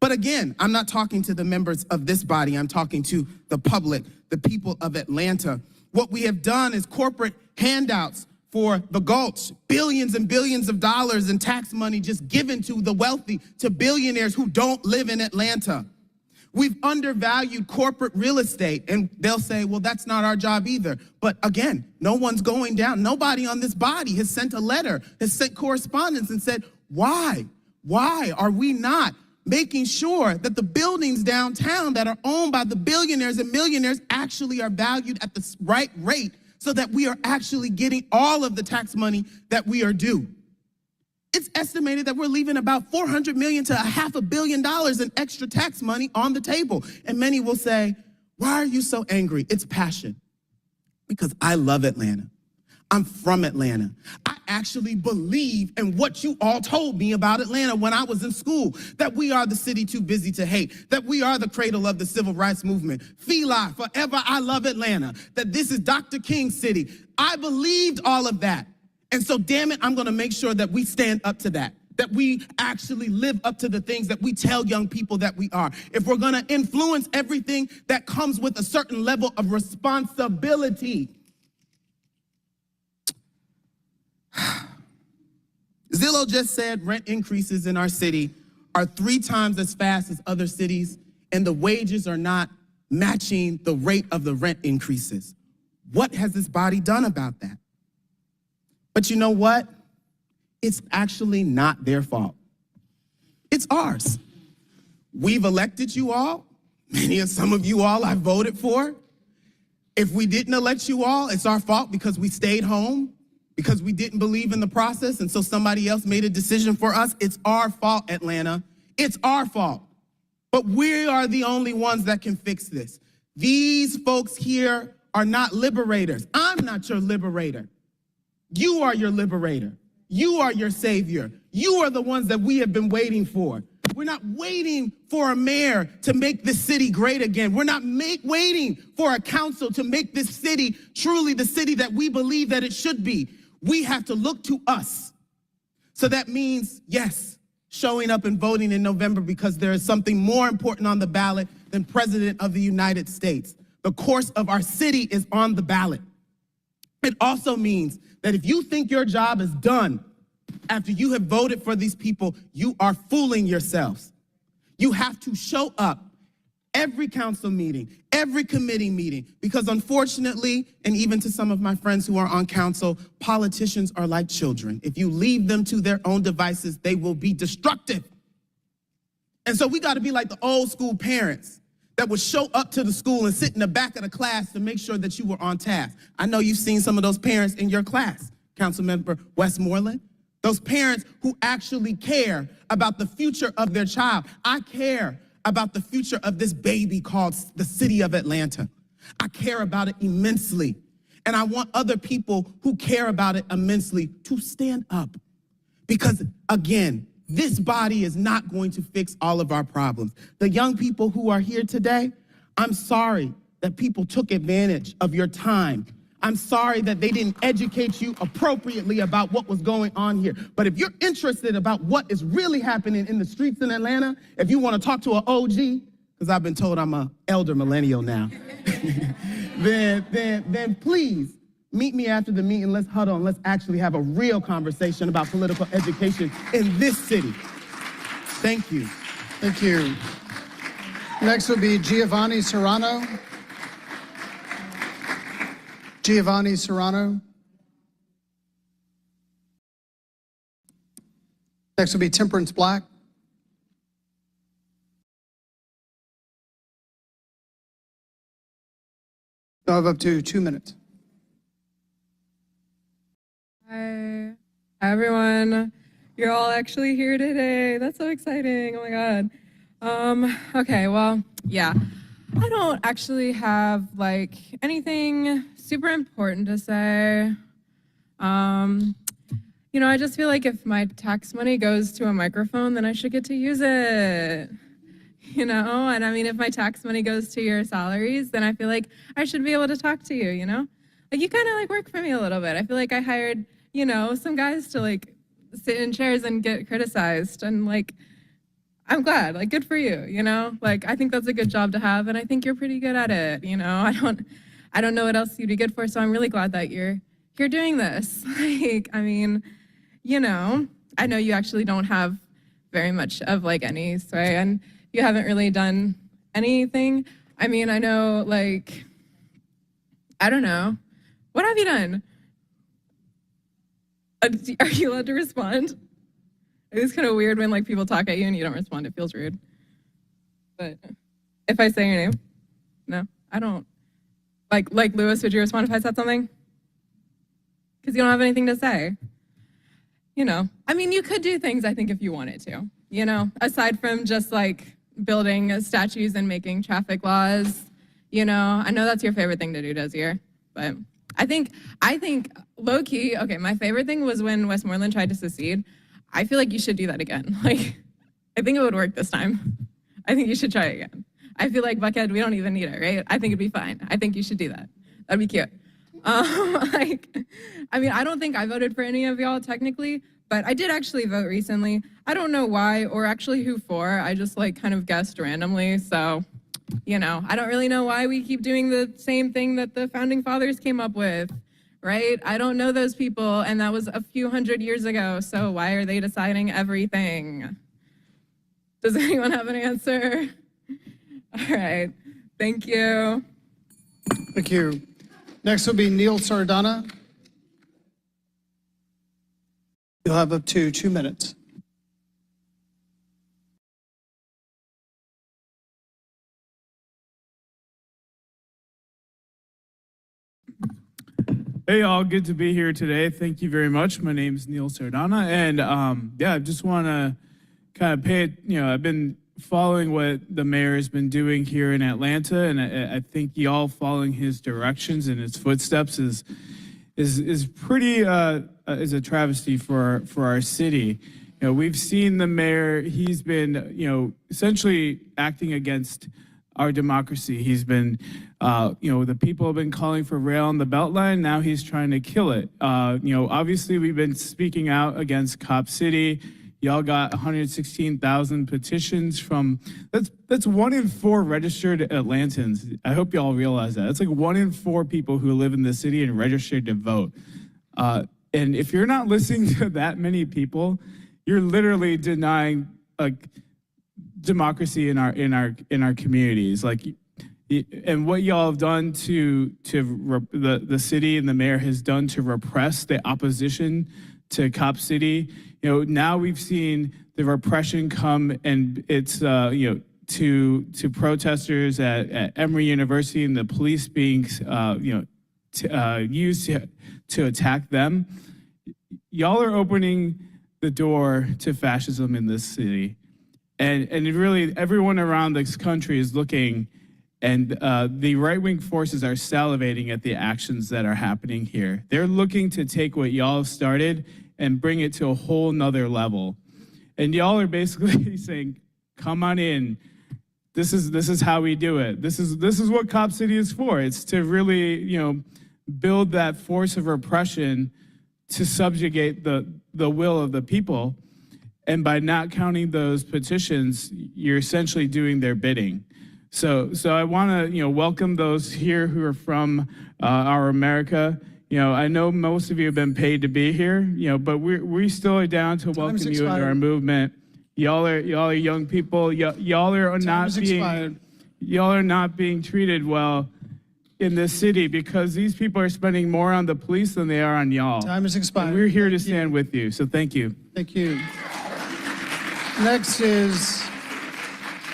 S8: But again, I'm not talking to the members of this body, I'm talking to the public, the people of Atlanta. What we have done is corporate handouts for the Gulch, billions and billions of dollars in tax money just given to the wealthy, to billionaires who don't live in Atlanta. We've undervalued corporate real estate, and they'll say, well, that's not our job either. But again, no one's going down. Nobody on this body has sent a letter, has sent correspondence and said, why? Why are we not making sure that the buildings downtown that are owned by the billionaires and millionaires actually are valued at the right rate so that we are actually getting all of the tax money that we are due? It's estimated that we're leaving about $400 million to $500 million in extra tax money on the table. And many will say, why are you so angry? It's passion. Because I love Atlanta. I'm from Atlanta. I actually believe in what you all told me about Atlanta when I was in school, that we are the city too busy to hate, that we are the cradle of the civil rights movement. Feli, forever I love Atlanta, that this is Dr. King's city. I believed all of that. And so, damn it, I'm gonna make sure that we stand up to that we actually live up to the things that we tell young people that we are. If we're gonna influence everything, that comes with a certain level of responsibility. Zillow just said rent increases in our city are 3 times as fast as other cities, and the wages are not matching the rate of the rent increases. What has this body done about that? But you know what? It's actually not their fault. It's ours. We've elected you all. Some of you all I voted for. If we didn't elect you all, it's our fault because we stayed home, because we didn't believe in the process, and so somebody else made a decision for us. It's our fault, Atlanta. It's our fault. But we are the only ones that can fix this. These folks here are not liberators. I'm not your liberator. You are your liberator. You are your savior. You are the ones that we have been waiting for. We're not waiting for a mayor to make this city great again. We're not waiting for a council to make this city truly the city that we believe that it should be. We have to look to us. So that means, yes, showing up and voting in November because there is something more important on the ballot than President of the United States. The course of our city is on the ballot. It also means that if you think your job is done after you have voted for these people, you are fooling yourselves. You have to show up every council meeting, every committee meeting, because unfortunately, and even to some of my friends who are on council, politicians are like children. If you leave them to their own devices, they will be destructive. And so we got to be like the old school parents that would show up to the school and sit in the back of the class to make sure that you were on task. I know you've seen some of those parents in your class, Councilmember Westmoreland. Those parents who actually care about the future of their child. I care about the future of this baby called the city of Atlanta. I care about it immensely. And I want other people who care about it immensely to stand up. Because again, this body is not going to fix all of our problems. The young people who are here today, I'm sorry that people took advantage of your time. I'm sorry that they didn't educate you appropriately about what was going on here. But if you're interested about what is really happening in the streets in Atlanta, if you want to talk to an OG, because I've been told I'm an elder millennial now, then please meet me after the meeting. Let's huddle and let's actually have a real conversation about political education in this city. Thank you.
S2: Thank you. Next will be Giovanni Serrano. Giovanni Serrano. Next will be Temperance Black. You'll have up to 2 minutes.
S21: Hi everyone. You're all actually here today. That's so exciting. Oh my God. Okay, well, yeah. I don't actually have like anything super important to say. You know, I just feel like if my tax money goes to a microphone, then I should get to use it. You know, and I mean, if my tax money goes to your salaries, then I feel like I should be able to talk to you, you know? Like you kind of like work for me a little bit. I feel like I hired, you know, some guys to like sit in chairs and get criticized, and like, I'm glad, like good for you, you know? Like I think that's a good job to have, and I think you're pretty good at it, you know? I don't know what else you'd be good for, so I'm really glad that you're doing this. Like, I mean, you know, I know you actually don't have very much of like any sway, and you haven't really done anything. I mean, I know, like, I don't know. What have you done? Are you allowed to respond? It's kind of weird when like people talk at you and you don't respond. It feels rude. But if I say your name, no, I don't. Like Lewis, would you respond if I said something? Because you don't have anything to say. You know, I mean, you could do things, I think, if you wanted to, you know, aside from just like building statues and making traffic laws. You know, I know that's your favorite thing to do, Desir, but I think low key, okay, my favorite thing was when Westmoreland tried to secede. I feel like you should do that again. Like, I think it would work this time. I think you should try it again. I feel like Buckhead, we don't even need it, right? I think it'd be fine. I think you should do that. That'd be cute. Like, I mean, I don't think I voted for any of y'all technically, but I did actually vote recently. I don't know why or actually who for. I just like kind of guessed randomly. So, you know, I don't really know why we keep doing the same thing that the founding fathers came up with, right? I don't know those people, and that was a few hundred years ago. So why are they deciding everything? Does anyone have an answer? All right, thank you.
S2: Thank you. Next will be Neil Sardana. You'll have up to 2 minutes.
S22: Hey, all, good to be here today. Thank you very much. My name is Neil Sardana, and yeah, I just want to kind of I've been following what the mayor has been doing here in Atlanta, and I think y'all following his directions and his footsteps is pretty is a travesty for our city. You know, we've seen the mayor; he's been essentially acting against our democracy. He's been, the people have been calling for rail on the Beltline. Now he's trying to kill it. Obviously we've been speaking out against Cop City. Y'all got 116,000 petitions from, that's 1 in 4 registered Atlantans. I hope y'all realize that. It's like 1 in 4 people who live in the city and registered to vote. And if you're not listening to that many people, you're literally denying democracy in our communities. And what y'all have done to the city and the mayor has done to repress the opposition to Cop City. Now we've seen the repression come, and it's to protesters at Emory University and the police being used to attack them. Y'all are opening the door to fascism in this city, and really everyone around this country is looking. And the right-wing forces are salivating at the actions that are happening here. They're looking to take what y'all have started and bring it to a whole nother level. And y'all are basically saying, come on in. This is how we do it. This is what Cop City is for. It's to really, build that force of repression to subjugate the will of the people. And by not counting those petitions, you're essentially doing their bidding. So I want to welcome those here who are from our America. I know most of you have been paid to be here, but we still are down to welcome you into our movement. Y'all are young people. Y'all are not being treated well in this city because these people are spending more on the police than they are on y'all.
S2: Time has expired.
S22: And we're here to stand with you. So thank you.
S2: Thank you. Next is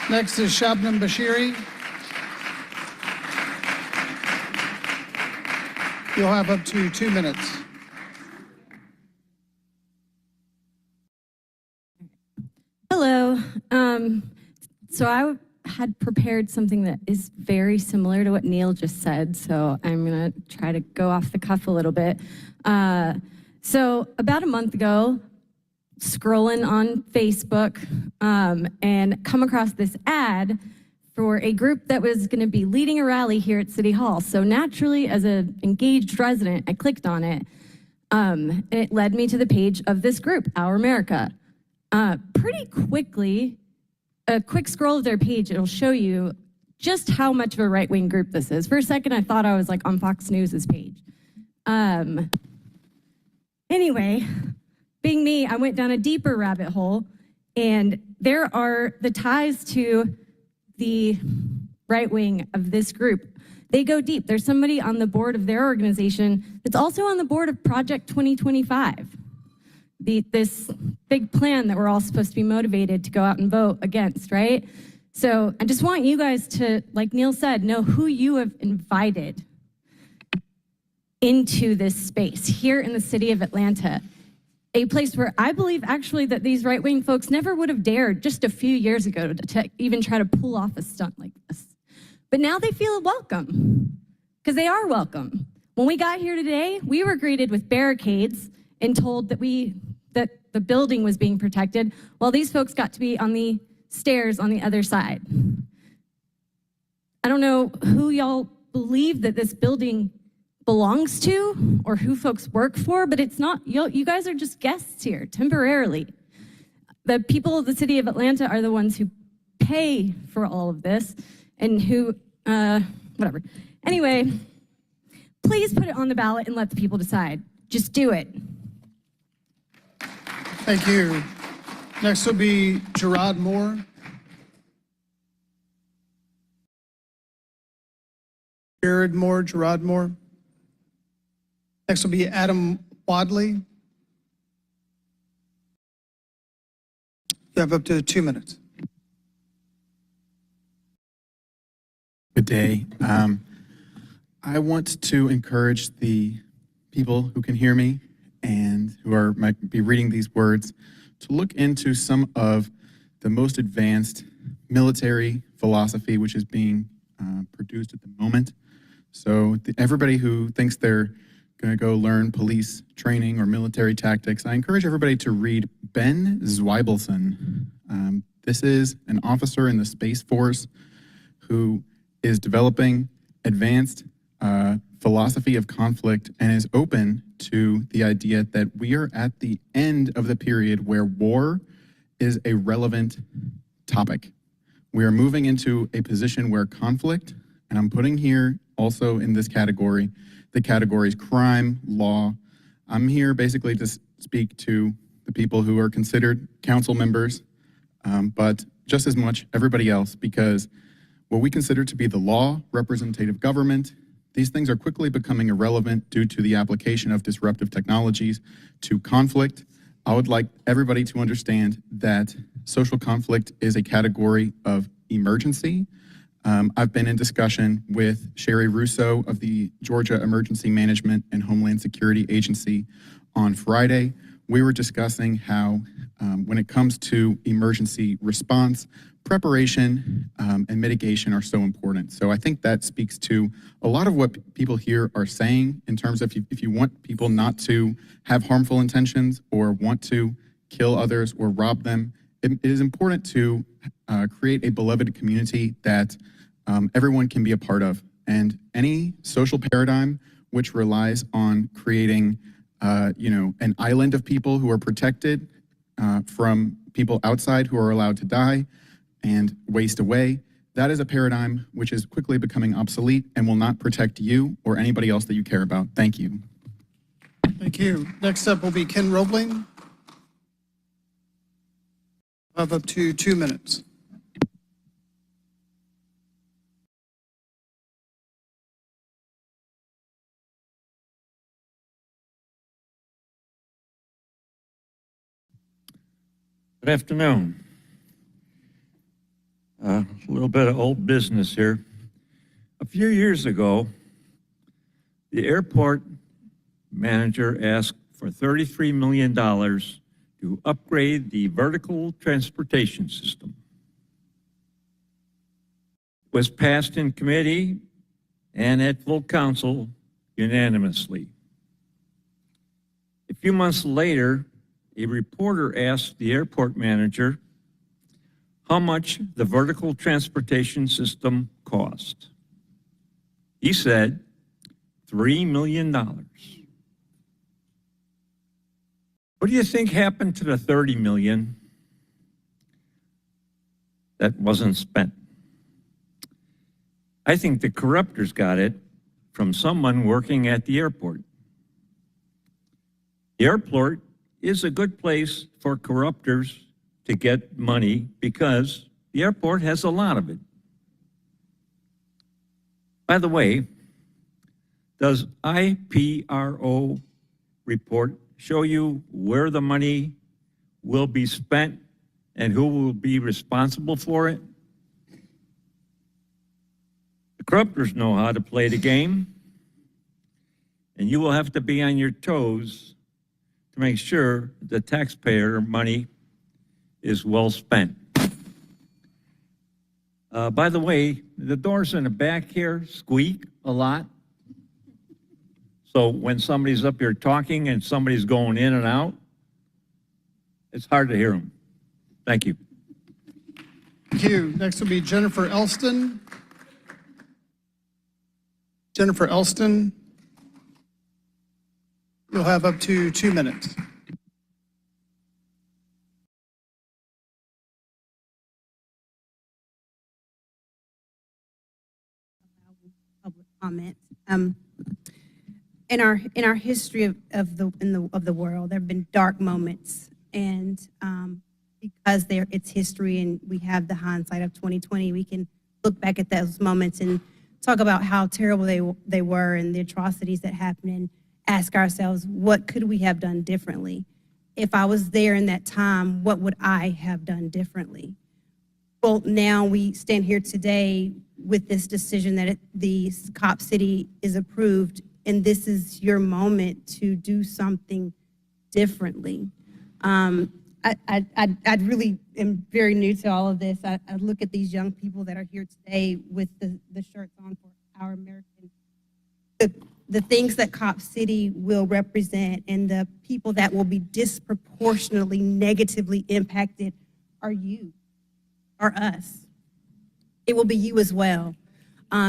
S2: Shabnam Bashiri. You'll have up to 2 minutes.
S4: Hello. So I had prepared something that is very similar to what Neil just said, so I'm going to try to go off the cuff a little bit. So about a month ago, scrolling on Facebook and come across this ad for a group that was going to be leading a rally here at City Hall. So naturally, as an engaged resident, I clicked on it, and it led me to the page of this group, Our America. Pretty quickly, a quick scroll of their page, it'll show you just how much of a right-wing group this is. For a second, I thought I was like on Fox News's page. Anyway, being me, I went down a deeper rabbit hole, and there are the ties to the right wing of this group. They go deep. There's somebody on the board of their organization that's also on the board of Project 2025, this big plan that we're all supposed to be motivated to go out and vote against, right? So I just want you guys to, like Neil said, know who you have invited into this space here in the city of Atlanta. A place where I believe actually that these right-wing folks never would have dared just a few years ago to even try to pull off a stunt like this. But now they feel welcome, because they are welcome. When we got here today, we were greeted with barricades and told that the building was being protected, while these folks got to be on the stairs on the other side. I don't know who y'all believe that this building belongs to or who folks work for, but it's not, you guys are just guests here temporarily. The people of the city of Atlanta are the ones who pay for all of this and who, whatever. Anyway, please put it on the ballot and let the people decide. Just do it.
S2: Thank you. Next will be Gerard Moore. Gerard Moore. Next will be Adam Wadley. You have up to 2 minutes.
S5: Good day. I want to encourage the people who can hear me and who might be reading these words to look into some of the most advanced military philosophy which is being produced at the moment. So everybody who thinks they're going to go learn police training or military tactics, I encourage everybody to read Ben Zweibelson. This is an officer in the Space Force who is developing advanced philosophy of conflict and is open to the idea that we are at the end of the period where war is a relevant topic. We are moving into a position where conflict, and I'm putting here also in this category, the categories crime, law. I'm here basically to speak to the people who are considered council members, but just as much everybody else, because what we consider to be the law, representative government, these things are quickly becoming irrelevant due to the application of disruptive technologies to conflict. I would like everybody to understand that social conflict is a category of emergency. I've been in discussion with Sherry Russo of the Georgia Emergency Management and Homeland Security Agency on Friday. We were discussing how when it comes to emergency response, preparation and mitigation are so important. So I think that speaks to a lot of what people here are saying in terms of if you want people not to have harmful intentions or want to kill others or rob them, it is important to create a beloved community that everyone can be a part of. And any social paradigm which relies on creating an island of people who are protected from people outside who are allowed to die and waste away, that is a paradigm which is quickly becoming obsolete and will not protect you or anybody else that you care about. Thank you.
S2: Thank you. Next up will be Ken Roebling. Have up to 2 minutes.
S9: Good afternoon. A little bit of old business here. A few years ago, the airport manager asked for $33 million to upgrade the vertical transportation system. It was passed in committee and at full council unanimously. A few months later, a reporter asked the airport manager how much the vertical transportation system cost. He said, $3 million. What do you think happened to the $30 million that wasn't spent? I think the corruptors got it from someone working at the airport. The airport is a good place for corruptors to get money because the airport has a lot of it. By the way, does IPRO report show you where the money will be spent and who will be responsible for it? The corruptors know how to play the game, and you will have to be on your toes to make sure the taxpayer money is well spent. By the way, the doors in the back here squeak a lot. So when somebody's up here talking and somebody's going in and out, it's hard to hear them. Thank you.
S2: Thank you. Next will be Jennifer Elston. Jennifer Elston. You'll have up to 2 minutes.
S20: Public comment. In our history of the world, there have been dark moments, and because it's history and we have the hindsight of 2020, we can look back at those moments and talk about how terrible they were and the atrocities that happened, and ask ourselves, what could we have done differently? If I was there in that time, what would I have done differently? Well, now we stand here today with this decision that the Cop City is approved, and this is your moment to do something differently. I really am very new to all of this. I look at these young people that are here today with the shirts on for Our American. The things that Cop City will represent and the people that will be disproportionately negatively impacted are you, are us. it will be you as well.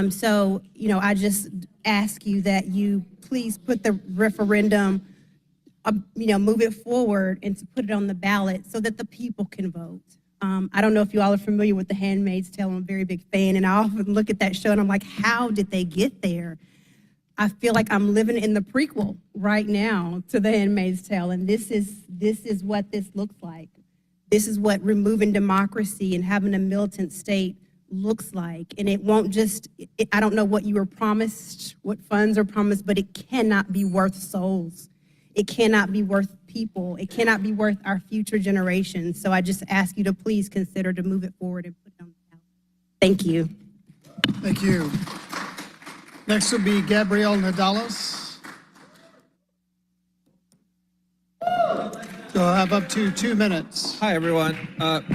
S20: So, I just ask you that you please put the referendum, move it forward and to put it on the ballot so that the people can vote. I don't know if you all are familiar with The Handmaid's Tale. I'm a very big fan, and I often look at that show and I'm like, how did they get there? I feel like I'm living in the prequel right now to The Handmaid's Tale, and this is what this looks like. This is what removing democracy and having a militant state looks like. And it won't just, I don't know what you were promised, what funds are promised, but it cannot be worth souls. It cannot be worth people. It cannot be worth our future generations. So I just ask you to please consider to move it forward and put it on the ballot. Thank you.
S2: Thank you. Next will be Gabrielle Nadales. You'll have up to 2 minutes.
S3: Hi, everyone.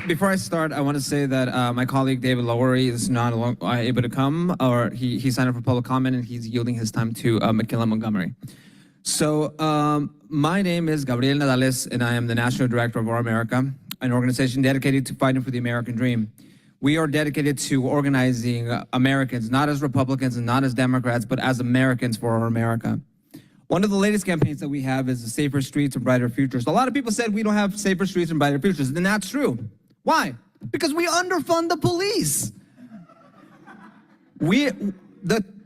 S3: Before I start, I want to say that my colleague David Lowery is not able to come, or he signed up for public comment, and he's yielding his time to McKinley Montgomery. So my name is Gabriel Nadales, and I am the National Director of Our America, an organization dedicated to fighting for the American dream. We are dedicated to organizing Americans, not as Republicans and not as Democrats, but as Americans for our America. One of the latest campaigns that we have is the Safer Streets and Brighter Futures. A lot of people said we don't have safer streets and brighter futures, and that's true. Why? Because we underfund the police.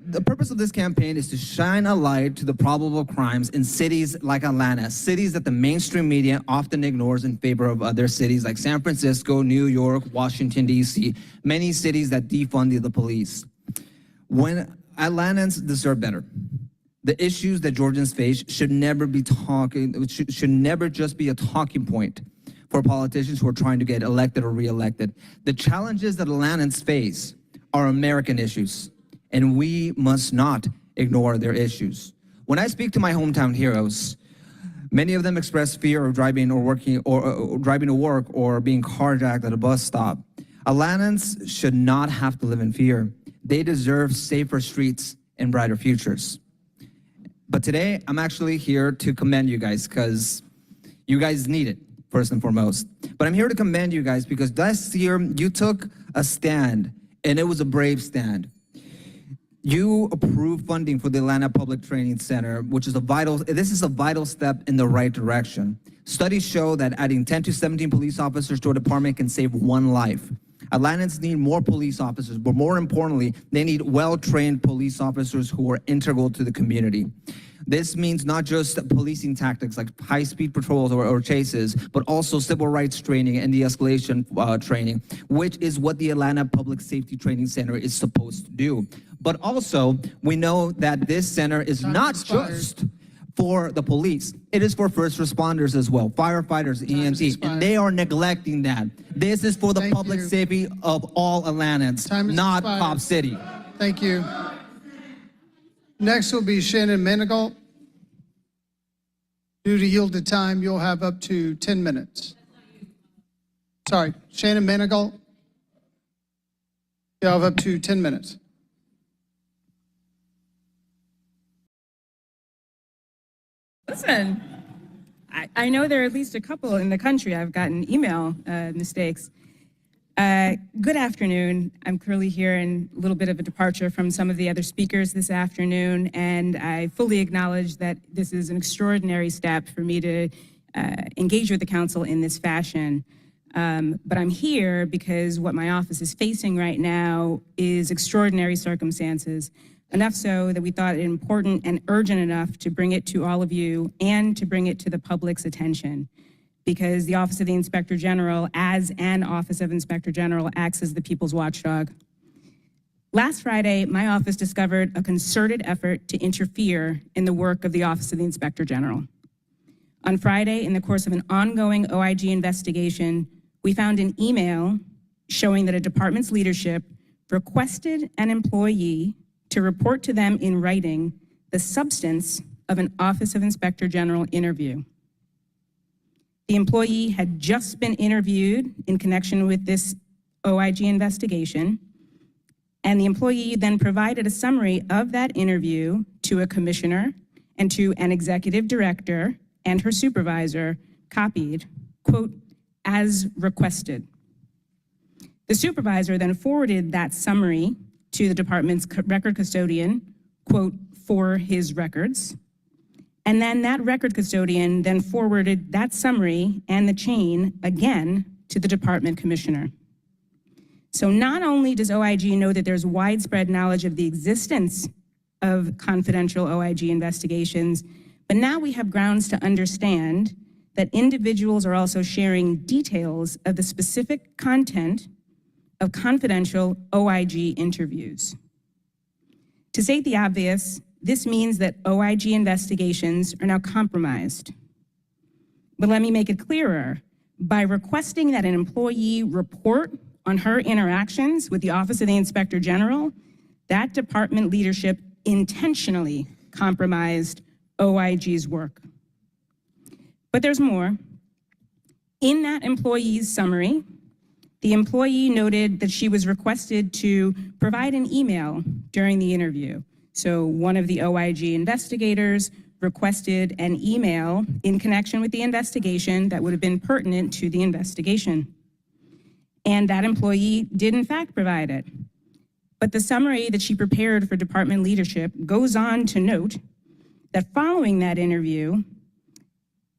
S3: The purpose of this campaign is to shine a light to the probable crimes in cities like Atlanta, cities that the mainstream media often ignores in favor of other cities like San Francisco, New York, Washington, D.C., many cities that defund the police. When Atlantans deserve better. The issues that Georgians face should never just be a talking point for politicians who are trying to get elected or reelected. The challenges that Atlantans face are American issues, and we must not ignore their issues. When I speak to my hometown heroes, many of them express fear of driving driving to work or being carjacked at a bus stop. Atlantans should not have to live in fear. They deserve safer streets and brighter futures. But today, I'm actually here to commend you guys because you guys need it, first and foremost. But I'm here to commend you guys because last year, you took a stand, and it was a brave stand. You approved funding for the Atlanta Public Training Center, which is this is a vital step in the right direction. Studies show that adding 10 to 17 police officers to a department can save one life. Atlantans need more police officers, but more importantly, they need well-trained police officers who are integral to the community. This means not just policing tactics like high-speed patrols or chases, but also civil rights training and de-escalation training, which is what the Atlanta Public Safety Training Center is supposed to do. But also, we know that this center is not just for the police. It is for first responders as well, firefighters, EMT, and they are neglecting that. This is for the public safety of all Atlantans, not Cop City.
S2: Thank you. Next will be Shannon Manigault. Due to yielded time, you'll have up to 10 minutes. Sorry, Shannon Manigault. You'll have up to 10 minutes.
S6: Listen, I know there are at least a couple in the country I've gotten email mistakes. Good afternoon. I'm currently here in a little bit of a departure from some of the other speakers this afternoon, and I fully acknowledge that this is an extraordinary step for me to engage with the council in this fashion. But I'm here because what my office is facing right now is extraordinary circumstances. Enough so that we thought it important and urgent enough to bring it to all of you and to bring it to the public's attention. Because the Office of the Inspector General, as an Office of Inspector General, acts as the people's watchdog. Last Friday, my office discovered a concerted effort to interfere in the work of the Office of the Inspector General. On Friday, in the course of an ongoing OIG investigation, we found an email showing that a department's leadership requested an employee to report to them in writing the substance of an Office of Inspector General interview. The employee had just been interviewed in connection with this OIG investigation, and the employee then provided a summary of that interview to a commissioner and to an executive director and her supervisor, copied, quote, as requested. The supervisor then forwarded that summary to the department's record custodian, quote, for his records. And then that record custodian then forwarded that summary and the chain again to the department commissioner. So not only does OIG know that there's widespread knowledge of the existence of confidential OIG investigations, but now we have grounds to understand that individuals are also sharing details of the specific content of confidential OIG interviews. To state the obvious, this means that OIG investigations are now compromised. But let me make it clearer. By requesting that an employee report on her interactions with the Office of the Inspector General, that department leadership intentionally compromised OIG's work. But there's more. In that employee's summary, the employee noted that she was requested to provide an email during the interview. So one of the OIG investigators requested an email in connection with the investigation that would have been pertinent to the investigation. And that employee did in fact provide it. But the summary that she prepared for department leadership goes on to note that following that interview,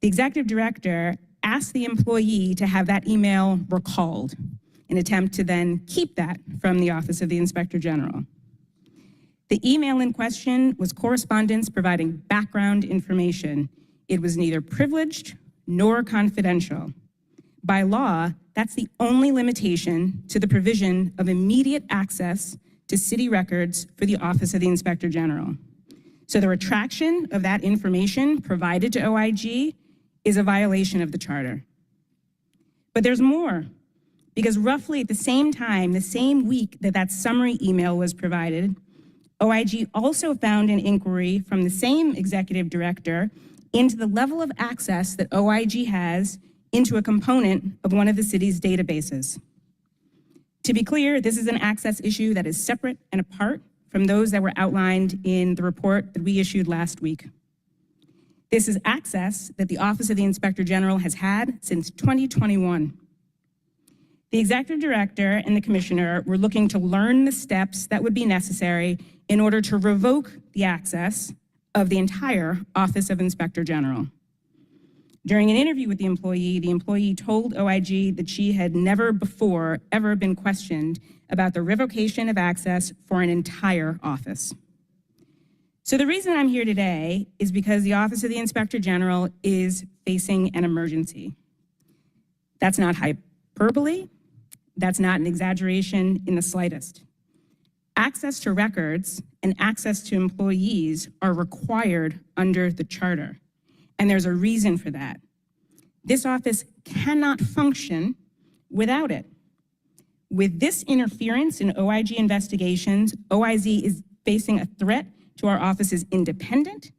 S6: the executive director asked the employee to have that email recalled, an attempt to then keep that from the Office of the Inspector General. The email in question was correspondence providing background information. It was neither privileged nor confidential. By law, that's the only limitation to the provision of immediate access to city records for the Office of the Inspector General. So the retraction of that information provided to OIG is a violation of the charter. But there's more, because roughly at the same time, the same week that that summary email was provided, OIG also found an inquiry from the same executive director into the level of access that OIG has into a component of one of the city's databases. To be clear, this is an access issue that is separate and apart from those that were outlined in the report that we issued last week. This is access that the Office of the Inspector General has had since 2021. The executive director and the commissioner were looking to learn the steps that would be necessary in order to revoke the access of the entire Office of Inspector General. During an interview with the employee told OIG that she had never before ever been questioned about the revocation of access for an entire office. So the reason I'm here today is because the Office of the Inspector General is facing an emergency. That's not hyperbole. That's not an exaggeration in the slightest. Access to records and access to employees are required under the charter, and there's a reason for that. This office cannot function without it. With this interference in OIG investigations, OIG is facing a threat to our office's independence,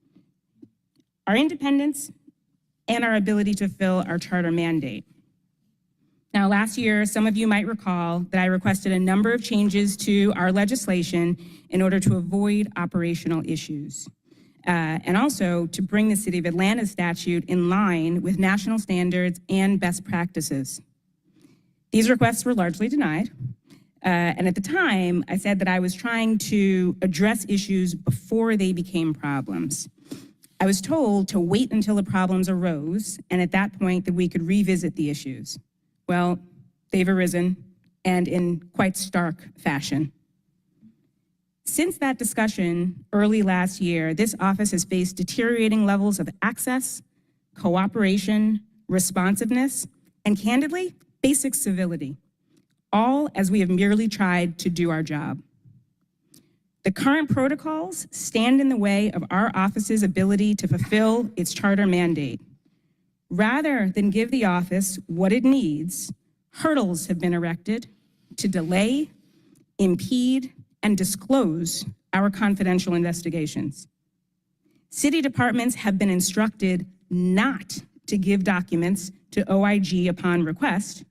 S6: and our ability to fill our charter mandate. Now, last year, some of you might recall that I requested a number of changes to our legislation in order to avoid operational issues, and also to bring the City of Atlanta statute in line with national standards and best practices. These requests were largely denied, and at the time, I said that I was trying to address issues before they became problems. I was told to wait until the problems arose, and at that point that we could revisit the issues. Well, they've arisen, and in quite stark fashion. Since that discussion early last year, this office has faced deteriorating levels of access, cooperation, responsiveness, and candidly, basic civility, all as we have merely tried to do our job. The current protocols stand in the way of our office's ability to fulfill its charter mandate. Rather than give the office what it needs, hurdles have been erected to delay, impede, and disclose our confidential investigations. City departments have been instructed not to give documents to OIG upon request,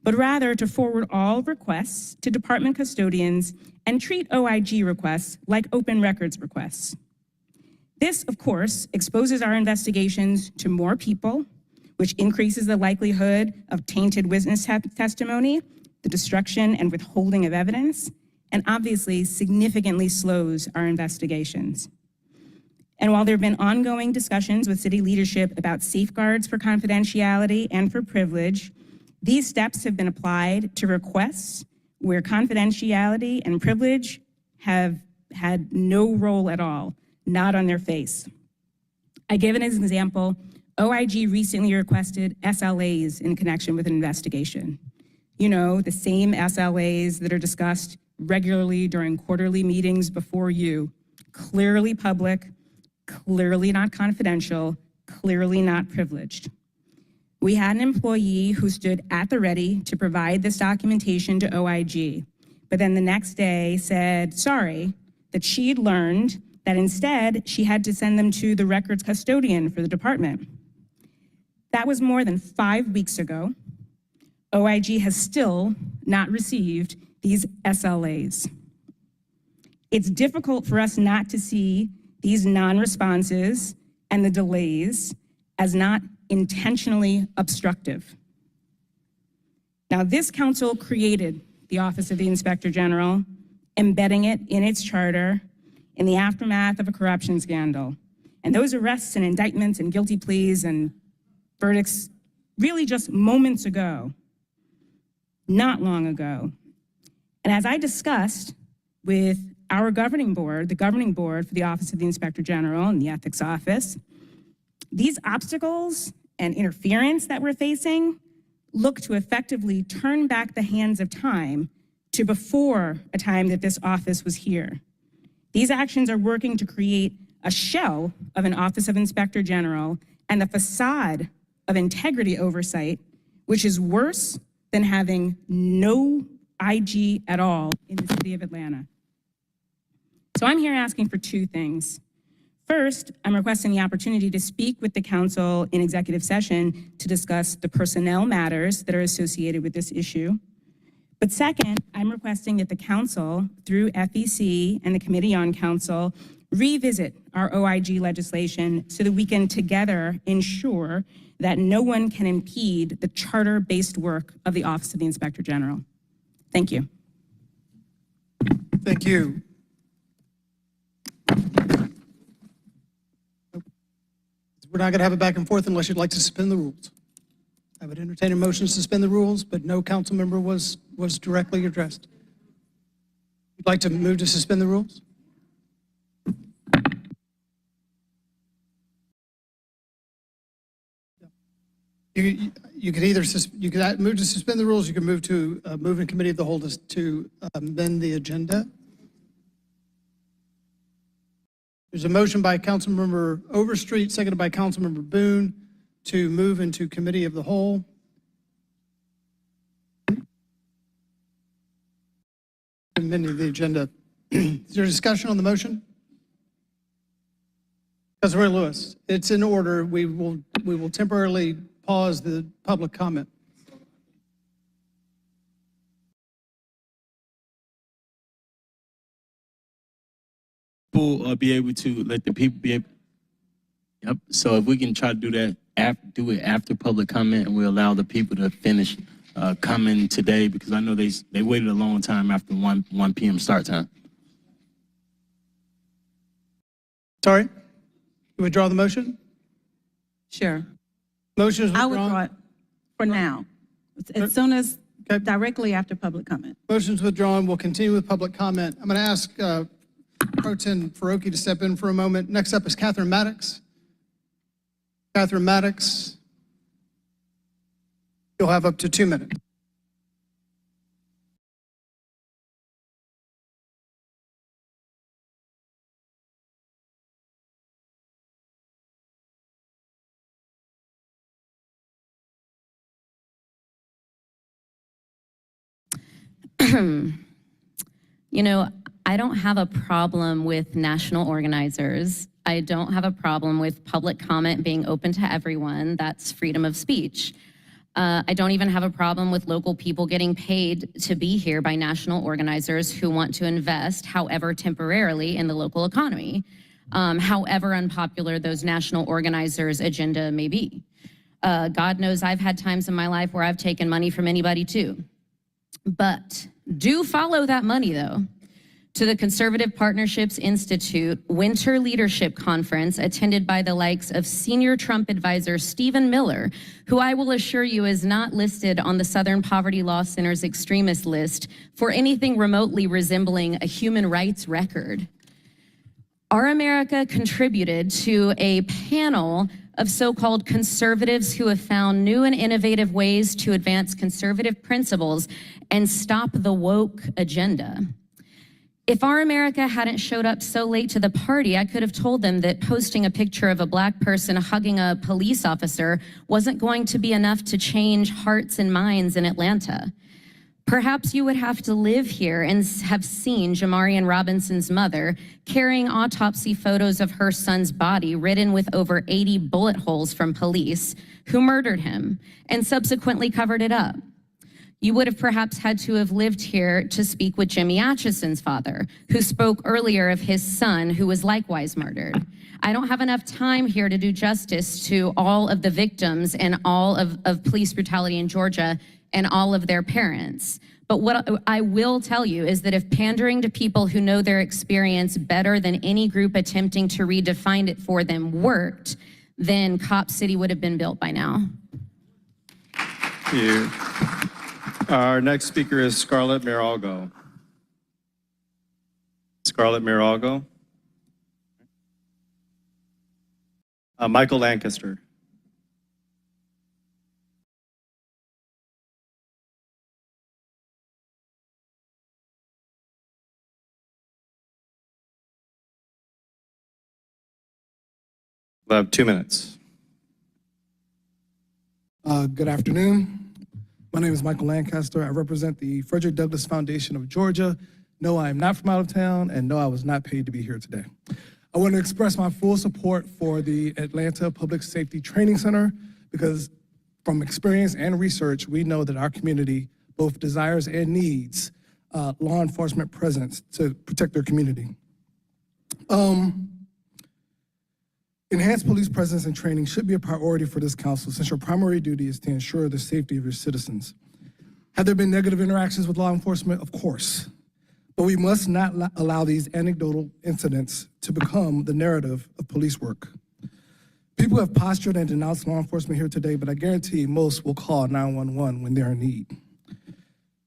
S6: but rather to forward all requests to department custodians and treat OIG requests like open records requests. This, of course, exposes our investigations to more people, which increases the likelihood of tainted witness testimony the destruction and withholding of evidence, and obviously significantly slows our investigations. And while there have been ongoing discussions with city leadership about safeguards for confidentiality and for privilege, these steps have been applied to requests where confidentiality and privilege have had no role at all, not on their face. I give it as an example. OIG recently requested SLAs in connection with an investigation. You know, the same SLAs that are discussed regularly during quarterly meetings before you, clearly public, clearly not confidential, clearly not privileged. We had an employee who stood at the ready to provide this documentation to OIG, but then the next day said, sorry, that she'd learned that instead she had to send them to the records custodian for the department. That was more than 5 weeks ago. OIG has still not received these SLAs. It's difficult for us not to see these non-responses and the delays as not intentionally obstructive. Now, this council created the Office of the Inspector General, embedding it in its charter in the aftermath of a corruption scandal. And those arrests and indictments and guilty pleas and verdicts really just moments ago, not long ago. And as I discussed with our governing board, the governing board for the Office of the Inspector General and the Ethics Office, these obstacles and interference that we're facing look to effectively turn back the hands of time to before a time that this office was here. These actions are working to create a shell of an Office of Inspector General and the facade of integrity oversight, which is worse than having no IG at all in the city of Atlanta. So I'm here asking for two things. First, I'm requesting the opportunity to speak with the council in executive session to discuss the personnel matters that are associated with this issue. But second, I'm requesting that the council, through FEC and the Committee on Council, revisit our OIG legislation so that we can together ensure that no one can impede the charter-based work of the Office of the Inspector General. Thank you.
S2: Thank you. We're not going to have a back and forth unless you'd like to suspend the rules. I would entertain a motion to suspend the rules, but no council member was directly addressed. You'd like to move to suspend the rules? You could either move to suspend the rules. You can move to move in committee of the whole to amend the agenda. There's a motion by Councilmember Overstreet, seconded by Councilmember Boone, to move into committee of the whole. Amending the agenda. Is there discussion on the motion? Councilmember Lewis, it's in order. We will temporarily pause the public comment.
S10: Be able to let the people be able. Yep. So if we can try to do that, do it after public comment, and we allow the people to finish coming today, because I know they waited a long time after 1 p.m. start time.
S2: Sorry, you withdraw the motion?
S11: Sure.
S2: Motion is withdrawn.
S11: I withdraw it for now, as soon as directly after public comment.
S2: Motion's withdrawn. We'll continue with public comment. I'm going to ask Pro Tem Faroki to step in for a moment. Next up is Catherine Maddox. Catherine Maddox, you'll have up to 2 minutes.
S23: You know, I don't have a problem with national organizers. I don't have a problem with public comment being open to everyone. That's freedom of speech. I don't even have a problem with local people getting paid to be here by national organizers who want to invest, however temporarily, in the local economy, however unpopular those national organizers' agenda may be. God knows I've had times in my life where I've taken money from anybody too. But do follow that money, though, to the Conservative Partnerships Institute Winter Leadership Conference attended by the likes of senior Trump advisor Stephen Miller, who I will assure you is not listed on the Southern Poverty Law Center's extremist list for anything remotely resembling a human rights record. Our America contributed to a panel of so-called conservatives who have found new and innovative ways to advance conservative principles and stop the woke agenda. If Our America hadn't showed up so late to the party, I could have told them that posting a picture of a Black person hugging a police officer wasn't going to be enough to change hearts and minds in Atlanta. Perhaps you would have to live here and have seen Jamarian Robinson's mother carrying autopsy photos of her son's body ridden with over 80 bullet holes from police who murdered him and subsequently covered it up. You would have perhaps had to have lived here to speak with Jimmy Atchison's father, who spoke earlier of his son who was likewise murdered. I don't have enough time here to do justice to all of the victims and all of police brutality in Georgia and all of their parents. But what I will tell you is that if pandering to people who know their experience better than any group attempting to redefine it for them worked, then Cop City would have been built by now.
S1: Thank you. Our next speaker is Scarlett Miralgo. Scarlett Miralgo. Michael Lancaster. We'll have 2 minutes.
S13: Good afternoon. My name is Michael Lancaster. I represent the Frederick Douglass Foundation of Georgia. No, I am not from out of town, and no, I was not paid to be here today. I want to express my full support for the Atlanta Public Safety Training Center because from experience and research, we know that our community both desires and needs law enforcement presence to protect their community. Enhanced police presence and training should be a priority for this council since your primary duty is to ensure the safety of your citizens. Have there been negative interactions with law enforcement? Of course. But we must not allow these anecdotal incidents to become the narrative of police work. People have postured and denounced law enforcement here today, but I guarantee most will call 911 when they're in need.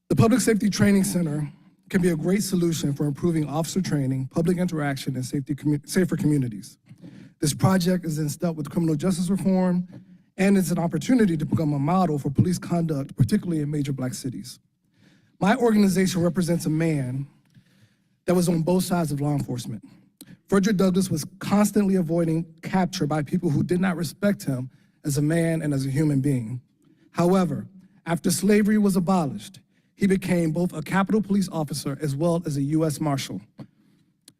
S13: The Public Safety Training Center can be a great solution for improving officer training, public interaction, and safer communities. This project is in step with criminal justice reform, and it's an opportunity to become a model for police conduct, particularly in major Black cities. My organization represents a man that was on both sides of law enforcement. Frederick Douglass was constantly avoiding capture by people who did not respect him as a man and as a human being. However, after slavery was abolished, he became both a Capitol Police officer as well as a U.S. Marshal.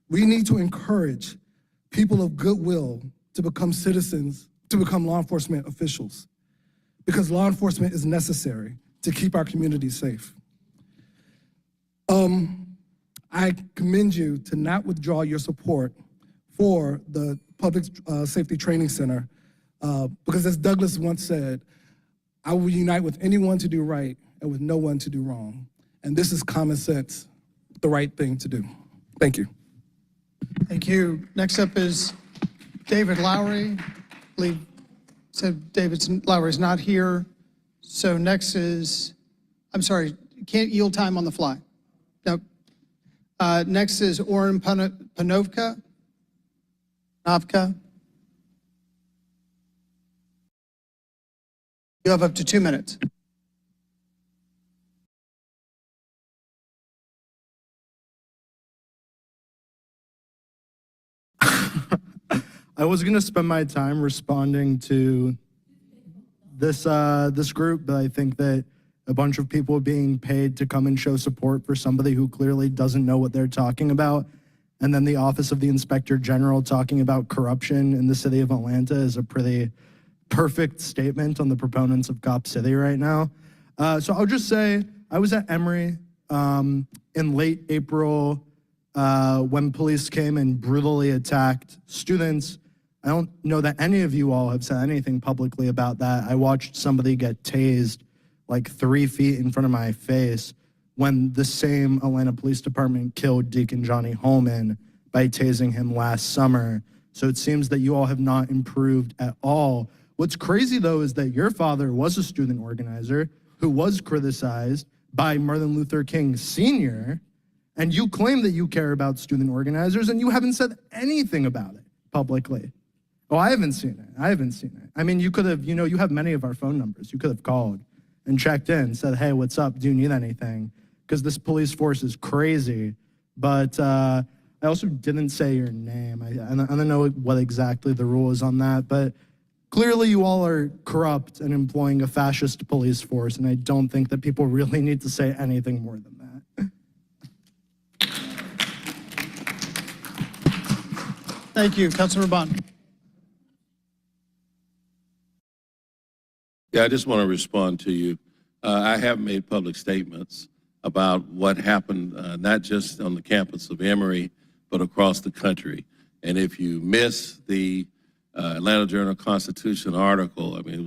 S13: We need to encourage people of goodwill to become citizens, to become law enforcement officials, because law enforcement is necessary to keep our communities safe. I commend you to not withdraw your support for the Public Safety Training Center, because as Douglas once said, I will unite with anyone to do right and with no one to do wrong. And this is common sense, the right thing to do. Thank you.
S2: Thank you. Next up is David Lowry. I believe said David Lowry's not here. So next is, I'm sorry, can't yield time on the fly. No. Next is Oren Panovka. You have up to 2 minutes.
S14: I was going to spend my time responding to this group, but I think that a bunch of people being paid to come and show support for somebody who clearly doesn't know what they're talking about, and then the Office of the Inspector General talking about corruption in the city of Atlanta is a pretty perfect statement on the proponents of Cop City right now. So I'll just say I was at Emory in late April when police came and brutally attacked students. I don't know that any of you all have said anything publicly about that. I watched somebody get tased like 3 feet in front of my face when the same Atlanta Police Department killed Deacon Johnny Holman by tasing him last summer. So it seems that you all have not improved at all. What's crazy, though, is that your father was a student organizer who was criticized by Martin Luther King Sr., and you claim that you care about student organizers, and you haven't said anything about it publicly. Oh, I haven't seen it. I mean, you could have, you have many of our phone numbers. You could have called and checked in, said, hey, what's up? Do you need anything? Because this police force is crazy. But I also didn't say your name. I don't know what exactly the rule is on that, but clearly you all are corrupt and employing a fascist police force, and I don't think that people really need to say anything more than that.
S2: Thank you. Councilmember Bond.
S12: Yeah, I just want to respond to you. I have made public statements about what happened, not just on the campus of Emory, but across the country. And if you miss the Atlanta Journal-Constitution article, I mean, it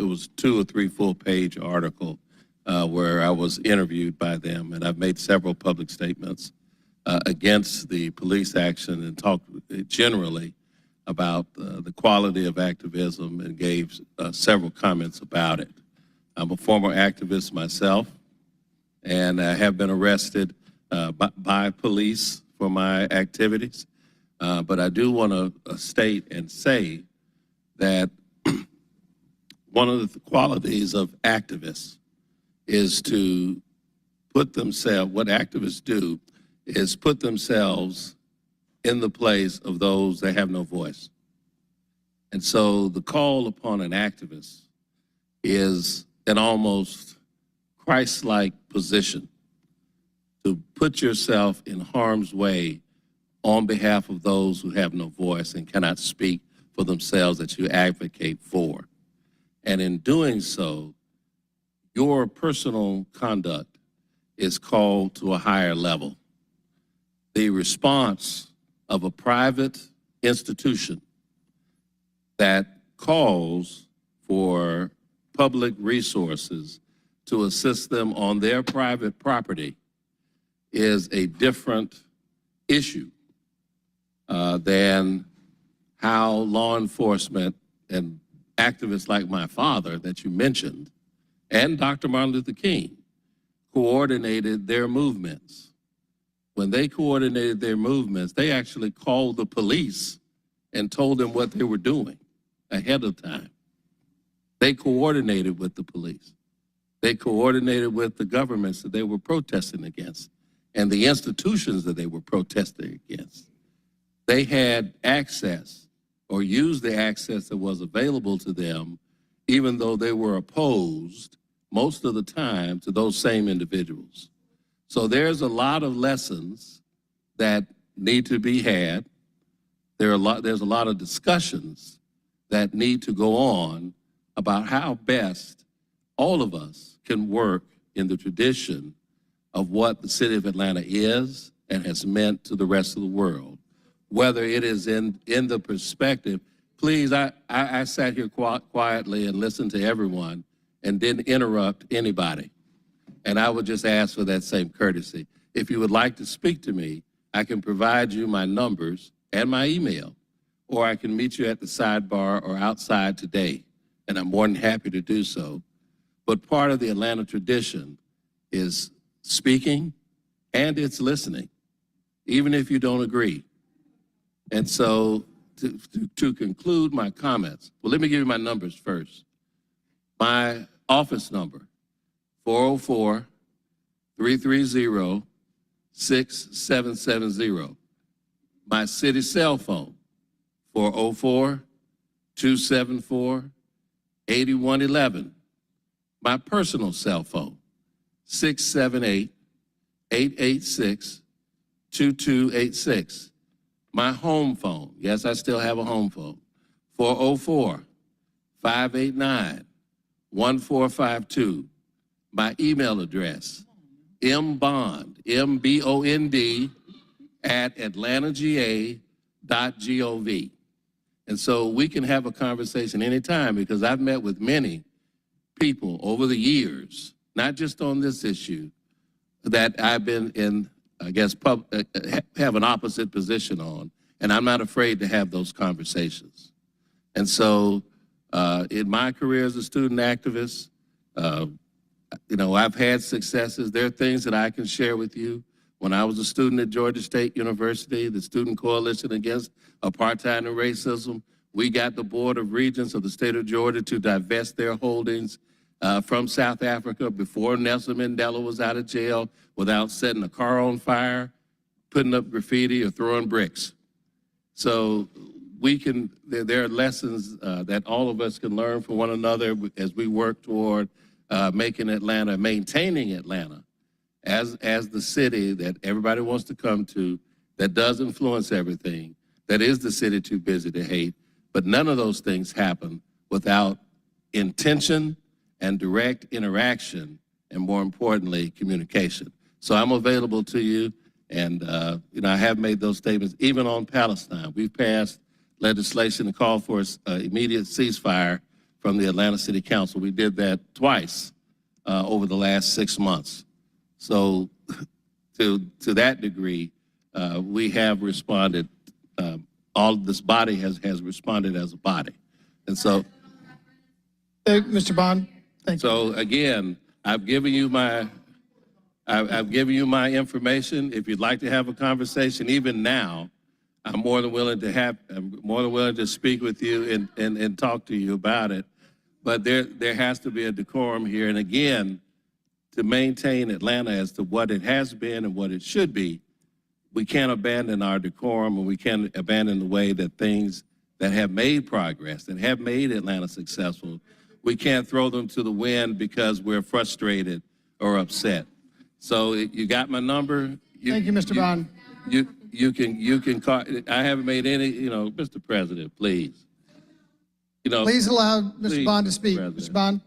S12: was 2 or 3 full-page article where I was interviewed by them, and I've made several public statements against the police action and talked generally about the quality of activism and gave several comments about it. I'm a former activist myself, and I have been arrested by police for my activities. But I do want to state and say that one of the qualities of activists is to put themselves, what activists do is put themselves in the place of those that have no voice. And so the call upon an activist is an almost Christ-like position to put yourself in harm's way on behalf of those who have no voice and cannot speak for themselves that you advocate for. And in doing so, your personal conduct is called to a higher level. The response of a private institution that calls for public resources to assist them on their private property is a different issue than how law enforcement and activists like my father that you mentioned and Dr. Martin Luther King coordinated their movements. When they coordinated their movements, they actually called the police and told them what they were doing ahead of time. They coordinated with the police. They coordinated with the governments that they were protesting against and the institutions that they were protesting against. They had access or used the access that was available to them, even though they were opposed most of the time to those same individuals. So there's a lot of lessons that need to be had. There's a lot of discussions that need to go on about how best all of us can work in the tradition of what the city of Atlanta is and has meant to the rest of the world. Whether it is in the perspective, please, I sat here quietly and listened to everyone and didn't interrupt anybody. And I would just ask for that same courtesy. If you would like to speak to me, I can provide you my numbers and my email, or I can meet you at the sidebar or outside today, and I'm more than happy to do so. But part of the Atlanta tradition is speaking and it's listening, even if you don't agree. And so to conclude my comments, well, let me give you my numbers first. My office number, 404-330-6770. My city cell phone, 404-274-8111. My personal cell phone, 678-886-2286. My home phone, yes, I still have a home phone, 404-589-1452. My email address, mbond, M-B-O-N-D, @atlantagA.gov. And so we can have a conversation anytime, because I've met with many people over the years, not just on this issue, that I've been in, I guess, have an opposite position on, and I'm not afraid to have those conversations. And so in my career as a student activist, you know, I've had successes. There are things that I can share with you. When I was a student at Georgia State University, the Student Coalition Against Apartheid and Racism, we got the Board of Regents of the state of Georgia to divest their holdings from South Africa before Nelson Mandela was out of jail without setting a car on fire, putting up graffiti, or throwing bricks. So we can, there are lessons that all of us can learn from one another as we work toward making Atlanta, maintaining Atlanta as the city that everybody wants to come to, that does influence everything, that is the city too busy to hate. But none of those things happen without intention and direct interaction, and more importantly, communication. So I'm available to you, and you know, I have made those statements, even on Palestine. We've passed legislation to call for an immediate ceasefire from the Atlanta City Council. We did that twice over the last 6 months. So to that degree, we have responded. All of this body has responded as a body. And so,
S2: Mr. Bond, thank you.
S12: So again, I've given you my information. If you'd like to have a conversation, even now, I'm more than willing to speak with you and talk to you about it. But there has to be a decorum here. And again, to maintain Atlanta as to what it has been and what it should be, we can't abandon our decorum, and we can't abandon the way that things that have made progress, that have made Atlanta successful, we can't throw them to the wind because we're frustrated or upset. So you got my number.
S2: Thank you, Mr. Bond.
S12: You can call. I haven't made any, you know, Mr. President, please. You know,
S2: Please allow Mr.
S12: please,
S2: Bond to speak.
S12: President.
S2: Mr. Bond.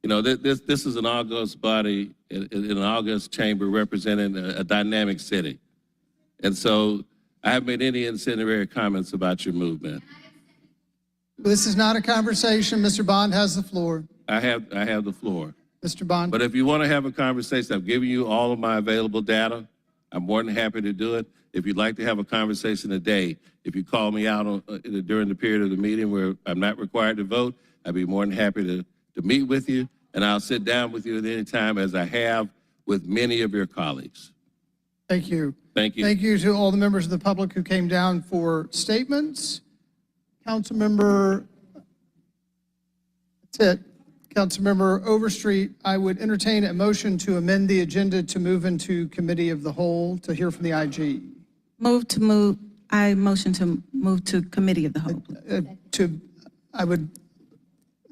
S12: You know, this is an august body, in an august chamber representing a dynamic city. And so I haven't made any incendiary comments about your movement.
S2: This is not a conversation. Mr. Bond has the floor.
S12: I have the floor.
S2: Mr. Bond.
S12: But if you want to have a conversation, I've given you all of my available data. I'm more than happy to do it. If you'd like to have a conversation today, if you call me out during the period of the meeting where I'm not required to vote, I'd be more than happy to meet with you, and I'll sit down with you at any time, as I have with many of your colleagues.
S2: Thank you.
S12: Thank you.
S2: Thank you to all the members of the public who came down for statements. Councilmember, that's it. Councilmember Overstreet, I would entertain a motion to amend the agenda to move into committee of the whole to hear from the IG.
S11: I motion to move to committee of the whole.
S2: I would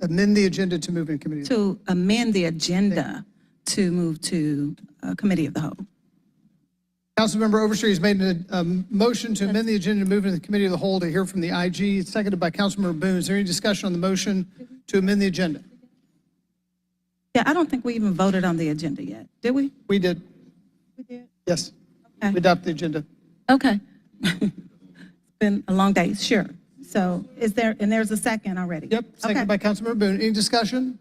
S2: amend the agenda to move in committee.
S11: To amend the agenda to move to committee of the whole.
S2: Councilmember Overstreet has made a motion to amend the agenda to move into the committee of the whole to hear from the IG, seconded by Councilmember Boone. Is there any discussion on the motion to amend the agenda?
S11: Yeah, I don't think we even voted on the agenda yet, did we?
S2: We did. We did? Yes. Okay. We adopted the agenda.
S11: Okay. It's been a long day, sure. So there's a second already?
S2: Yep, seconded by Councilmember Boone. Any discussion?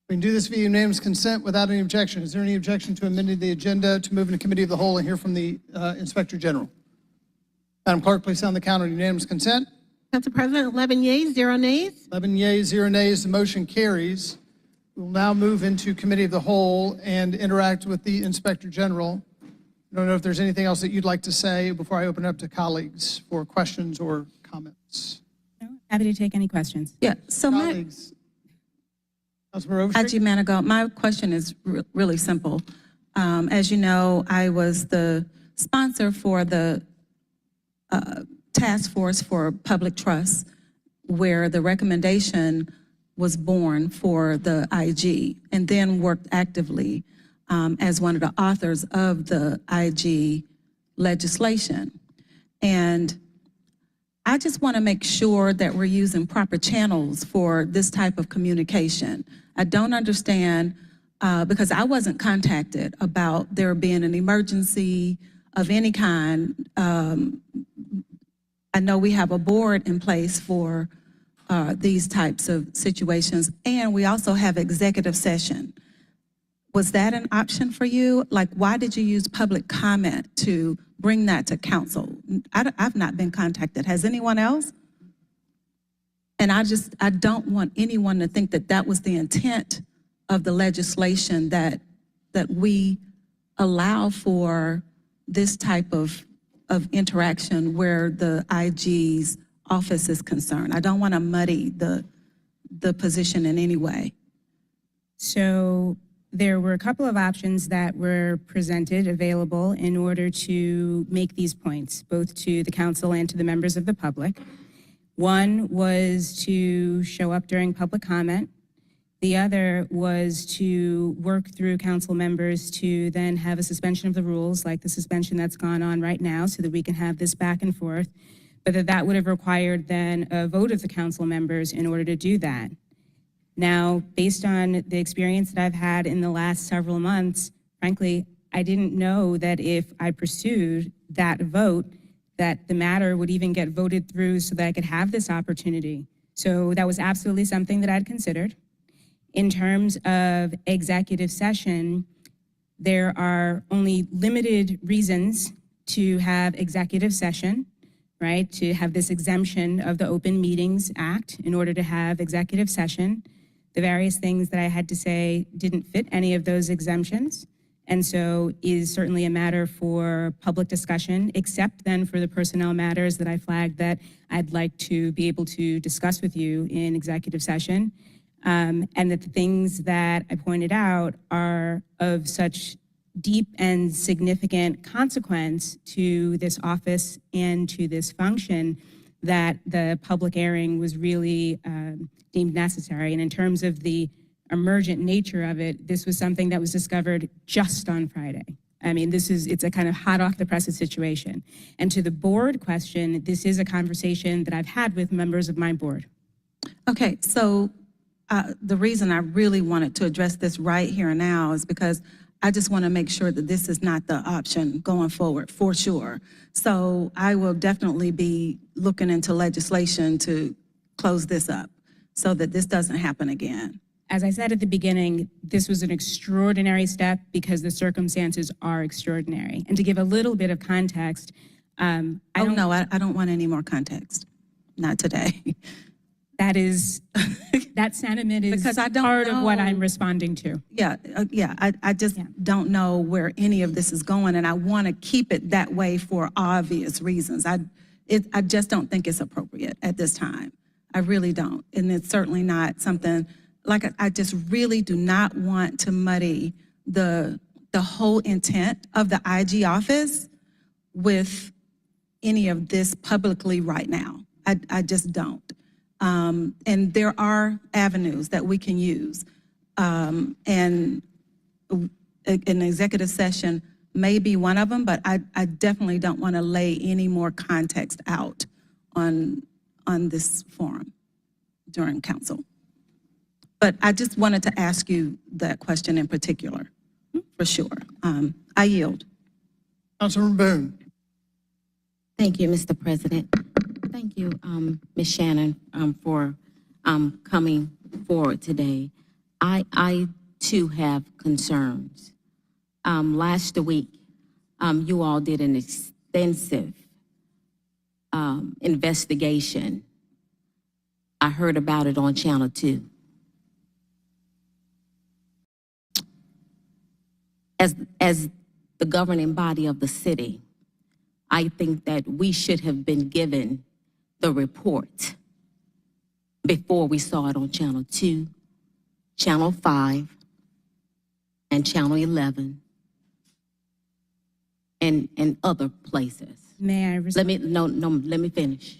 S2: We can do this via unanimous consent without any objection. Is there any objection to amending the agenda to move into committee of the whole and hear from the Inspector General? Madam Clerk, please sound the count on unanimous consent.
S15: Council President, 11 yeas, 0 nays.
S2: 11 yeas, 0 nays. The motion carries. We will now move into committee of the whole and interact with the Inspector General. I don't know if there's anything else that you'd like to say before I open up to colleagues for questions or comments.
S6: No, happy to take any questions.
S11: Yeah, so
S2: Colleagues. Councilmember Overstreet?
S11: IG Manigault, my question is really simple. As you know, I was the sponsor for the task force for public trust, where the recommendation was born for the IG, and then worked actively as one of the authors of the IG legislation. And I just want to make sure that we're using proper channels for this type of communication. I don't understand, because I wasn't contacted about there being an emergency of any kind. I know we have a board in place for these types of situations, and we also have executive session. Was that an option for you? Like, why did you use public comment to bring that to council? I've not been contacted. Has anyone else? And I don't want anyone to think that that was the intent of the legislation, that we allow for this type of interaction where the IG's office is concerned. I don't want to muddy the position in any way.
S6: So there were a couple of options that were presented available in order to make these points, both to the council and to the members of the public. One was to show up during public comment. The other was to work through council members to then have a suspension of the rules, like the suspension that's gone on right now, so that we can have this back and forth. But that would have required then a vote of the council members in order to do that. Now, based on the experience that I've had in the last several months, frankly, I didn't know that if I pursued that vote, that the matter would even get voted through so that I could have this opportunity. So that was absolutely something that I'd considered. In terms of executive session, there are only limited reasons to have executive session, right? To have this exemption of the Open Meetings Act in order to have executive session. The various things that I had to say didn't fit any of those exemptions, and so is certainly a matter for public discussion, except then for the personnel matters that I flagged that I'd like to be able to discuss with you in executive session. And that the things that I pointed out are of such deep and significant consequence to this office and to this function that the public airing was really deemed necessary. And in terms of the emergent nature of it, this was something that was discovered just on Friday. I mean, it's a kind of hot off the presses situation. And to the board question, this is a conversation that I've had with members of my board.
S11: Okay, so the reason I really wanted to address this right here and now is because I just want to make sure that this is not the option going forward, for sure. So I will definitely be looking into legislation to close this up so that this doesn't happen again.
S6: As I said at the beginning, this was an extraordinary step because the circumstances are extraordinary. And to give a little bit of context, I don't want any more context. Not today. That sentiment is
S11: because I don't
S6: part
S11: know.
S6: of what I'm responding to.
S11: I just don't know where any of this is going, and I want to keep it that way for obvious reasons. I just don't think it's appropriate at this time. I really don't, and it's certainly not something, I just really do not want to muddy the whole intent of the IG office with any of this publicly right now. I just don't. And there are avenues that we can use. And an executive session may be one of them, but I definitely don't want to lay any more context out on this forum during council. But I just wanted to ask you that question in particular, for sure. I yield.
S2: Councilman Boone.
S16: Thank you, Mr. President. Thank you, Ms. Shannon, for coming forward today. I too have concerns. Last week, you all did an extensive investigation. I heard about it on Channel 2. As the governing body of the city, I think that we should have been given the report before we saw it on Channel 2, Channel 5, and Channel 11, and other places.
S6: May I respond?
S16: Let me finish.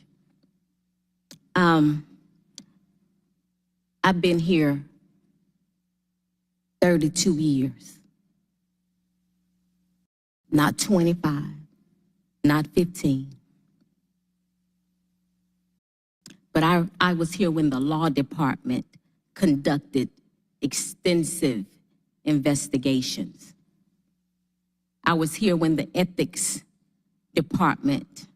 S16: I've been here 32 years. Not 25, not 15. But I was here when the law department conducted extensive investigations. I was here when the ethics department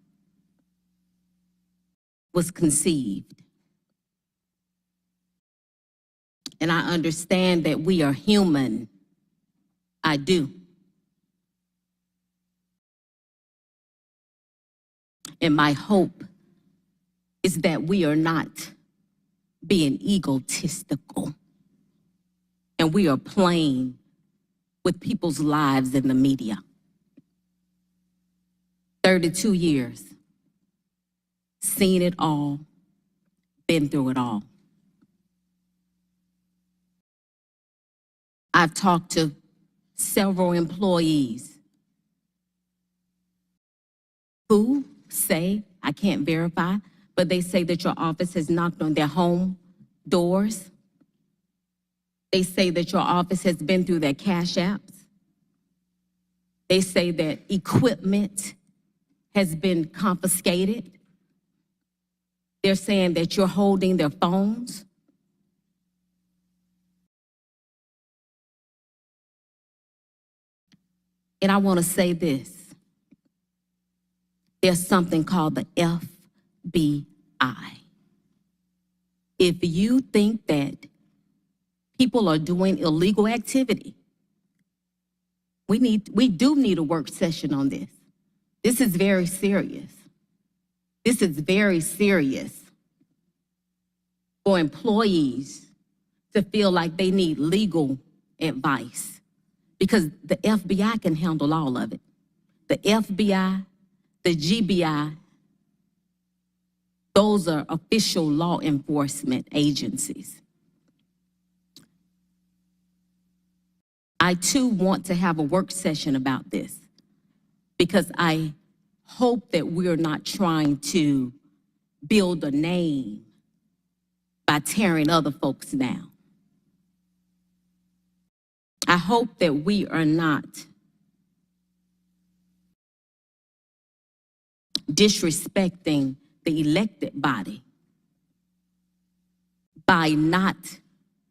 S16: was conceived. And I understand that we are human I do. And my hope is that we are not being egotistical and we are playing with people's lives in the media. 32 years, seen it all, been through it all. I've talked to several employees who say, I can't verify, but they say that your office has knocked on their home doors. They say that your office has been through their cash apps. They say that equipment has been confiscated. They're saying that you're holding their phones. And I want to say this. There's something called the FBI. If you think that people are doing illegal activity, we do need a work session on this. This is very serious. This is very serious for employees to feel like they need legal advice because the FBI can handle all of it. The FBI, the GBI, those are official law enforcement agencies. I too want to have a work session about this because I hope that we're not trying to build a name by tearing other folks down. I hope that we are not disrespecting the elected body by not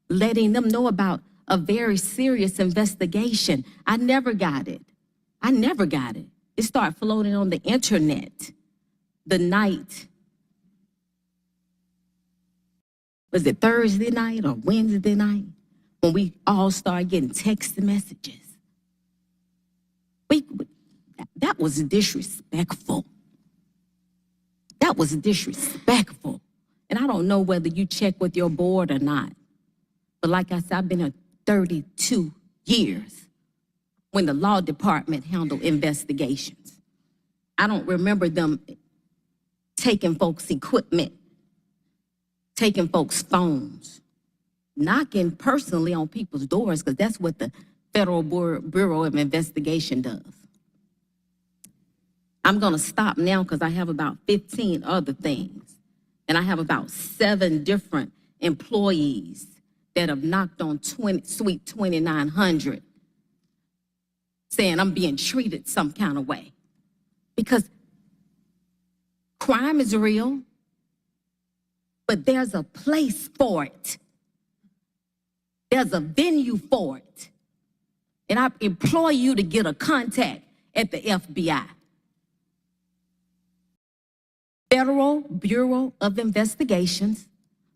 S16: letting them know about a very serious investigation. I never got it. It started floating on the internet the night, was it Thursday night or Wednesday night, when we all started getting text messages. That was disrespectful. That was disrespectful. And I don't know whether you check with your board or not. But like I said, I've been here 32 years when the law department handled investigations. I don't remember them taking folks' equipment, taking folks' phones, knocking personally on people's doors, because that's what the Federal Bureau of Investigation does. I'm going to stop now because I have about 15 other things. And I have about 7 different employees that have knocked on Suite 2900 saying I'm being treated some kind of way. Because crime is real, but there's a place for it. There's a venue for it. And I implore you to get a contact at the FBI. Federal Bureau of Investigations,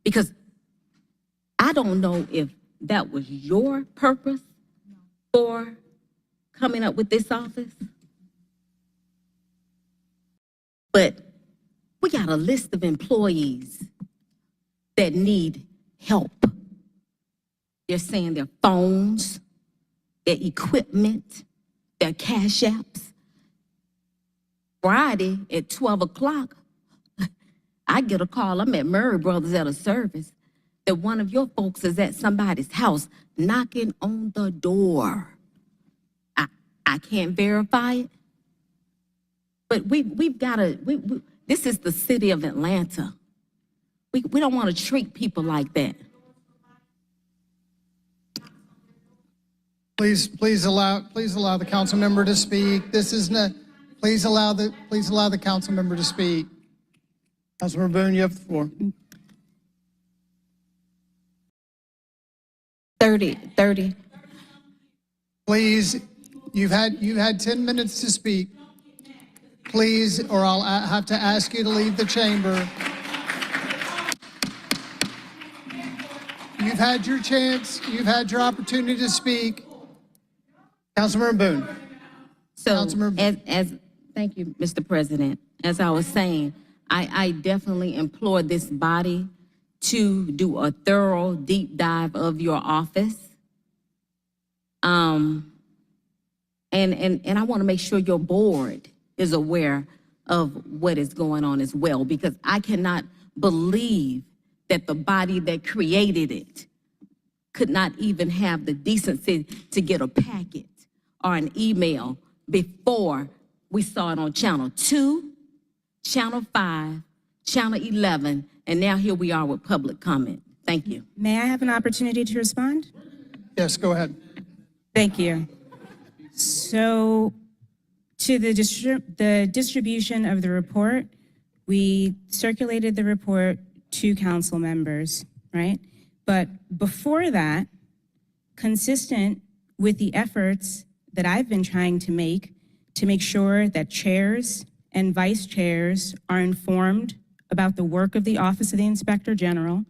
S16: because I don't know if that was your purpose for coming up with this office, but we got a list of employees that need help. They're saying their phones, their equipment, their cash apps. Friday at 12 o'clock, I get a call. I'm at Murray Brothers at a service that one of your folks is at somebody's house knocking on the door. I can't verify it, but we've got to, this is the city of Atlanta. We don't want to treat people like that.
S2: Please allow the council member to speak. This is not, please allow the council member to speak. Councilmember Boone, you have the floor.
S16: 30.
S2: Please, you've had 10 minutes to speak. Please, or I'll have to ask you to leave the chamber. You've had your chance. You've had your opportunity to speak. Councilmember Boone.
S16: So,
S2: Councilmember-
S16: thank you, Mr. President. As I was saying, I definitely implore this body to do a thorough deep dive of your office. And I want to make sure your board is aware of what is going on as well, because I cannot believe that the body that created it could not even have the decency to get a packet or an email before we saw it on Channel 2, Channel 5, Channel 11, and now here we are with public comment. Thank you.
S6: May I have an opportunity to respond?
S2: Yes, go ahead.
S6: Thank you. So, to the distribution of the report, we circulated the report to council members, right? But before that, consistent with the efforts that I've been trying to make sure that chairs and vice chairs are informed about the work of the Office of the Inspector General,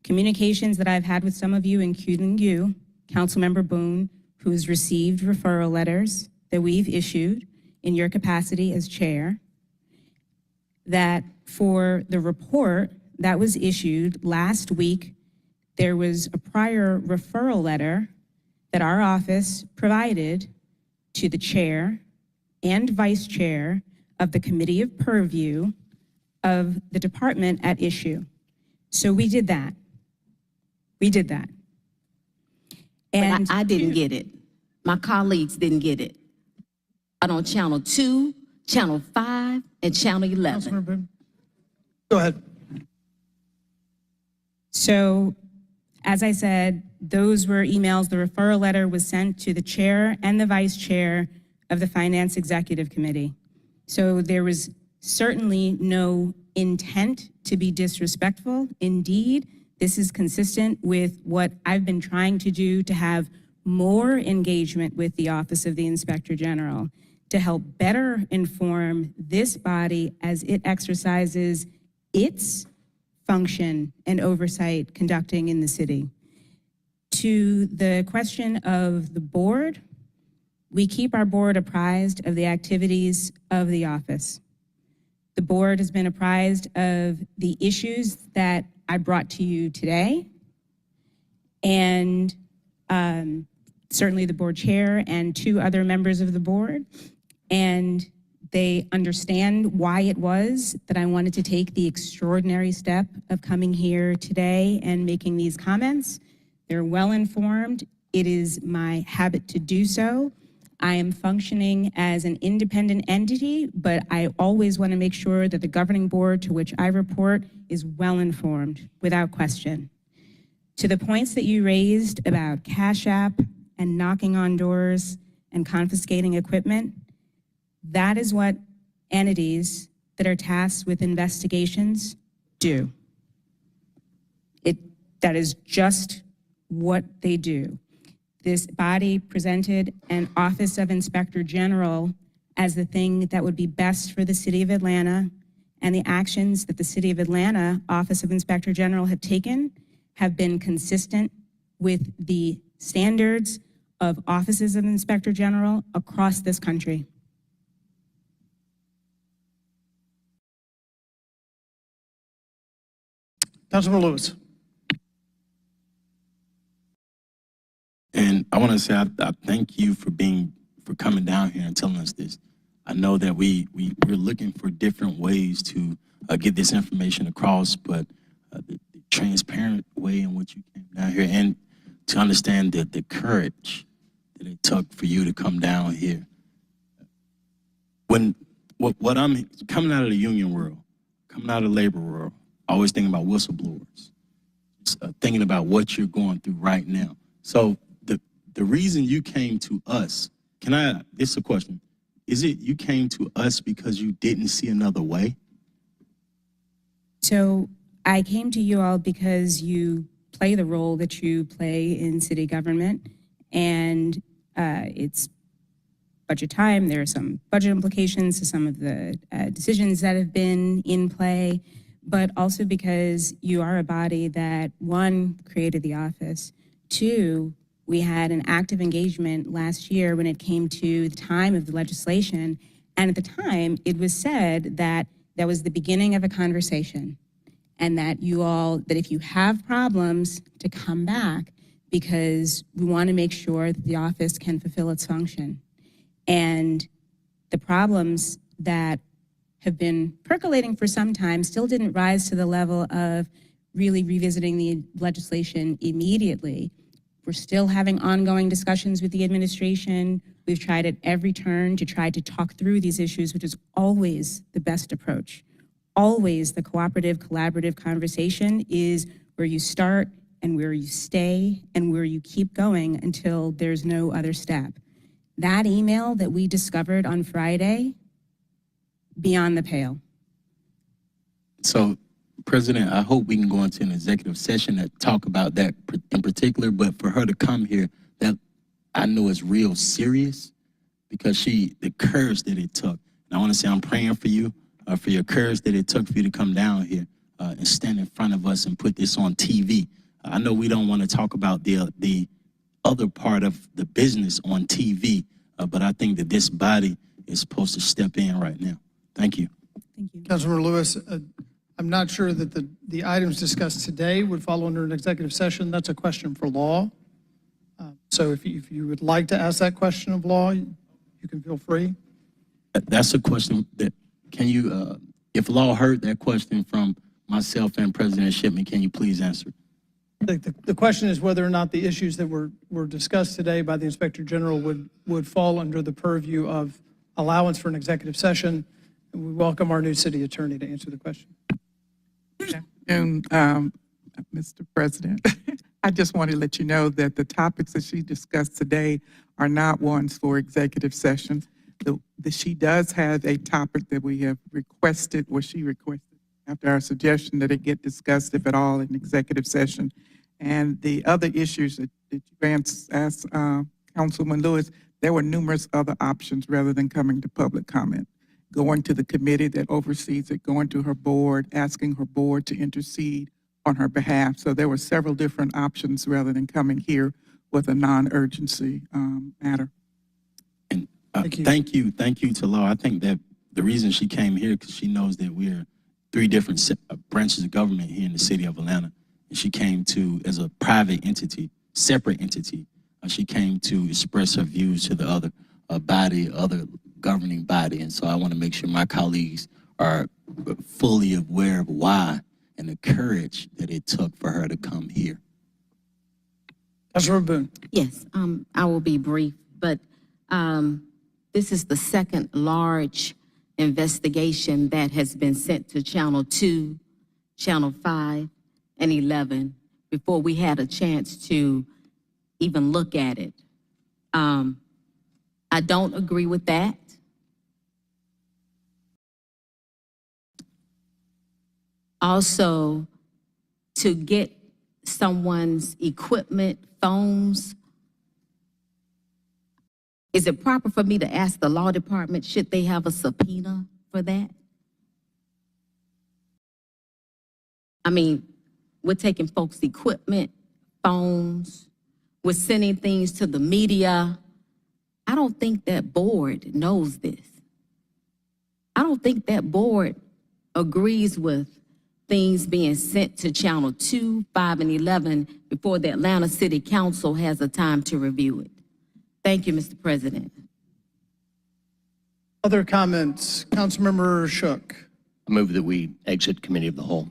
S6: communications that I've had with some of you, including you, Councilmember Boone, who's received referral letters that we've issued in your capacity as chair, that for the report that was issued last week, there was a prior referral letter that our office provided to the chair and vice chair of the Committee of Purview of the department at issue. So we did that. We did that.
S16: And I didn't get it. My colleagues didn't get it. Out on Channel 2, Channel 5, and Channel 11.
S2: Councilmember Boone. Go ahead.
S6: So, as I said, those were emails. The referral letter was sent to the chair and the vice chair of the Finance Executive Committee. So there was certainly no intent to be disrespectful. Indeed, this is consistent with what I've been trying to do to have more engagement with the Office of the Inspector General to help better inform this body as it exercises its function and oversight conducting in the city. To the question of the board, we keep our board apprised of the activities of the office. The board has been apprised of the issues that I brought to you today, and certainly the board chair and 2 other members of the board, and they understand why it was that I wanted to take the extraordinary step of coming here today and making these comments. They're well informed. It is my habit to do so. I am functioning as an independent entity, but I always want to make sure that the governing board to which I report is well informed, without question. To the points that you raised about Cash App and knocking on doors and confiscating equipment, that is what entities that are tasked with investigations do. That is just what they do. This body presented an Office of Inspector General as the thing that would be best for the City of Atlanta, and the actions that the City of Atlanta Office of Inspector General have taken have been consistent with the standards of offices of Inspector General across this country.
S2: Councilmember Lewis.
S10: And I want to say I thank you for coming down here and telling us this. I know that we're looking for different ways to get this information across, but the transparent way in which you came down here, and to understand the courage that it took for you to come down here. What I'm coming out of the union world, coming out of the labor world, always thinking about whistleblowers, just, thinking about what you're going through right now. So the reason you came to us, this is a question, is it you came to us because you didn't see another way?
S6: So I came to you all because you play the role that you play in city government, and it's budget time. There are some budget implications to some of the decisions that have been in play, but also because you are a body that, 1, created the office, 2, We had an active engagement last year when it came to the time of the legislation. And at the time, it was said that that was the beginning of a conversation, and that that if you have problems, to come back, because we want to make sure that the office can fulfill its function. And the problems that have been percolating for some time still didn't rise to the level of really revisiting the legislation immediately. We're still having ongoing discussions with the administration. We've tried at every turn to try to talk through these issues, which is always the best approach. Always the cooperative, collaborative conversation is where you start and where you stay and where you keep going until there's no other step. That email that we discovered on Friday, beyond the pale.
S10: So, President, I hope we can go into an executive session to talk about that in particular, but for her to come here, that I know is real serious, because the courage that it took. And I want to say I'm praying for you, for your courage that it took for you to come down here and stand in front of us and put this on TV. I know we don't want to talk about the other part of the business on TV, but I think that this body is supposed to step in right now. Thank you.
S6: Thank you.
S2: Councilmember Lewis, I'm not sure that the items discussed today would fall under an executive session. That's a question for law. So if you would like to ask that question of law, you can feel free.
S10: That's a question that, can you, if law heard that question from myself and President Shipman, can you please answer?
S2: The question is whether or not the issues that were discussed today by the Inspector General would fall under the purview of allowance for an executive session. And we welcome our new city attorney to answer the question.
S7: And Mr. President, I just want to let you know that the topics that she discussed today are not ones for executive session. She does have a topic that we have requested, or she requested after our suggestion that it get discussed, if at all, in executive session. And the other issues that you asked Councilman Lewis, there were numerous other options rather than coming to public comment. Going to the committee that oversees it, going to her board, asking her board to intercede on her behalf. So there were several different options rather than coming here with a non-urgency matter.
S10: And thank you to Laura. I think that the reason she came here, because she knows that we're three different branches of government here in the city of Atlanta. And she came to, as a private entity, separate entity, she came to express her views to the other other governing body. And so I want to make sure my colleagues are fully aware of why and the courage that it took for her to come here.
S2: Councilmember Boone.
S16: Yes, I will be brief, but this is the second large investigation that has been sent to Channel 2, Channel 5, and 11 before we had a chance to even look at it. I don't agree with that. Also, to get someone's equipment, phones, is it proper for me to ask the law department, should they have a subpoena for that? I mean, we're taking folks' equipment, phones, we're sending things to the media. I don't think that board knows this. I don't think that board agrees with things being sent to Channel 2, 5, and 11 before the Atlanta City Council has a time to review it. Thank you, Mr. President.
S2: Other comments? Councilmember Shook.
S17: I move that we exit committee of the whole.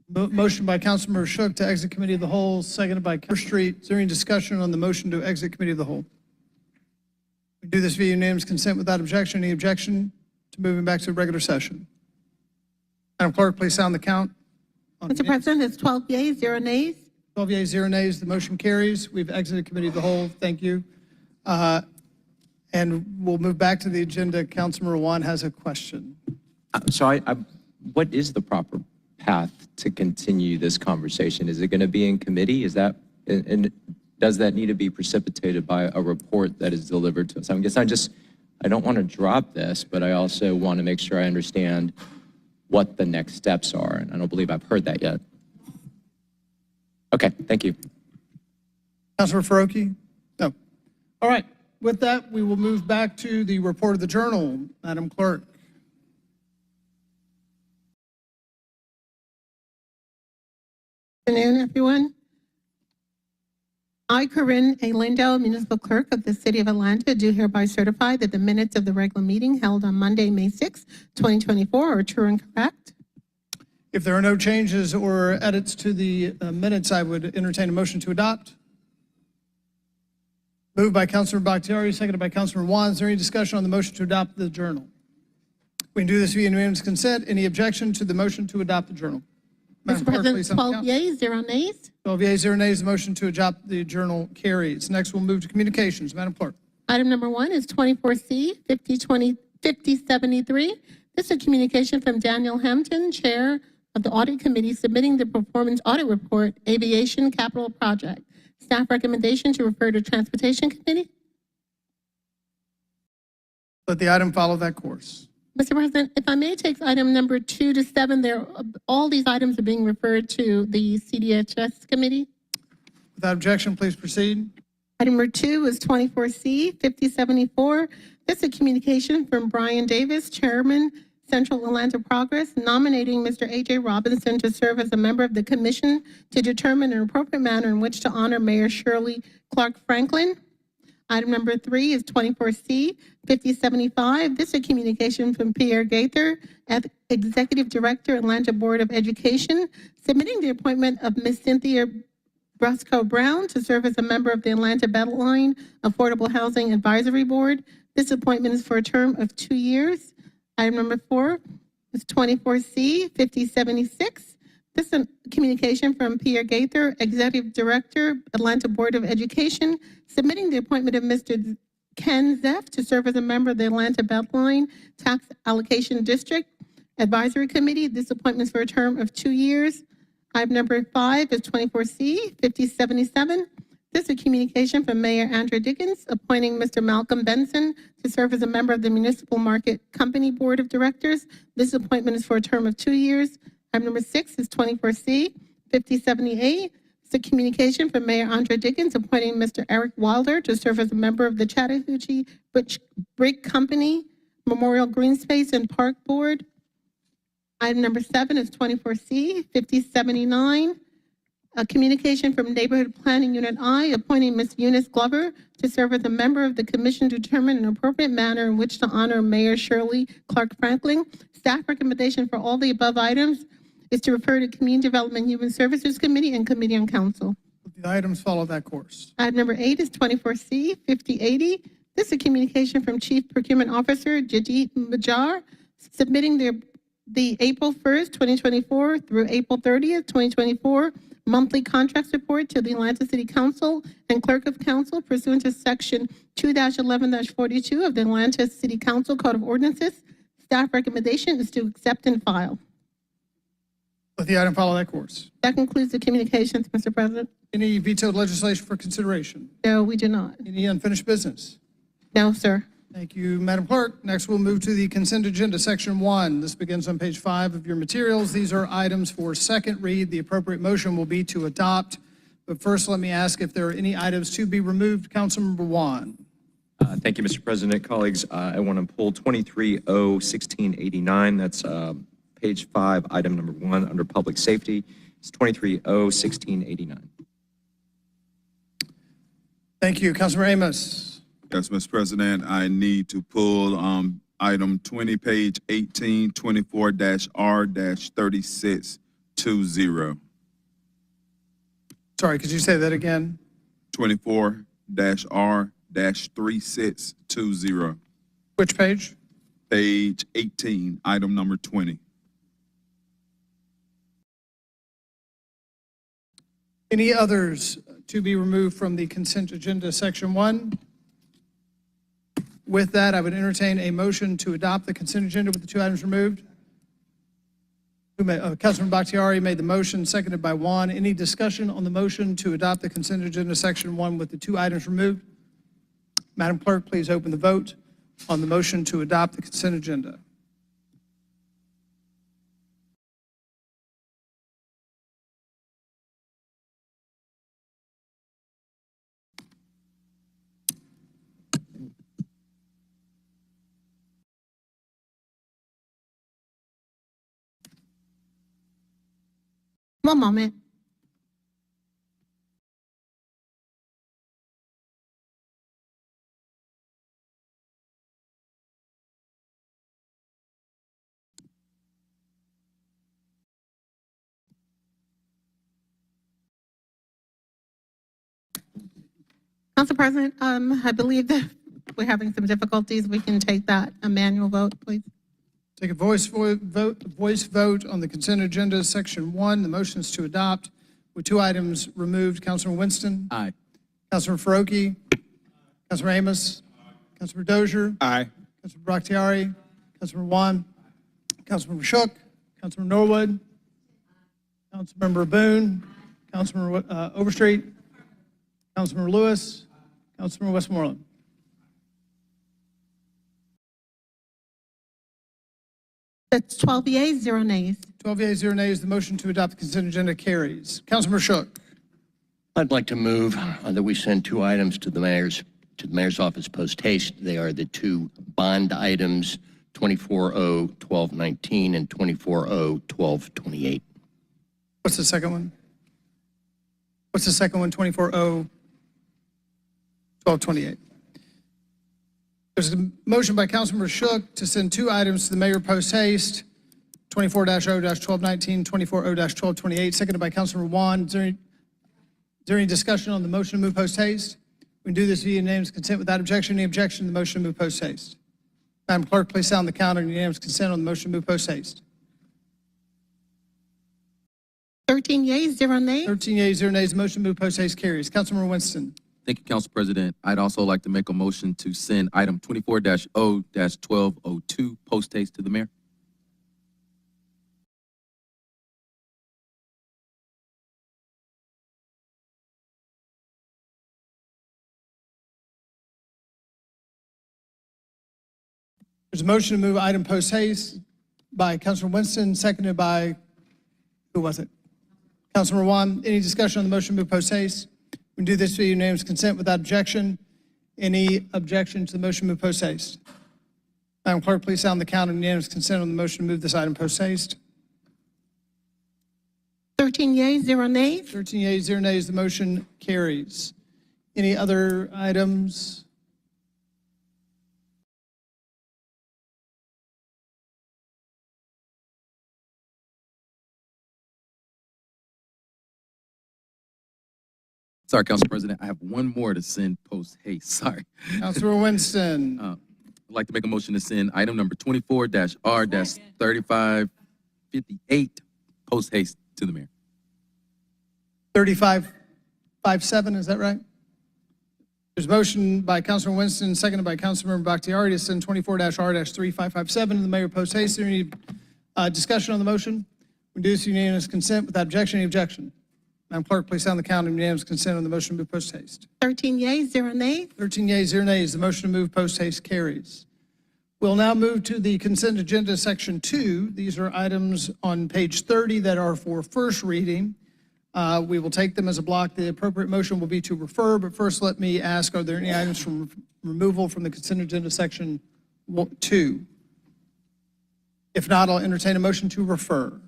S2: Motion by Councilmember Shook to exit committee of the whole, seconded by Councilmember Street. Is there any discussion on the motion to exit committee of the whole? We do this via unanimous consent without objection. Any objection to moving back to regular session? Madam Clerk, please sound the count.
S15: Mr. President, it's 12 yeas, 0 nays.
S2: 12 yeas, 0 nays. The motion carries. We've exited committee of the whole. Thank you. And we'll move back to the agenda. Councilmember Juan has a question.
S18: So what is the proper path to continue this conversation? Is it going to be in committee? Is that, and does that need to be precipitated by a report that is delivered to us? I guess I don't want to drop this, but I also want to make sure I understand what the next steps are. And I don't believe I've heard that yet. Okay, thank you.
S2: Councilmember Faroki. All right, with that, we will move back to the report of the journal. Madam Clerk.
S15: Good afternoon, everyone. I, Corinne A. Lindell, Municipal Clerk of the City of Atlanta, do hereby certify that the minutes of the regular meeting held on Monday, May 6, 2024 are true and correct.
S2: If there are no changes or edits to the minutes, I would entertain a motion to adopt. Moved by Councilor Bakhtiari, seconded by Councilor Juan. Is there any discussion on the motion to adopt the journal? We can do this via unanimous consent. Any objection to the motion to adopt the journal? Madam
S15: Mr.
S2: Clerk,
S15: President,
S2: please, on the
S15: 12
S2: count.
S15: yeas, 0 nays.
S2: 12 yeas, 0 nays. The motion to adopt the journal carries. Next, we'll move to communications. Madam Clerk.
S15: Item number 1 is 24C 5073. This is a communication from Daniel Hampton, Chair of the Audit Committee, submitting the performance audit report, Aviation Capital Project. Staff recommendation to refer to Transportation Committee.
S2: Let the item follow that course.
S15: Mr. President, if I may take item number 2 to 7, all these items are being referred to the CDHS committee.
S2: Without objection, please proceed.
S15: Item number 2 is 24C 5074. This is a communication from Brian Davis, Chairman, Central Atlanta Progress, nominating Mr. A.J. Robinson to serve as a member of the commission to determine an appropriate manner in which to honor Mayor Shirley Clark Franklin. Item number 3 is 24C 5075. This is a communication from Pierre Gaither, Executive Director, Atlanta Board of Education, submitting the appointment of Ms. Cynthia Brusco Brown to serve as a member of the Atlanta Beltline Affordable Housing Advisory Board. This appointment is for a term of 2 years. Item number 4 is 24C 5076. This is a communication from Pierre Gaither, Executive Director, Atlanta Board of Education, submitting the appointment of Mr. Ken Zeff to serve as a member of the Atlanta Beltline Tax Allocation District Advisory Committee. This appointment is for a term of 2 years. Item number 5 is 24C 5077. This is a communication from Mayor Andrew Dickens, appointing Mr. Malcolm Benson to serve as a member of the Municipal Market Company Board of Directors. This appointment is for a term of 2 years. Item number 6 is 24C 5078. It's a communication from Mayor Andre Dickens appointing Mr. Eric Wilder to serve as a member of the Chattahoochee Brick Company Memorial Green Space and Park Board. Item number 7 is 24C 5079. A communication from Neighborhood Planning Unit I appointing Ms. Eunice Glover to serve as a member of the commission to determine an appropriate manner in which to honor Mayor Shirley Clark Franklin. Staff recommendation for all the above items is to refer to Community Development and Human Services Committee and Committee on Council.
S2: The items follow that course.
S15: Item number 8 is 24C 5080. This is a communication from Chief Procurement Officer Jadid Majar, submitting the April 1st, 2024 through April 30th, 2024 monthly contracts report to the Atlanta City Council and Clerk of Council pursuant to Section 2-11-42 of the Atlanta City Council Code of Ordinances. Staff recommendation is to accept and file.
S2: Let the item follow that course.
S15: That concludes the communications, Mr. President.
S2: Any vetoed legislation for consideration?
S15: No, we do not.
S2: Any unfinished business?
S15: No, sir.
S2: Thank you, Madam Clerk. Next, we'll move to the consent agenda, Section 1. This begins on page 5 of your materials. These are items for second read. The appropriate motion will be to adopt. But first, let me ask if there are any items to be removed. Councilmember Juan.
S18: Thank you, Mr. President. Colleagues, I want to pull 23-0-1689. That's page 5, item number 1 under public safety. It's 23-0-1689.
S2: Thank you. Councilmember Amos.
S8: Yes, Mr. President, I need to pull item 20, page 18, 24-R-3620.
S2: Sorry, could you say that again?
S8: 24-R-3620.
S2: Which page?
S8: Page 18, item number 20.
S2: Any others to be removed from the consent agenda, Section 1? With that, I would entertain a motion to adopt the consent agenda with the 2 items removed. Councilman Bakhtiari made the motion, seconded by Juan. Any discussion on the motion to adopt the consent agenda, Section 1, with the 2 items removed? Madam Clerk, please open the vote on the motion to adopt the consent agenda.
S15: One moment. Council President, I believe that we're having some difficulties. We can take that a manual vote, please.
S2: Take a voice vote on the consent agenda, section 1. The motion is to adopt with 2 items removed. Councilman Winston?
S5: Aye.
S2: Councilman Faroki? Councilman Amos? Councilman Dozier?
S1: Aye.
S2: Councilman Bakhtiari? Councilman Juan? Councilman Shook? Councilman Norwood? Councilmember Boone? Councilman Overstreet? Councilmember Lewis? Councilman Westmoreland?
S15: That's 12 yeas, 0 nays.
S2: 12 yeas, 0 nays. The motion to adopt the consent agenda carries. Councilmember Shook?
S17: I'd like to move that we send 2 items to the mayor's office post haste. They are the 2 bond items, 24-0-1219 and 24-0-1228.
S2: What's the second one? What's the second one? 24-0-1228. There's a motion by Councilmember Shook to send 2 items to the mayor post haste, 24-0-1219, 24-0-1228, seconded by Councilmember Juan. Is there any discussion on the motion to move post haste? We can do this via unanimous consent without objection. Any objection to the motion to move post haste? Madam Clerk, please sound the counter on unanimous consent on the motion to move post haste.
S15: 13 yeas, 0 nays.
S2: 13 yeas, 0 nays. The motion to move post haste carries. Councilmember Winston.
S5: Thank you, Council President. I'd also like to make a motion to send item 24-0-1202 post haste to the mayor.
S2: There's a motion to move item post haste by Councilor Winston, seconded by, who was it? Councilor Juan. Any discussion on the motion to move post haste? We can do this via unanimous consent without objection. Any objection to the motion to move post haste? Madam Clerk, please sound the count on unanimous consent on the motion to move this item post haste.
S15: 13 yeas, 0 nays.
S2: 13 yeas, 0 nays. The motion carries. Any other items?
S5: Sorry, Council President, I have one more to send post haste. Sorry.
S2: Councilor Winston.
S5: I'd like to make a motion to send item number 24-R-3558 post haste to the mayor.
S2: 3557, is that right? There's a motion by Councilor Winston, seconded by Councilmember Bakhtiari to send 24-R-3557 to the mayor post haste. Is there any discussion on the motion? We do this unanimous consent without objection. Any objection? Madam Clerk, please sound the count on unanimous consent on the motion to move post haste.
S15: 13 yeas, 0 nays.
S2: 13 yeas, 0 nays. The motion to move post haste carries. We'll now move to the consent agenda, section 2. These are items on page 30 that are for first reading. We will take them as a block. The appropriate motion will be to refer, but first let me ask, are there any items from removal from the consent agenda, section 2? If not, I'll entertain a motion to refer.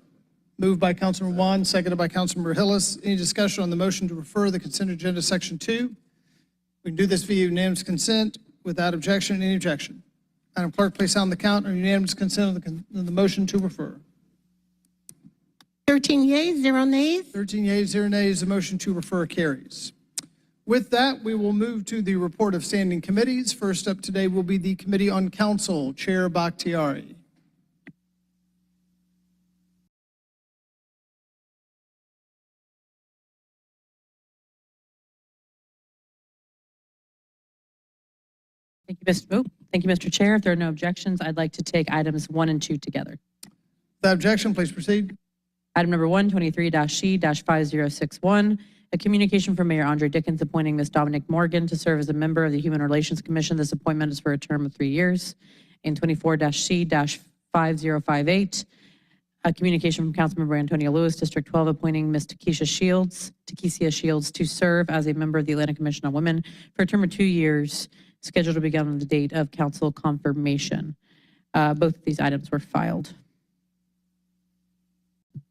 S2: Moved by Councilman Juan, seconded by Councilmember Hillis. Any discussion on the motion to refer the consent agenda, section 2? We can do this via unanimous consent without objection. Any objection? Madam Clerk, please sound the count on unanimous consent on the motion to refer.
S15: 13 yeas, 0 nays.
S2: 13 yeas, 0 nays. The motion to refer carries. With that, we will move to the report of standing committees. First up today will be the Committee on Council, Chair Bakhtiari.
S19: Thank you, Mr. Chair. If there are no objections, I'd like to take items 1 and 2 together.
S2: Without objection, please proceed.
S19: Item number 1, 23-C-5061, a communication from Mayor Andre Dickens appointing Ms. Dominic Morgan to serve as a member of the Human Relations Commission. This appointment is for a term of 3 years. And 24-C-5058, a communication from Councilmember Antonio Lewis, District 12, appointing Ms. Takesia Shields to serve as a member of the Atlanta Commission on Women for a term of 2 years, scheduled to begin on the date of council confirmation. Both of these items were filed.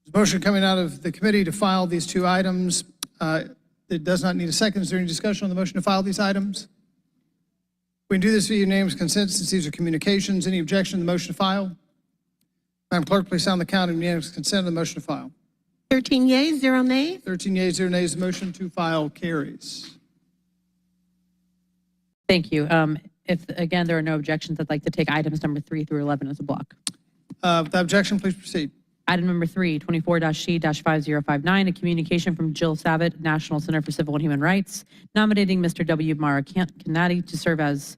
S2: There's a motion coming out of the committee to file these two items. It does not need a second. Is there any discussion on the motion to file these items? We can do this via unanimous consent since these are communications. Any objection to the motion to file? Madam Clerk, please sound the count and unanimous consent on the motion to file.
S15: 13 yeas, 0 nays.
S2: 13 yeas, 0 nays. The motion to file carries.
S19: Thank you. If, again, there are no objections, I'd like to take items number 3 through 11 as a block.
S2: Without objection, please proceed.
S19: Item number 3, 24-C-5059, a communication from Jill Savitt, National Center for Civil and Human Rights, nominating Mr. W. Mara Canati to serve as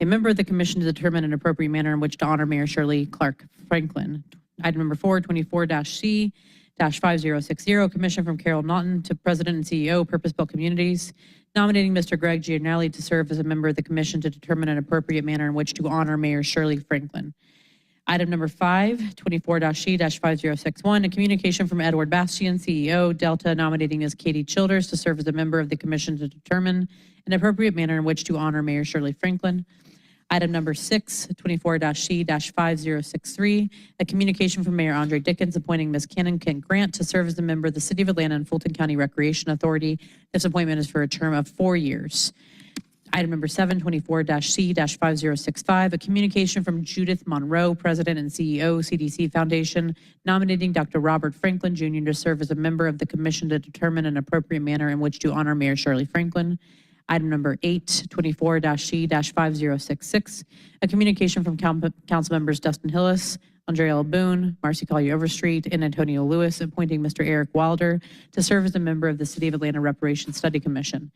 S19: a member of the commission to determine an appropriate manner in which to honor Mayor Shirley Clark Franklin. Item number 4, 24-C-5060, commission from Carol Naughton to President and CEO, Purpose-Built Communities, nominating Mr. Greg Gianelli to serve as a member of the commission to determine an appropriate manner in which to honor Mayor Shirley Franklin. Item number 5, 24-C-5061, a communication from Edward Bastian, CEO, Delta, nominating Ms. Katie Childers to serve as a member of the commission to determine an appropriate manner in which to honor Mayor Shirley Franklin. Item number 6, 24-C-5063, a communication from Mayor Andre Dickens appointing Ms. Cannon Kent Grant to serve as a member of the City of Atlanta and Fulton County Recreation Authority. This appointment is for a term of 4 years. Item number 7, 24-C-5065, a communication from Judith Monroe, President and CEO, CDC Foundation, nominating Dr. Robert Franklin, Jr. to serve as a member of the commission to determine an appropriate manner in which to honor Mayor Shirley Franklin. Item number 8, 24-C-5066, a communication from council members Dustin Hillis, Andrea L. Boone, Marcy Collier Overstreet, and Antonio Lewis, appointing Mr. Eric Wilder to serve as a member of the City of Atlanta Reparations Study Commission.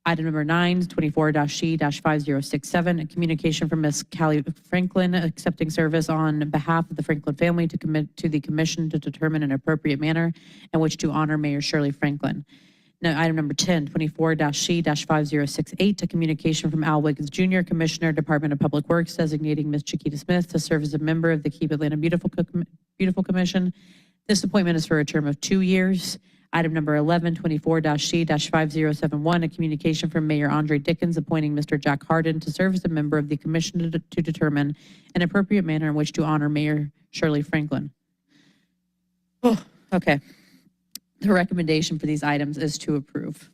S19: Item number 9, 24-C-5067, a communication from Ms. Callie Franklin accepting service on behalf of the Franklin family to commit to the commission to determine an appropriate manner in which to honor Mayor Shirley Franklin. Now, item number 10, 24-C-5068, a communication from Al Wiggins Jr., Commissioner, Department of Public Works, designating Ms. Chiquita Smith to serve as a member of the Keep Atlanta Beautiful Commission. This appointment is for a term of 2 years. Item number 11, 24-C-5071, a communication from Mayor Andre Dickens appointing Mr. Jack Harden to serve as a member of the commission to determine an appropriate manner in which to honor Mayor Shirley Franklin. Oh, okay. The recommendation for these items is to approve.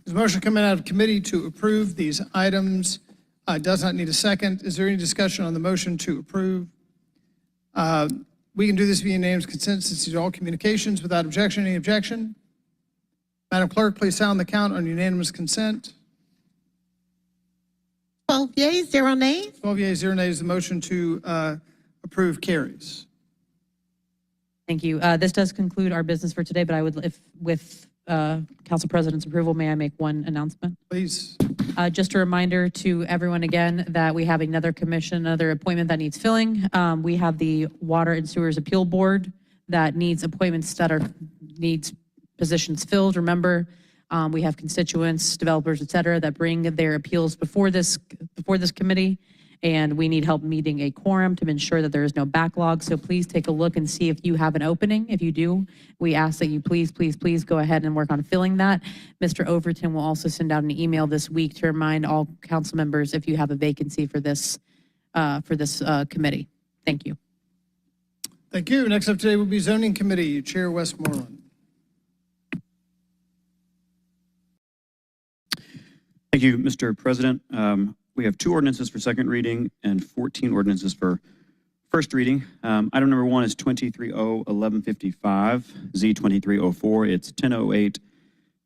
S2: There's a motion coming out of committee to approve these items. Does not need a second. Is there any discussion on the motion to approve? We can do this via unanimous consent since these are all communications. Without objection, any objection? Madam Clerk, please sound the count on unanimous consent.
S15: 12 yeas, 0 nays.
S2: 12 yeas, 0 nays. The motion to approve carries.
S19: Thank you. This does conclude our business for today, but I would, if with Council President's approval, may I make one announcement?
S2: Please.
S19: Just a reminder to everyone again that we have another commission, another appointment that needs filling. We have the Water and Sewers Appeal Board that needs appointments that needs positions filled. Remember, we have constituents, developers, et cetera, that bring their appeals before this committee, and we need help meeting a quorum to ensure that there is no backlog. So please take a look and see if you have an opening. If you do, we ask that you please go ahead and work on filling that. Mr. Overton will also send out an email this week to remind all council members if you have a vacancy for this committee. Thank you.
S2: Thank you. Next up today will be Zoning Committee, Chair Westmoreland.
S4: Thank you, Mr. President. We have 2 ordinances for second reading and 14 ordinances for first reading. Item number 1 is 23-0-1155, Z2304. It's 1008,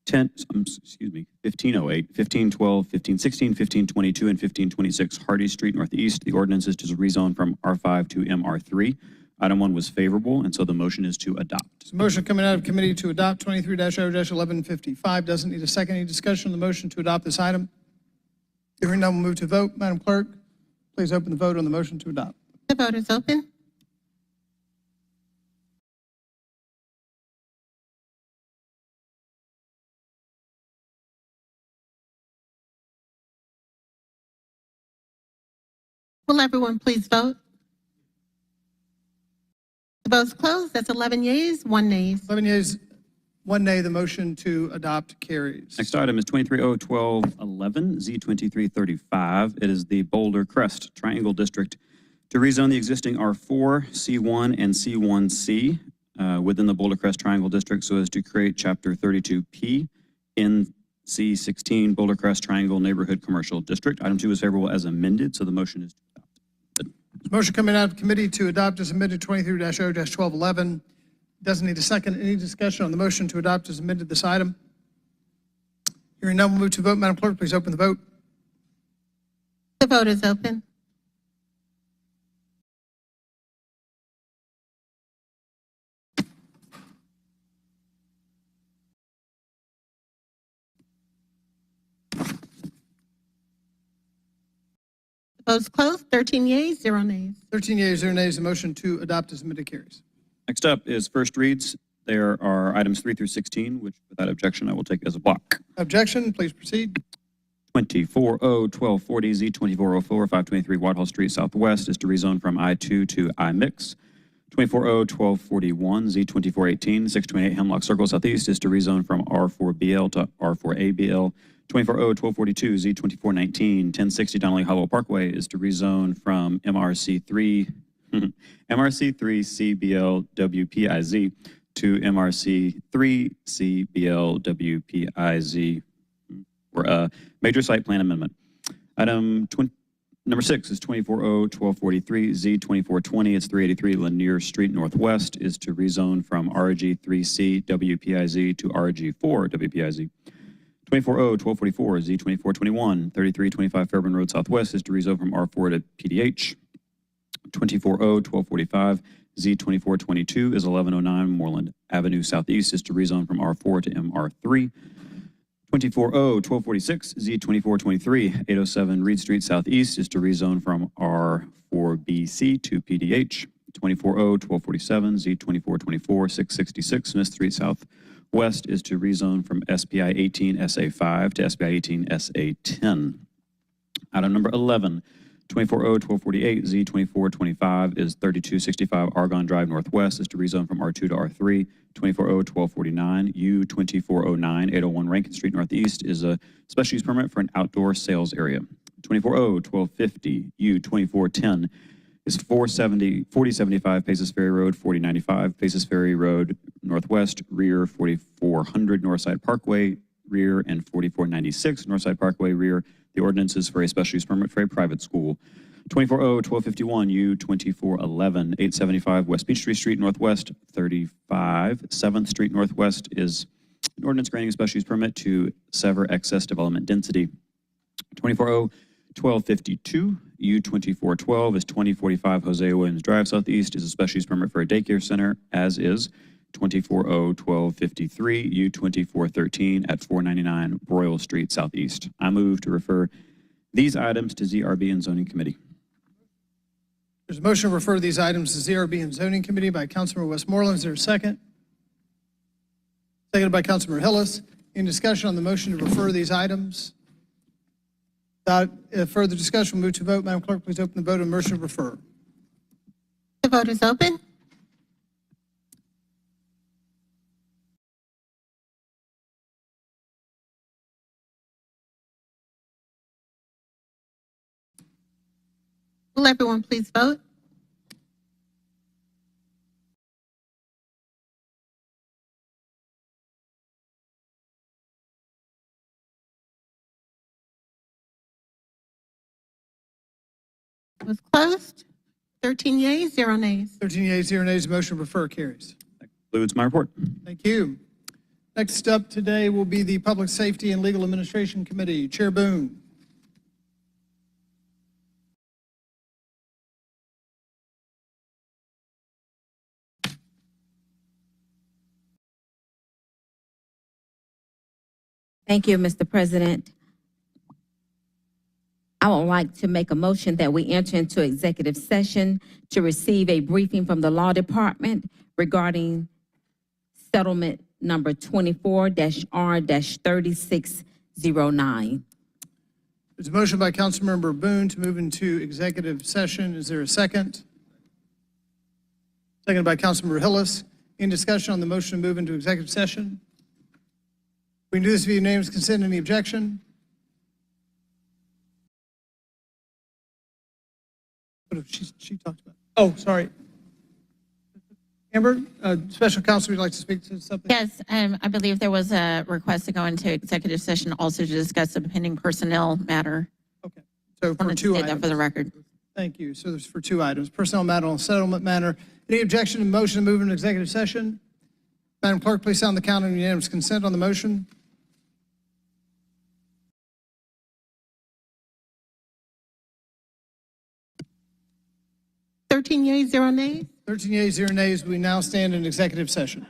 S4: 1508, 1512, 1516, 1522, and 1526 Hardy Street Northeast. The ordinance is to rezone from R5 to MR3. Item 1 was favorable, and so the motion is to adopt.
S2: There's a motion coming out of committee to adopt 23-0-1155. Doesn't need a second. Any discussion on the motion to adopt this item? Hearing none, we'll move to vote. Madam Clerk, please open the vote on the motion to adopt.
S15: The vote is open. Will everyone please vote? The vote's closed. That's 11 yeas, 1 nays.
S2: 11 yeas, 1 nay. The motion to adopt carries.
S4: Next item is 23-0-1211, Z2335. It is the Boulder Crest Triangle District to rezone the existing R4, C1, and C1C within the Boulder Crest Triangle District so as to create Chapter 32P in C16 Boulder Crest Triangle Neighborhood Commercial District. Item 2 is favorable as amended, so the motion is to adopt.
S2: Motion coming out of committee to adopt as amended 23-0-1211. Doesn't need a second. Any discussion on the motion to adopt as amended this item? Hearing none, we'll move to vote. Madam Clerk, please open the vote.
S15: The vote is open. The vote is closed. 13 yeas, 0 nays.
S2: 13 yeas, 0 nays. The motion to adopt as amended carries.
S4: Next up is first reads. There are items 3 through 16, which without objection, I will take as a block.
S2: Objection, please proceed.
S4: 24O-1240, Z2404, 523 Whitehall Street Southwest is to rezone from I-2 to iMix. 24O-1241, Z2418, 628 Hemlock Circle Southeast is to rezone from R4BL to R4ABL. 24O-1242, Z2419, 1060 Donnelly Hollow Parkway is to rezone from MRC3 CBL WPIZ to MRC3 CBL WPIZ for a major site plan amendment. Item number 6 is 24O-1243, Z2420, it's 383 Lanier Street Northwest is to rezone from RG3C WPIZ to RG4 WPIZ. 24O-1244, Z2421, 3325 Fairburn Road Southwest is to rezone from R4 to PDH. 24O-1245, Z2422 is 1109 Moreland Avenue Southeast is to rezone from R4 to MR3. 24O-1246, Z2423, 807 Reed Street Southeast is to rezone from R4BC to PDH. 24O-1247, Z2424, 666 Smith Street Southwest is to rezone from SPI 18 SA5 to SPI 18 SA10. Item number 11, 24O-1248, Z2425 is 3265 Argonne Drive Northwest is to rezone from R2 to R3. 24O-1249, U2409, 801 Rankin Street Northeast is a special use permit for an outdoor sales area. 24O-1250, U2410 is 4075 Paces Ferry Road, 4095 Paces Ferry Road Northwest, rear 4400 Northside Parkway, rear, and 4496 Northside Parkway, rear. The ordinance is for a special use permit for a private school. 24O-1251, U2411, 875 West Peachtree Street Northwest, 35 7th Street Northwest is an ordinance granting a special use permit to sever excess development density. 24O-1252, U2412 is 2045 Hosea Williams Drive Southeast is a special use permit for a daycare center, as is 24O-1253, U2413 at 499 Broyle Street Southeast. I move to refer these items to ZRB and Zoning Committee.
S2: There's a motion to refer these items to ZRB and Zoning Committee by Councilmember Westmoreland. Is there a second? Seconded by Councilmember Hillis. Any discussion on the motion to refer these items? Without further discussion, we'll move to vote. Madam Clerk, please open the vote on motion to refer.
S15: The vote is open. Will everyone please vote? It was closed. 13 yeas, 0 nays.
S2: 13 yeas, 0 nays. Motion to refer carries.
S4: That concludes my report.
S2: Thank you. Next up today will be the Public Safety and Legal Administration Committee. Chair Boone.
S16: Thank you, Mr. President. I would like to make a motion that we enter into executive session to receive a briefing from the Law Department regarding settlement number 24-R-3609.
S2: There's a motion by Councilmember Boone to move into executive session. Is there a second? Seconded by Councilmember Hillis. Any discussion on the motion to move into executive session? We can do this via unanimous consent. Any objection? What if she talked about? Oh, sorry. Amber, special counsel, would you like to speak to something?
S9: Yes, I believe there was a request to go into executive session also to discuss a pending personnel matter.
S2: Okay, so for
S9: Wanted to
S2: two
S9: state that
S2: items.
S9: for the record.
S2: Thank you. So there's for two items, personnel matter and settlement matter. Any objection to motion to move into executive session? Madam Clerk, please sound the count on unanimous consent on the motion.
S15: Thirteen yeas, 0 nays.
S2: 13 yeas, 0 nays. We now stand in executive session.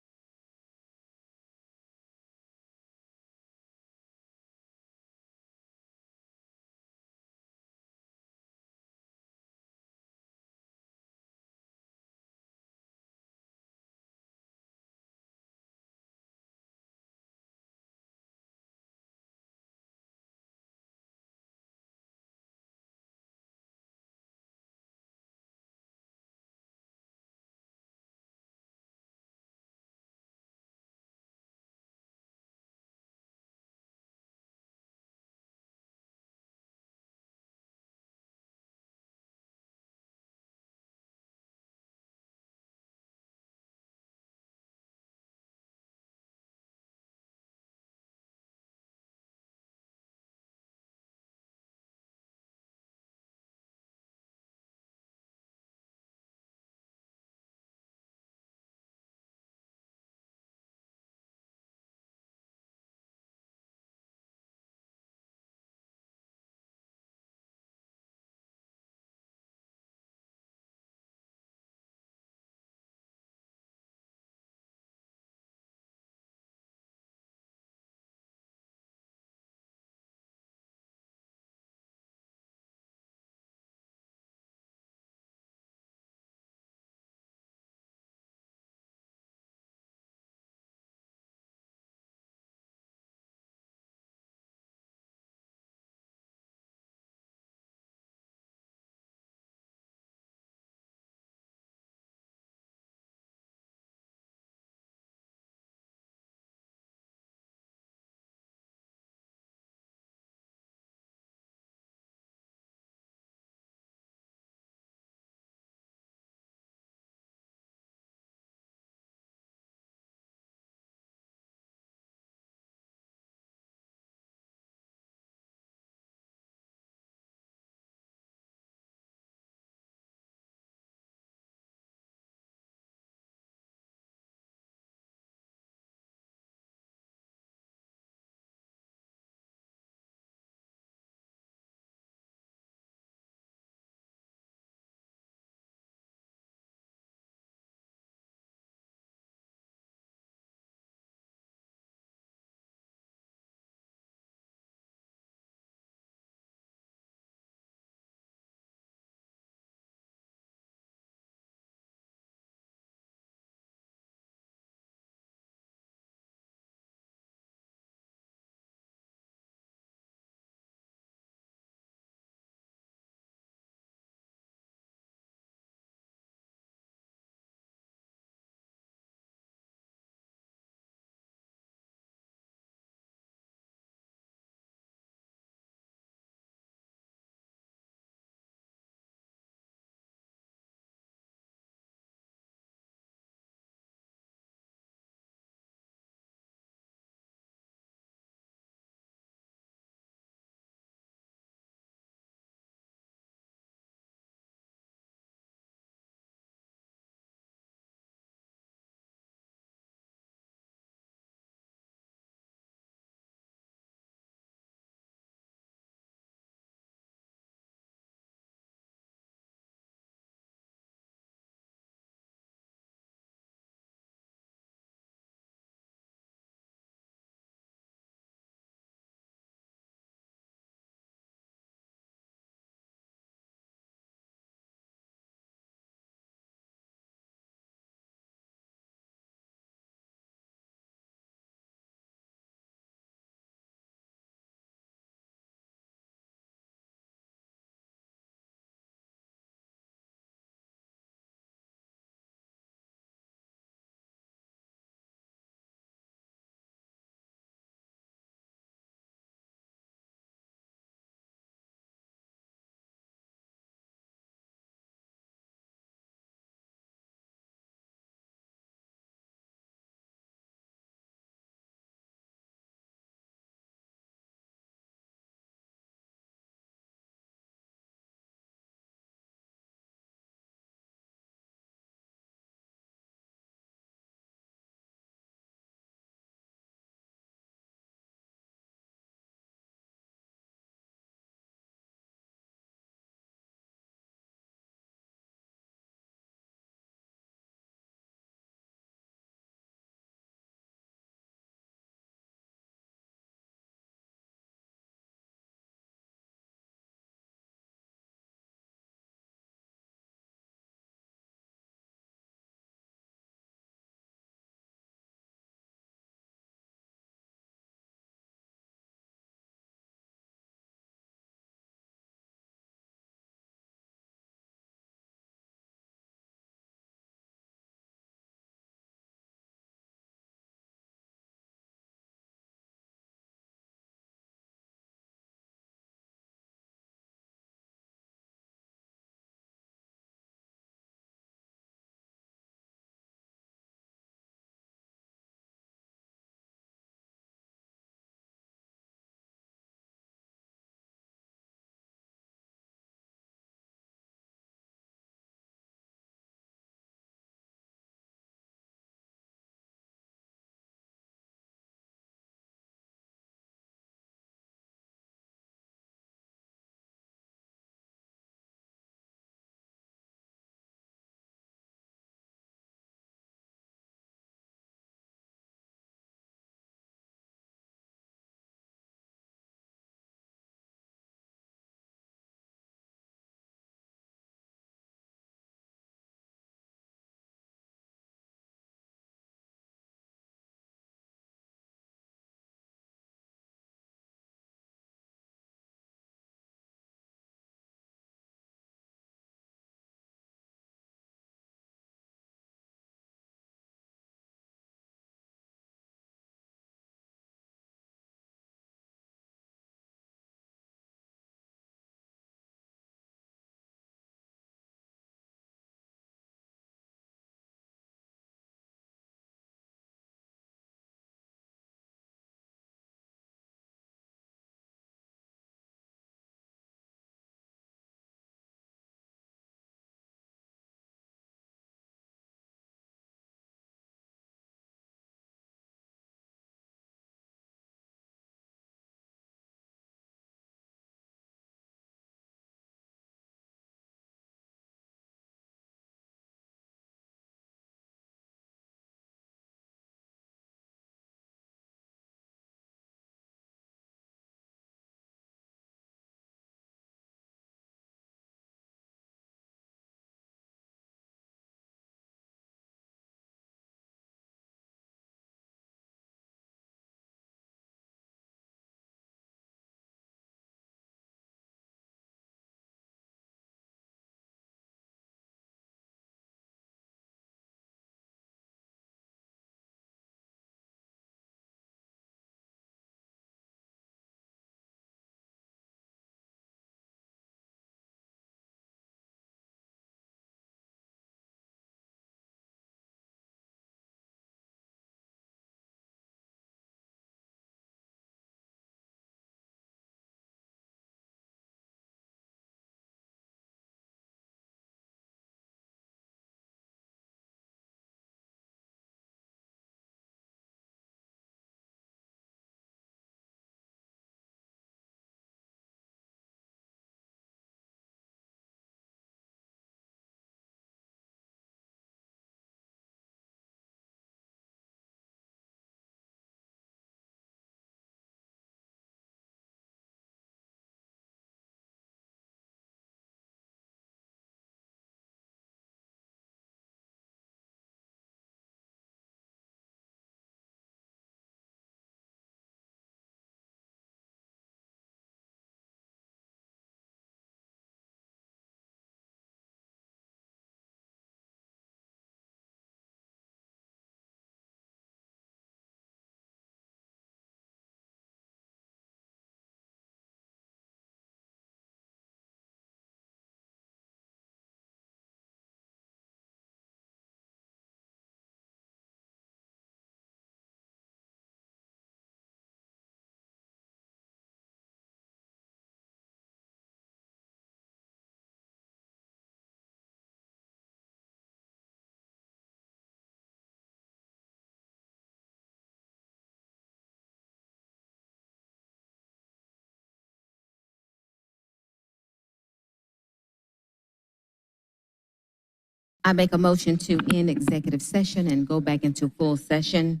S16: I make a motion to end executive session and go back into full session.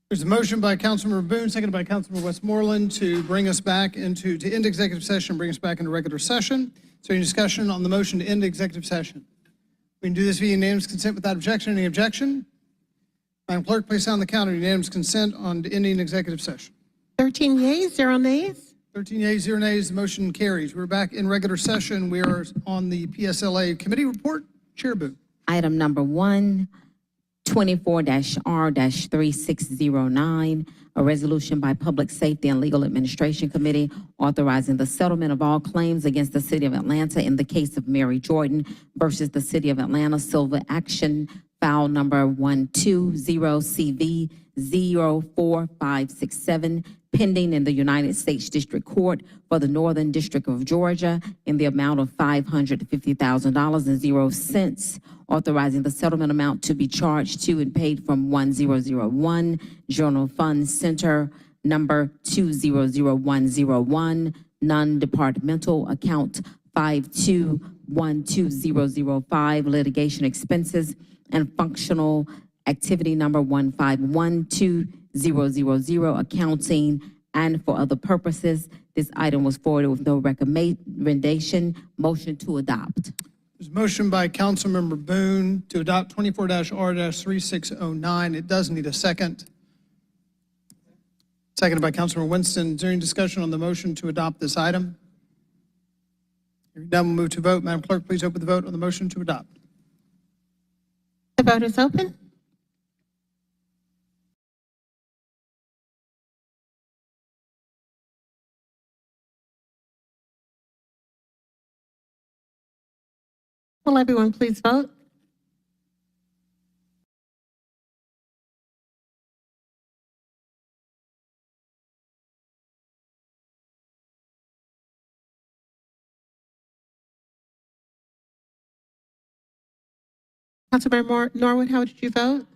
S2: There's a motion by Councilmember Boone, seconded by Councilmember Westmoreland to bring us back into, to end executive session, bring us back into regular session. Is there any discussion on the motion to end executive session? We can do this via unanimous consent without objection. Any objection? Madam Clerk, please sound the count on unanimous consent on ending executive session.
S15: 13 yeas, 0 nays.
S2: 13 yeas, 0 nays, the motion carries. We're back in regular session. We are on the PSLA committee report. Chair Boone.
S16: Item number 1, 24-R-3609, a resolution by Public Safety and Legal Administration Committee authorizing the settlement of all claims against the City of Atlanta in the case of Mary Jordan versus the City of Atlanta Civil Action File number 120CV04567, pending in the United States District Court for the Northern District of Georgia in the amount of $550,000.00, authorizing the settlement amount to be charged to and paid from 1001 Journal Fund Center number 200101, non-departmental account 5212005, litigation expenses, and functional activity number 1512000, accounting and for other purposes. This item was forwarded with no recommendation. Motion to adopt.
S2: There's a motion by Councilmember Boone to adopt 24-R-3609. It does need a second. Seconded by Councilmember Winston. Is there any discussion on the motion to adopt this item? Hearing none, we'll move to vote. Madam Clerk, please open the vote on the motion to adopt.
S15: The vote is open. Will everyone please vote? Councilmember Norwood, how did you vote?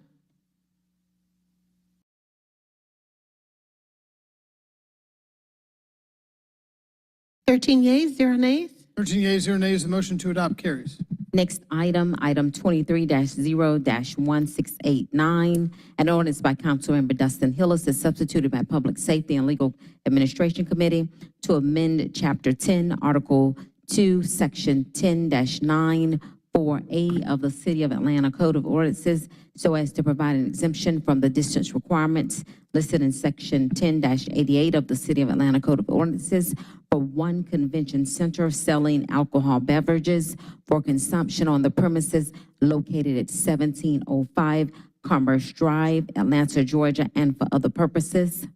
S15: Thirteen yeas, 0 nays.
S2: 13 yeas, 0 nays, the motion to adopt carries.
S16: Next item, item 23-0-1689, an ordinance by Councilmember Dustin Hillis is substituted by Public Safety and Legal Administration Committee to amend Chapter 10, Article 2, Section 10-9-4A of the City of Atlanta Code of Ordinances so as to provide an exemption from the distance requirements listed in Section 10-88 of the City of Atlanta Code of Ordinances for one convention center selling alcohol beverages for consumption on the premises located at 1705 Commerce Drive, Atlanta, Georgia, and for other purposes.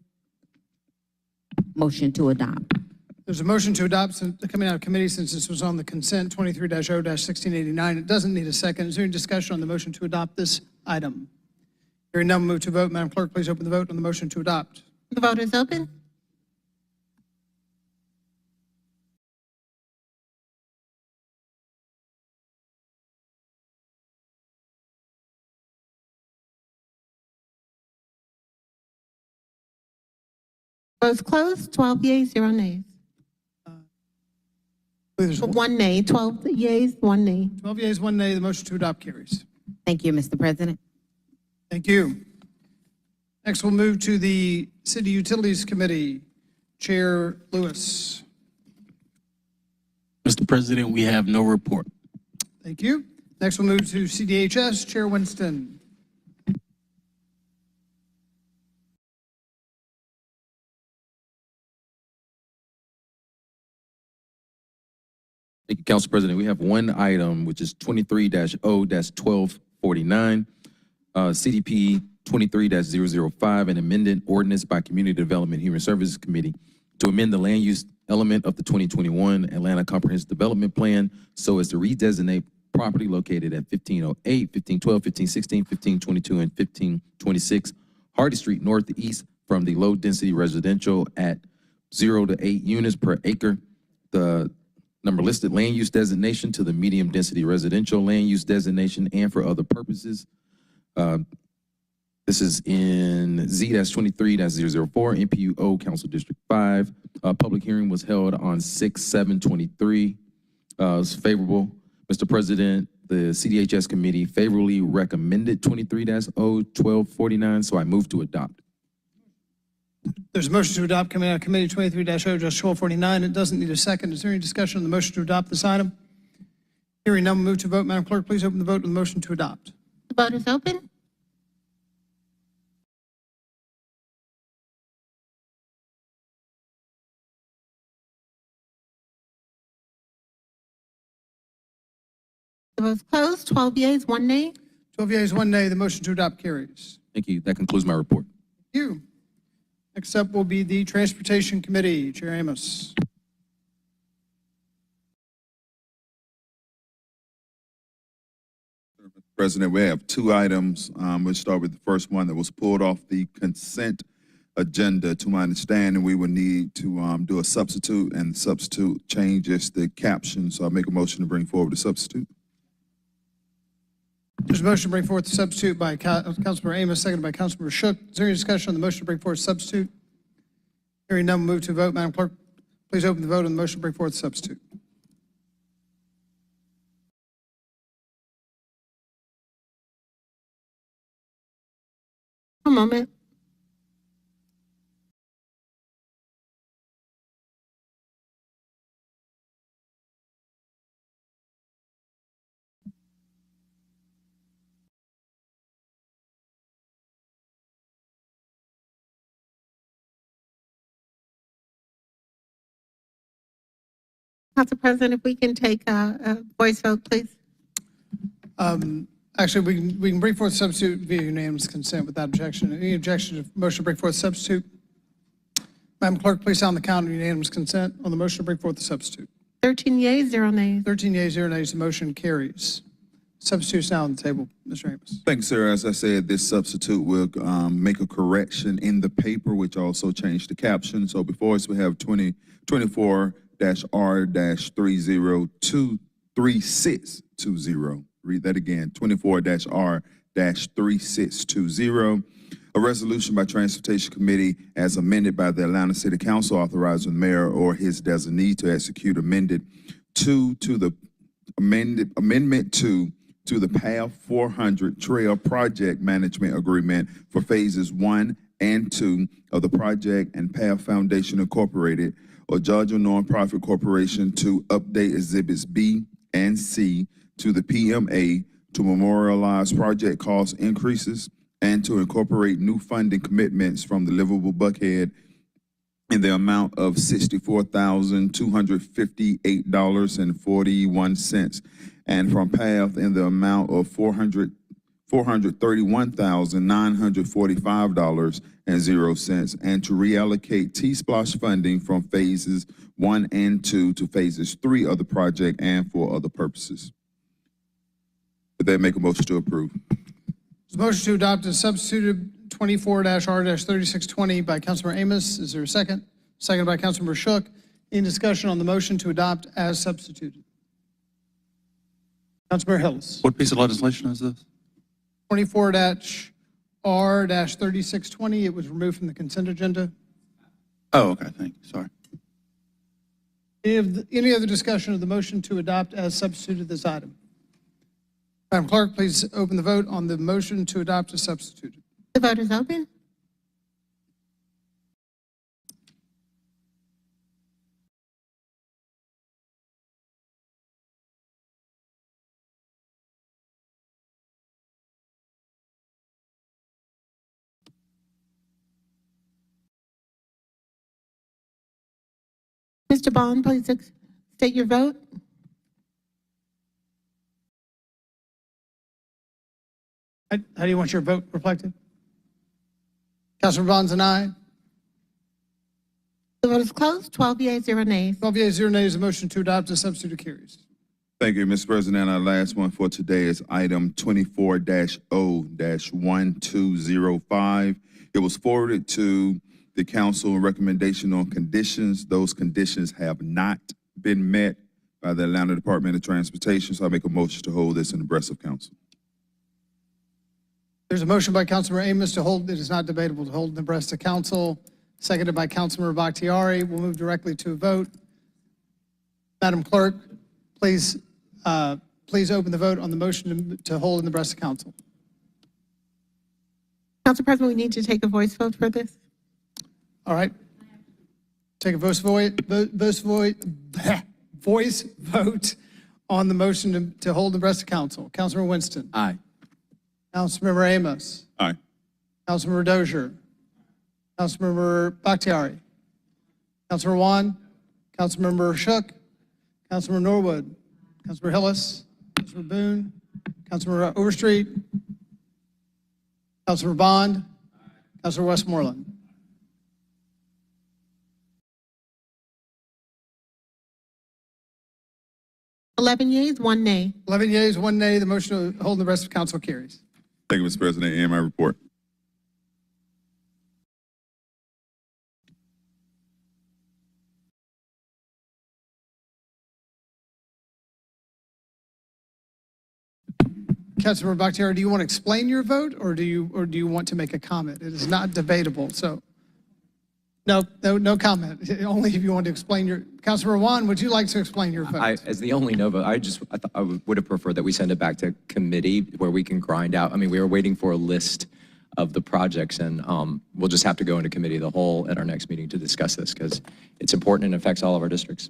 S16: Motion to adopt.
S2: There's a motion to adopt coming out of committee since this was on the consent, 23-0-1689. It doesn't need a second. Is there any discussion on the motion to adopt this item? Hearing none, we'll move to vote. Madam Clerk, please open the vote on the motion to adopt.
S15: The vote is open. Votes closed. 12 yeas, 0 nays. 1 nay. 12 yeas, 1 nay.
S2: 12 yeas, 1 nay. The motion to adopt carries.
S16: Thank you, Mr. President.
S2: Thank you. Next, we'll move to the City Utilities Committee. Chair Lewis.
S10: Mr. President, we have no report.
S2: Thank you. Next, we'll move to CDHS. Chair Winston.
S20: Thank you, Council President. We have one item, which is 23-0-1249, CDP 23-005, an amended ordinance by Community Development Human Services Committee to amend the land use element of the 2021 Atlanta Comprehensive Development Plan so as to redesignate property located at 1508, 1512, 1516, 1522, and 1526 Hardy Street Northeast from the low-density residential at 0 to 8 units per acre, the number listed land use designation to the medium-density residential land use designation and for other purposes. This is in Z-23-004, NPUO, Council District 5. Public hearing was held on 6/7/23. It's favorable. Mr. President, the CDHS committee favorably recommended 23-0-1249, so I move to adopt.
S2: There's a motion to adopt coming out of committee 23-0-1249. It doesn't need a second. Is there any discussion on the motion to adopt this item? Hearing none, we'll move to vote. Madam Clerk, please open the vote on the motion to adopt.
S15: The vote is open. The vote is closed. 12 yeas, 1 nay.
S2: 12 yeas, 1 nay. The motion to adopt carries.
S20: Thank you. That concludes my report.
S2: Thank you. Next up will be the Transportation Committee. Chair Amos.
S8: President, we have two items. We'll start with the first one that was pulled off the consent agenda. To my understanding, we would need to do a substitute, and the substitute changes the caption. So I make a motion to bring forward the substitute.
S2: There's a motion to bring forth the substitute by Councilmember Amos, seconded by Councilmember Shook. Is there any discussion on the motion to bring forth substitute? Hearing none, we'll move to a vote. Madam Clerk, please open the vote on the motion to bring forth the substitute.
S15: A moment. Council President, if we can take a voice vote, please.
S2: Actually, we can bring forth substitute via unanimous consent without objection. Any objection to motion to bring forth substitute? Madam Clerk, please sound the count of unanimous consent on the motion to bring forth the substitute.
S15: 13 yeas, 0 nays.
S2: 13 yeas, 0 nays. The motion carries. Substitute is now on the table. Mr. Amos.
S8: Thank you, sir. As I said, this substitute will make a correction in the paper, which also changed the caption. So before us, we have 24-R-3023620. Read that again, 24-R-3620. A resolution by Transportation Committee as amended by the Atlanta City Council authorizing the mayor or his designee to execute amendment 2 to the PATH 400 Trail Project Management Agreement for phases 1 and 2 of the project, and PATH Foundation Incorporated, or Georgia Nonprofit Corporation, to update Exhibits B and C to the PMA to memorialize project cost increases and to incorporate new funding commitments from the Livable Buckhead in the amount of $64,258.41, and from PATH in the amount of $431,945.00, and to reallocate T-Splosh funding from phases 1 and 2 to phases 3 of the project and for other purposes. Would they make a motion to approve?
S2: There's a motion to adopt as substituted 24-R-3620 by Councilmember Amos. Is there a second? Second by Councilmember Shook. Any discussion on the motion to adopt as substituted? Councilmember Hillis.
S3: What piece of legislation is this?
S2: 24-R-3620. It was removed from the consent agenda.
S3: Oh, okay, thank you, sorry.
S2: Any other discussion of the motion to adopt as substituted this item? Madam Clerk, please open the vote on the motion to adopt as substituted.
S15: The vote is open. Mr. Bond, please state your vote.
S2: How do you want your vote reflected? Councilmember Bonds and I.
S15: The vote is closed. 12 yeas, 0 nays.
S2: 12 yeas, 0 nays. The motion to adopt as substituted carries.
S8: Thank you, Mr. President. Our last one for today is item 24-0-1205. It was forwarded to the council recommendation on conditions. Those conditions have not been met by the Atlanta Department of Transportation, so I make a motion to hold this in the breast of council.
S2: There's a motion by Councilmember Amos to hold, it is not debatable, to hold in the breast of council, seconded by Councilmember Bakhtiari. We'll move directly to a vote. Madam Clerk, please please open the vote on the motion to hold in the breast of council.
S15: Council President, we need to take a voice vote for this.
S2: All right. Take a voice vote on the motion to hold the breast of council. Councilmember Winston.
S3: Aye.
S2: Councilmember Amos.
S3: Aye.
S2: Councilmember Dozier. Councilmember Bakhtiari. Councilmember Wan. Councilmember Shook. Councilmember Norwood. Councilmember Hillis. Councilmember Boone. Councilmember Overstreet. Councilmember Bond. Councilmember Westmoreland.
S15: Eleven yeas, one nay.
S2: 11 yeas, 1 nay. The motion to hold the rest of council carries.
S8: Thank you, Mr. President, and my report.
S2: Councilmember Bakhtiari, do you want to explain your vote, or do you want to make a comment? It is not debatable, so no comment. Only if you want to explain your. Councilmember Wan, would you like to explain your vote?
S18: As the only no vote, I would have preferred that we send it back to committee where we can grind out. I mean, we were waiting for a list of the projects, and we'll just have to go into committee of the whole at our next meeting to discuss this because it's important and affects all of our districts.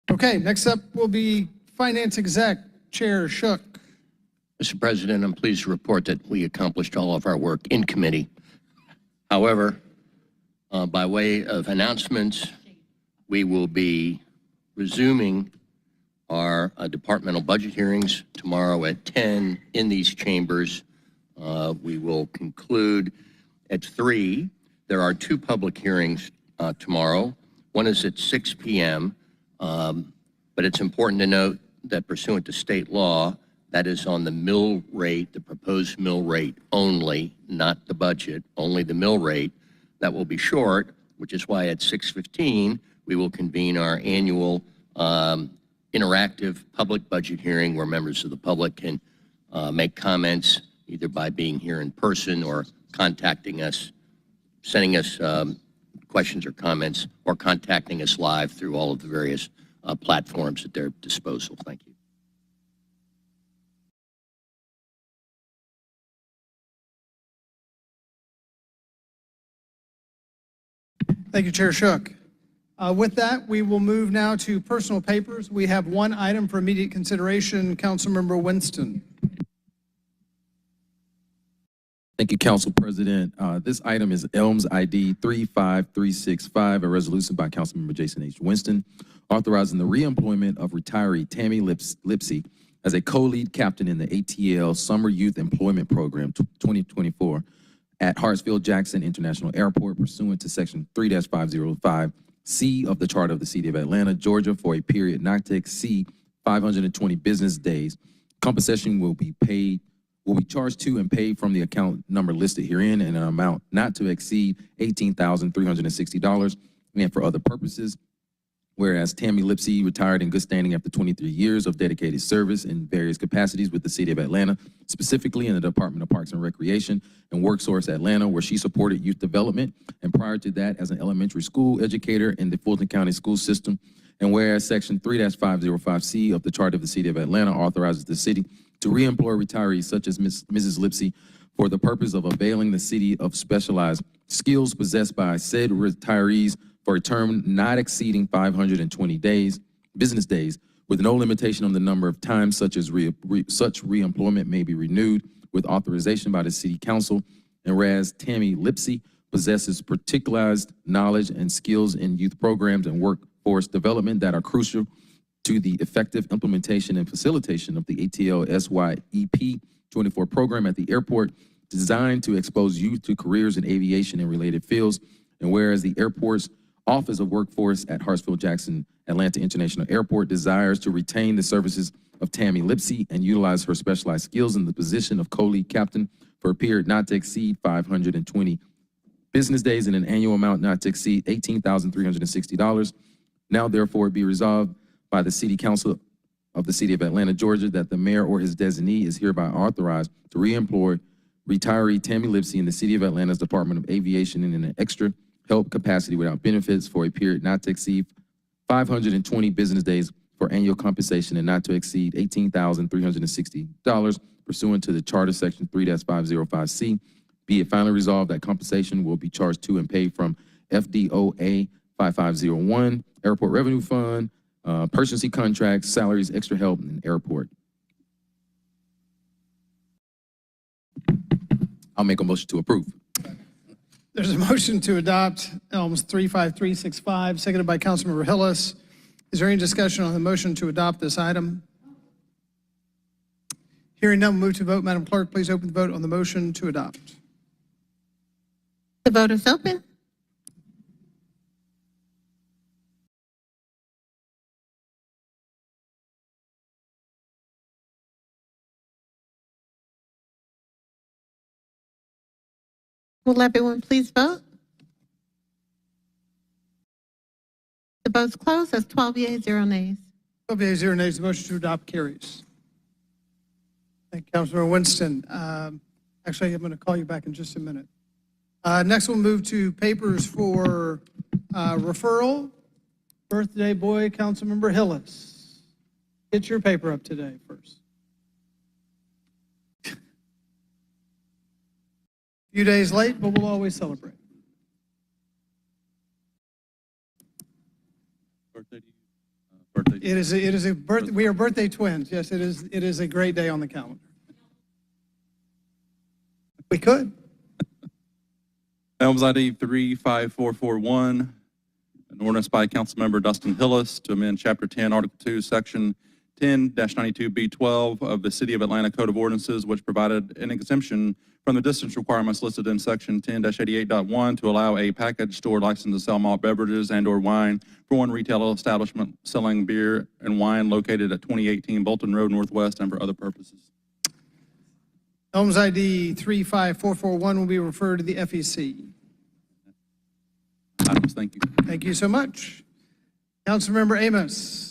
S2: Okay, next up will be Finance Exec, Chair Shook.
S17: Mr. President, I'm pleased to report that we accomplished all of our work in committee. However, by way of announcements, we will be resuming our departmental budget hearings tomorrow at 10 in these chambers. We will conclude at 3. There are 2 public hearings tomorrow. One is at 6 p.m., but it's important to note that pursuant to state law, that is on the mill rate, the proposed mill rate only, not the budget, only the mill rate. That will be short, which is why at 6:15 we will convene our annual interactive public budget hearing where members of the public can make comments either by being here in person or contacting us, sending us questions or comments, or contacting us live through all of the various platforms at their disposal. Thank you.
S2: Thank you, Chair Shook. With that, we will move now to personal papers. We have one item for immediate consideration. Councilmember Winston.
S20: Thank you, Council President. This item is ELMS ID 35365, a resolution by Councilmember Jason H. Winston, authorizing the reemployment of retiree Tammy Lipsey as a co-lead captain in the ATL Summer Youth Employment Program 2024 at Hartsfield-Jackson International Airport pursuant to Section 3-505C of the Charter of the City of Atlanta, Georgia, for a period not to exceed 520 business days. Compensation will be charged to and paid from the account number listed herein in an amount not to exceed $18,360 and for other purposes. Whereas Tammy Lipsey retired in good standing after 23 years of dedicated service in various capacities with the City of Atlanta, specifically in the Department of Parks and Recreation and WorkSource Atlanta, where she supported youth development, and prior to that as an elementary school educator in the Fulton County school system. And whereas Section 3-505C of the Charter of the City of Atlanta authorizes the city to reemploy retirees such as Mrs. Lipsey for the purpose of availing the city of specialized skills possessed by said retirees for a term not exceeding 520 business days, with no limitation on the number of times such reemployment may be renewed with authorization by the City Council. And whereas Tammy Lipsey possesses particularized knowledge and skills in youth programs and workforce development that are crucial to the effective implementation and facilitation of the ATL SYEP 24 program at the airport, designed to expose youth to careers in aviation and related fields. And whereas the airport's Office of Workforce at Hartsfield-Jackson Atlanta International Airport desires to retain the services of Tammy Lipsey and utilize her specialized skills in the position of co-lead captain for a period not to exceed 520 business days in an annual amount not to exceed $18,360. Now, therefore, be resolved by the City Council of the City of Atlanta, Georgia, that the mayor or his designee is hereby authorized to reemploy retiree Tammy Lipsey in the City of Atlanta's Department of Aviation in an extra help capacity without benefits for a period not to exceed 520 business days for annual compensation and not to exceed $18,360 pursuant to the Charter Section 3-505C. Be it finally resolved that compensation will be charged to and paid from FDOA 5501, Airport Revenue Fund, Purchasing Contracts, Salaries, Extra Help, and Airport. I'll make a motion to approve.
S2: There's a motion to adopt Elms 35365, seconded by Councilmember Hillis. Is there any discussion on the motion to adopt this item? Hearing none, we'll move to vote. Madam Clerk, please open the vote on the motion to adopt.
S15: The vote is open. Will everyone please vote? The vote's closed. That's 12 yeas, 0 nays.
S2: 12 yeas, 0 nays. The motion to adopt carries. Thank you, Councilmember Winston. Actually, I'm going to call you back in just a minute. Next, we'll move to papers for referral. Birthday boy, Councilmember Hillis. Get your paper up today first. A few days late, but we'll always celebrate. It is a birthday. We are birthday twins. Yes, it is. It is a great day on the calendar. We could.
S3: Elms ID 35441, an ordinance by Councilmember Dustin Hillis to amend Chapter 10, Article 2, Section 10-92B12 of the City of Atlanta Code of Ordinances, which provided an exemption from the distance requirements listed in Section 10-88.1 to allow a package store licensed to sell malt beverages and/or wine for one retail establishment selling beer and wine located at 2018 Bolton Road Northwest and for other purposes.
S2: Elms ID 35441 will be referred to the FEC.
S3: Items, thank you.
S2: Thank you so much. Councilmember Amos.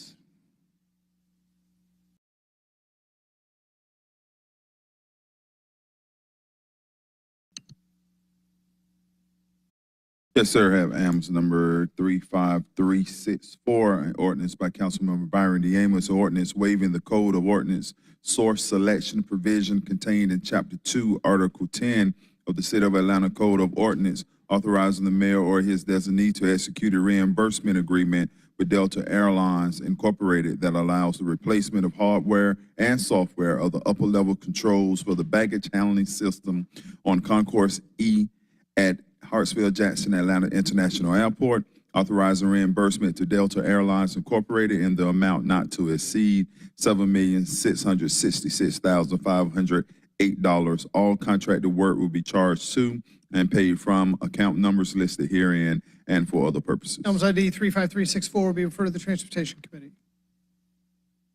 S8: Yes, sir. I have AMS number 35364, an ordinance by Councilmember Byron D. Amos, an ordinance waiving the Code of Ordinance source selection provision contained in Chapter 2, Article 10 of the City of Atlanta Code of Ordinance, authorizing the mayor or his designee to execute a reimbursement agreement with Delta Airlines Incorporated that allows the replacement of hardware and software of the upper-level controls for the baggage handling system on Concourse E at Hartsfield-Jackson Atlanta International Airport, authorizing reimbursement to Delta Airlines Incorporated in the amount not to exceed $7,666,508. All contracted work will be charged to and paid from account numbers listed herein and for other purposes.
S2: Elms ID 35364 will be referred to the Transportation Committee.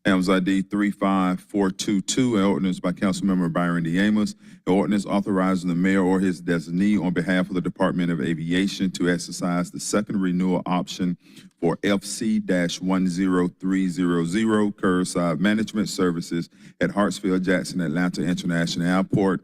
S8: AMS ID 35422, an ordinance by Councilmember Byron D. Amos, an ordinance authorizing the mayor or his designee on behalf of the Department of Aviation to exercise the second renewal option for FC-10300 curbside management services at Hartsfield-Jackson Atlanta International Airport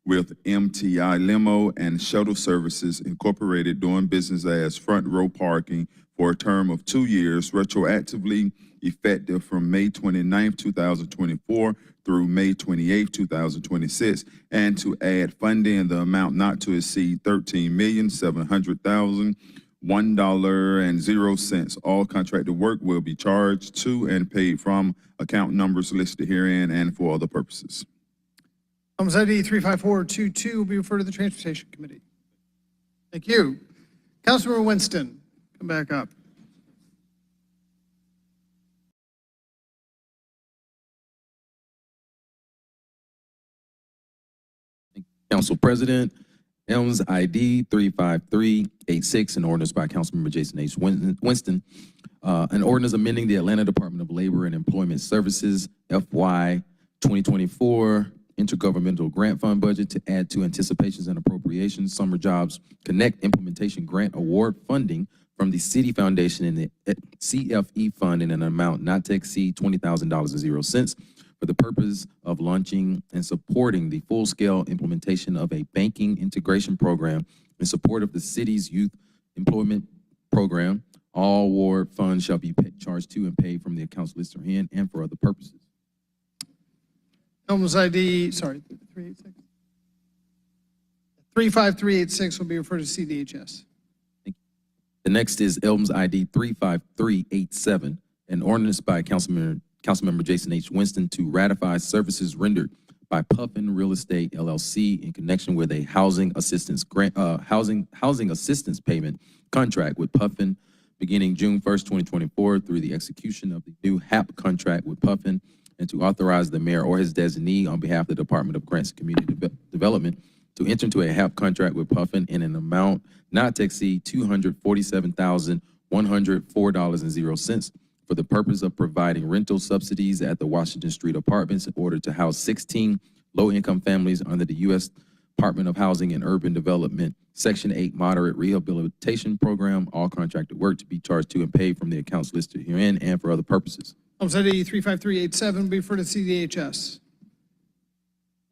S8: with MTI Limo and Shuttle Services Incorporated doing business as Front Row Parking for a term of 2 years, retroactively effective from May 29, 2024 through May 28, 2026, and to add funding in the amount not to exceed $13,700,001.00. All contracted work will be charged to and paid from account numbers listed herein and for other purposes.
S2: Elms ID 35422 will be referred to the Transportation Committee. Thank you. Councilmember Winston, come back up.
S20: Council President, ELMS ID 35386, an ordinance by Councilmember Jason H. Winston, an ordinance amending the Atlanta Department of Labor and Employment Services FY 2024 intergovernmental grant fund budget to add to anticipations and appropriations Summer Jobs Connect Implementation Grant Award funding from the City Foundation and the CFE fund in an amount not to exceed $20,000.00 for the purpose of launching and supporting the full-scale implementation of a banking integration program in support of the city's youth employment program, All award funds shall be charged to and paid from the accounts listed herein and for other purposes.
S2: Elms ID, sorry, 386. 35386 will be referred to CDHS.
S20: The next is Elms ID 35387, an ordinance by Councilmember Jason H. Winston to ratify services rendered by Puffin Real Estate LLC in connection with a housing assistance payment contract with Puffin beginning June 1st, 2024 through the execution of the new HAP contract with Puffin, and to authorize the mayor or his designee on behalf of the Department of Grants and Community Development to enter into a HAP contract with Puffin in an amount not to exceed $247,104.00 for the purpose of providing rental subsidies at the Washington Street Apartments in order to house 16 low-income families under the U.S. Department of Housing and Urban Development Section 8 Moderate Rehabilitation Program. All contracted work to be charged to and paid from the accounts listed herein and for other purposes.
S2: Elms ID 35387 will be referred to CDHS.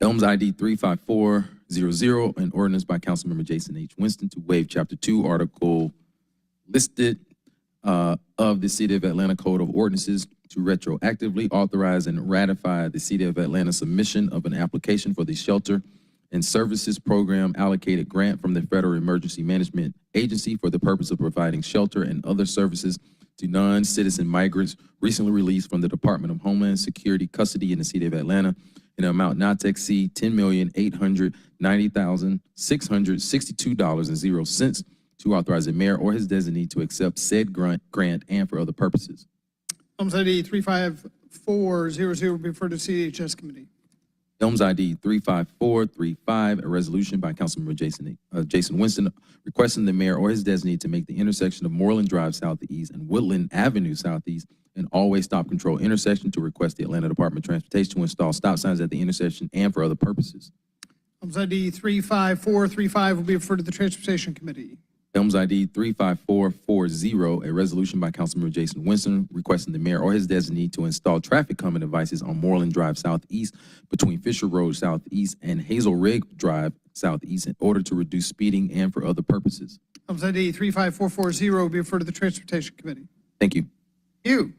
S20: Elms ID 35400, an ordinance by Councilmember Jason H. Winston to waive Chapter 2, Article listed of the City of Atlanta Code of Ordinances to retroactively authorize and ratify the City of Atlanta submission of an application for the Shelter and Services Program allocated grant from the Federal Emergency Management Agency for the purpose of providing shelter and other services to non-citizen migrants recently released from the Department of Homeland Security custody in the City of Atlanta in an amount not to exceed $10,890,662.00 to authorize the mayor or his designee to accept said grant and for other purposes.
S2: Elms ID 35400 will be referred to CDHS committee.
S20: Elms ID 35435, a resolution by Councilmember Jason Winston requesting the mayor or his designee to make the intersection of Moreland Drive Southeast and Woodland Avenue Southeast an always stop control intersection, to request the Atlanta Department of Transportation to install stop signs at the intersection and for other purposes.
S2: Elms ID 35435 will be referred to the Transportation Committee.
S20: Elms ID 35440, a resolution by Councilmember Jason Winston requesting the mayor or his designee to install traffic calming devices on Moreland Drive Southeast between Fisher Road Southeast and Hazel Rig Drive Southeast in order to reduce speeding and for other purposes.
S2: Elms ID 35440 will be referred to the Transportation Committee.
S20: Thank you.
S2: You,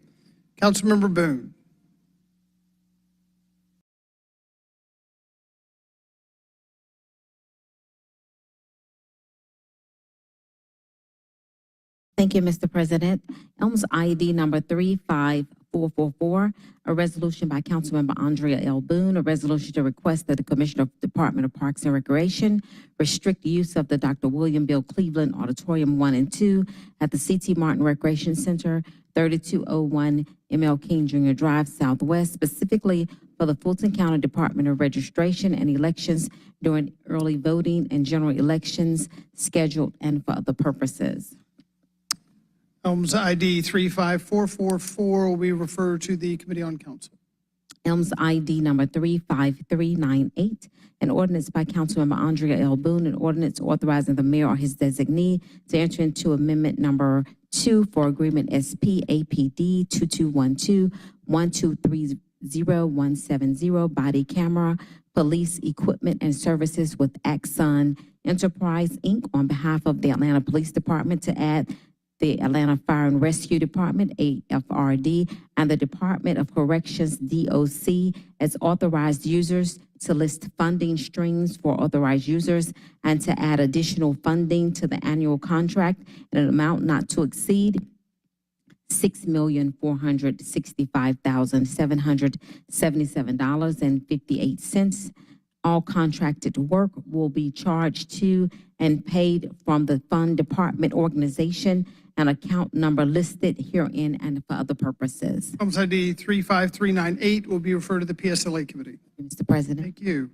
S2: Councilmember Boone.
S16: Thank you, Mr. President. Elms ID number 35444, a resolution by Councilmember Andrea L. Boone, a resolution to request that the Commissioner of the Department of Parks and Recreation restrict use of the Dr. William Bill Cleveland Auditorium 1 and 2 at the C.T. Martin Recreation Center, 3201 M.L. King Jr. Drive Southwest, specifically for the Fulton County Department of Registration and Elections during early voting and general elections scheduled and for other purposes.
S2: Elms ID 35444 will be referred to the Committee on Council.
S16: Elms ID number 35398, an ordinance by Councilmember Andrea L. Boone, an ordinance authorizing the mayor or his designee to enter into amendment number 2 for agreement SP APD 2212-1230170 body camera police equipment and services with Axon Enterprise, Inc. on behalf of the Atlanta Police Department to add the Atlanta Fire and Rescue Department, AFRD, and the Department of Corrections, DOC, as authorized users, to list funding streams for authorized users, and to add additional funding to the annual contract in an amount not to exceed $6,465,777.58. All contracted work will be charged to and paid from the fund department organization and account number listed herein and for other purposes.
S2: Elms ID 35398 will be referred to the PSLA Committee.
S16: Mr. President.
S2: Thank you.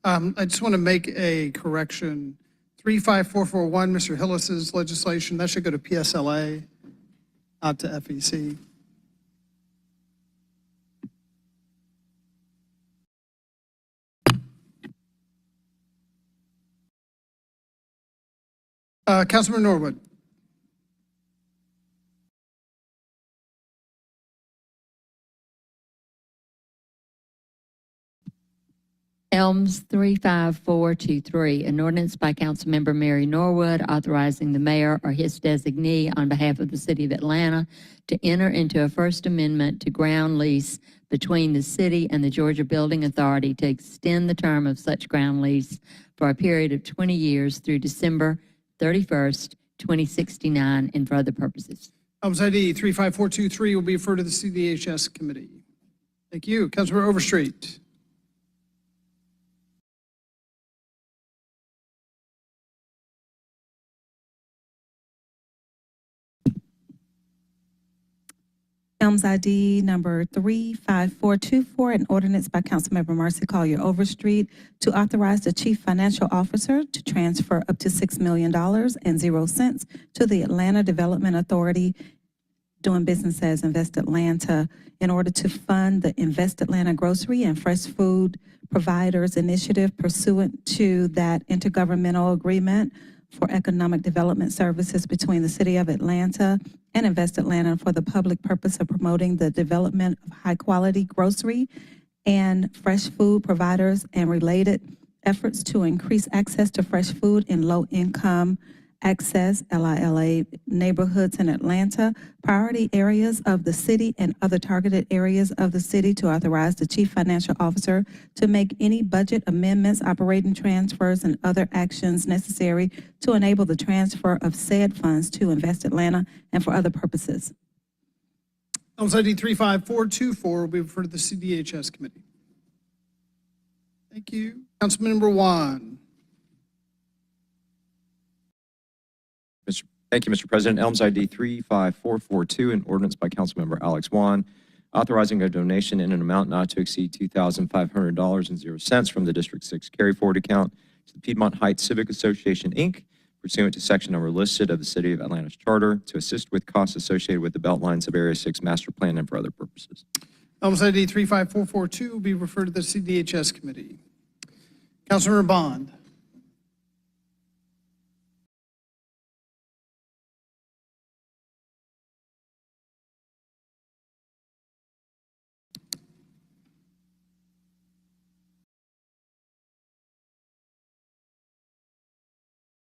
S2: I just want to make a correction. 35441, Mr. Hillis's legislation, that should go to PSLA, not to FEC. Councilman Norwood.
S21: Elms 35423, an ordinance by Councilmember Mary Norwood authorizing the mayor or his designee on behalf of the city of Atlanta to enter into a First Amendment to ground lease between the city and the Georgia Building Authority to extend the term of such ground lease for a period of 20 years through December 31st, 2069, and for other purposes.
S2: Elms ID 35423 will be referred to the CDHS committee. Thank you. Councilmember Overstreet.
S11: Elms ID number 35424, an ordinance by Councilmember Marcy Collier Overstreet to authorize the chief financial officer to transfer up to $6 million and 0 cents to the Atlanta Development Authority doing business as Invest Atlanta in order to fund the Invest Atlanta Grocery and Fresh Food Providers Initiative pursuant to that intergovernmental agreement for economic development services between the City of Atlanta and Invest Atlanta for the public purpose of promoting the development of high-quality grocery and fresh food providers and related efforts to increase access to fresh food in low-income access, LILA, neighborhoods in Atlanta, priority areas of the city, and other targeted areas of the city to authorize the chief financial officer to make any budget amendments, operating transfers, and other actions necessary to enable the transfer of said funds to Invest Atlanta and for other purposes.
S2: Elms ID 35424 will be referred to the CDHS committee. Thank you. Councilmember Juan.
S18: Thank you, Mr. President. Elms ID 35442, an ordinance by Councilmember Alex Juan, authorizing a donation in an amount not to exceed $2,500.00 from the District 6 carry forward account to the Piedmont Heights Civic Association, Inc., pursuant to section number listed of the City of Atlanta's charter to assist with costs associated with the Beltlines of Area 6 master plan and for other purposes.
S2: Elms ID 35442 will be referred to the CDHS committee. Councilmember Bond.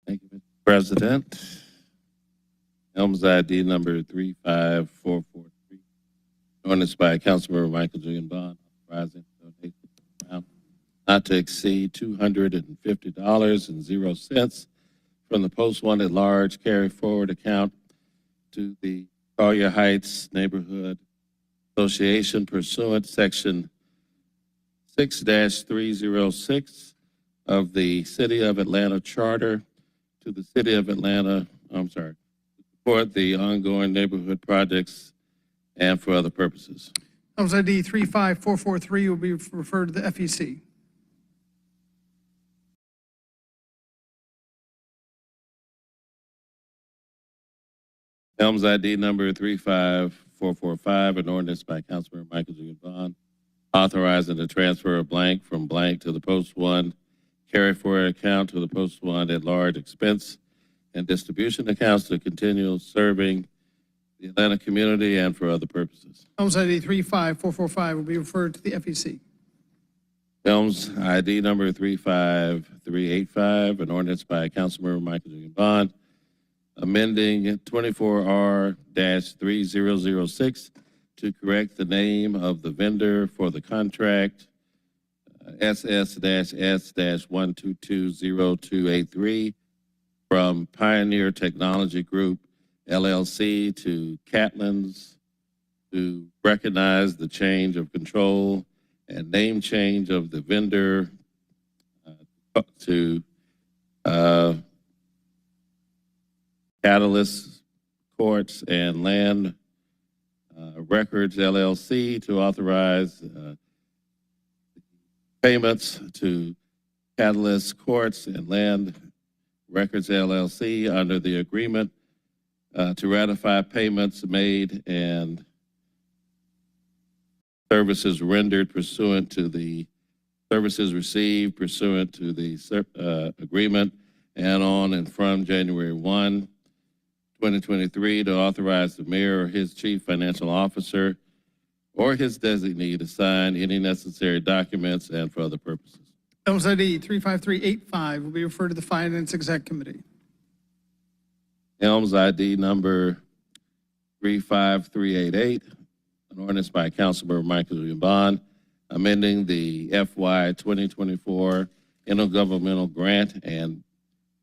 S12: Thank you, Mr. President. Elms ID number 35443. Ordinance by Councilmember Michael J. Bond authorizing donation amount not to exceed $250.00 from the Post One at Large carry forward account to the Collier Heights Neighborhood Association pursuant section 6-306 of the City of Atlanta Charter to the City of Atlanta, support the ongoing neighborhood projects and for other purposes.
S2: Elms ID 35443 will be referred to the FEC.
S12: Elms ID number 35445, an ordinance by Councilmember Michael J. Bond, authorizing the transfer of blank from blank to the Post One carry forward account to the Post One at Large expense and distribution accounts to continue serving the Atlanta community and for other purposes.
S2: Elms ID 35445 will be referred to the FEC.
S12: Elms ID number 35385, an ordinance by Councilmember Michael J. Bond, amending 24R-3006 to correct the name of the vendor for the contract SS-S-1220283 from Pioneer Technology Group, LLC to Catlin's to recognize the change of control and name change of the vendor to Catalyst Courts and Land Records, LLC to authorize payments to Catalyst Courts and Land Records, LLC under the agreement to ratify payments made and services rendered pursuant to the services received pursuant to the agreement and on and from January 1, 2023 to authorize the mayor or his chief financial officer or his designee to sign any necessary documents and for other purposes.
S2: Elms ID 35385 will be referred to the Finance Exec Committee.
S12: Helms ID number 35388, an ordinance by Councilmember Michael William Bond, amending the FY 2024 intergovernmental grant and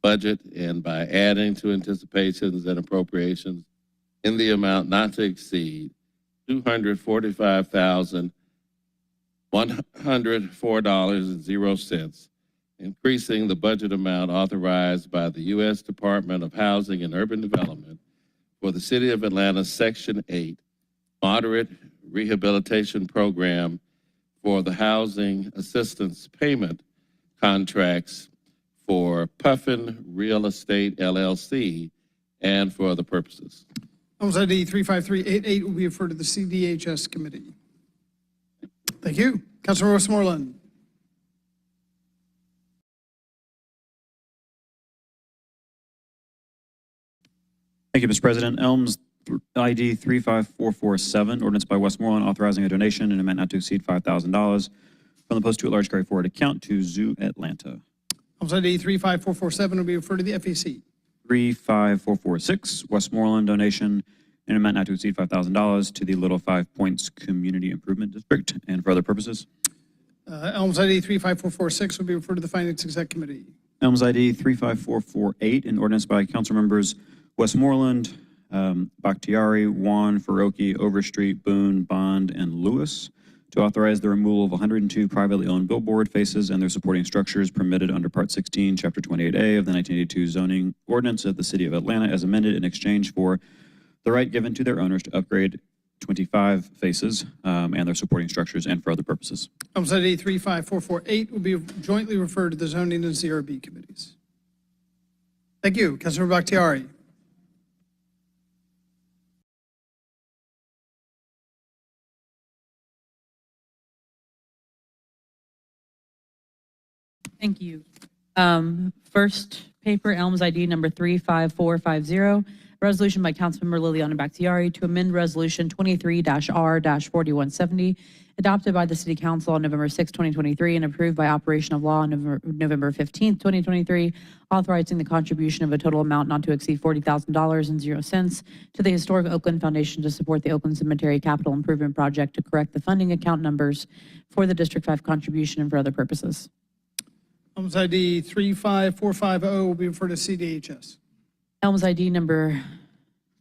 S12: budget, and by adding to anticipations and appropriations in the amount not to exceed $245,104.00, increasing the budget amount authorized by the U.S. Department of Housing and Urban Development for the City of Atlanta Section 8 Moderate Rehabilitation Program for the Housing Assistance Payment Contracts for Puffin Real Estate LLC and for other purposes.
S2: Elms ID 35388 will be referred to the CDHS Committee. Thank you. Councilor Westmoreland.
S4: Thank you, Mr. President. Elms ID 35447, ordinance by Westmoreland authorizing a donation in an amount not to exceed $5,000 from the Post 2 at Large Carry Forward account to Zoo Atlanta.
S2: Elms ID 35447 will be referred to the FEC.
S4: 35446, Westmoreland donation in an amount not to exceed $5,000 to the Little Five Points Community Improvement District and for other purposes.
S2: Elms ID 35446 will be referred to the Finance Exec Committee.
S4: Elms ID 35448, an ordinance by council members Westmoreland, Bakhtiari, Juan, Faroki, Overstreet, Boone, Bond, and Lewis to authorize the removal of 102 privately owned billboard faces and their supporting structures permitted under Part 16, Chapter 28A of the 1982 zoning ordinance of the City of Atlanta as amended in exchange for the right given to their owners to upgrade 25 faces and their supporting structures and for other purposes.
S2: Elms ID 35448 will be jointly referred to the Zoning and CRB Committees. Thank you. Councilor Bakhtiari.
S19: Thank you. First paper, Elms ID number 35450, resolution by Councilmember Liliana Bakhtiari to amend Resolution 23-R-4170, adopted by the City Council on November 6, 2023, and approved by operation of law on November 15, 2023, authorizing the contribution of a total amount not to exceed $40,000.00 to the Historic Oakland Foundation to support the Oakland Cemetery Capital Improvement Project to correct the funding account numbers for the District 5 contribution and for other purposes.
S2: Elms ID 35450 will be referred to CDHS.
S19: Elms ID number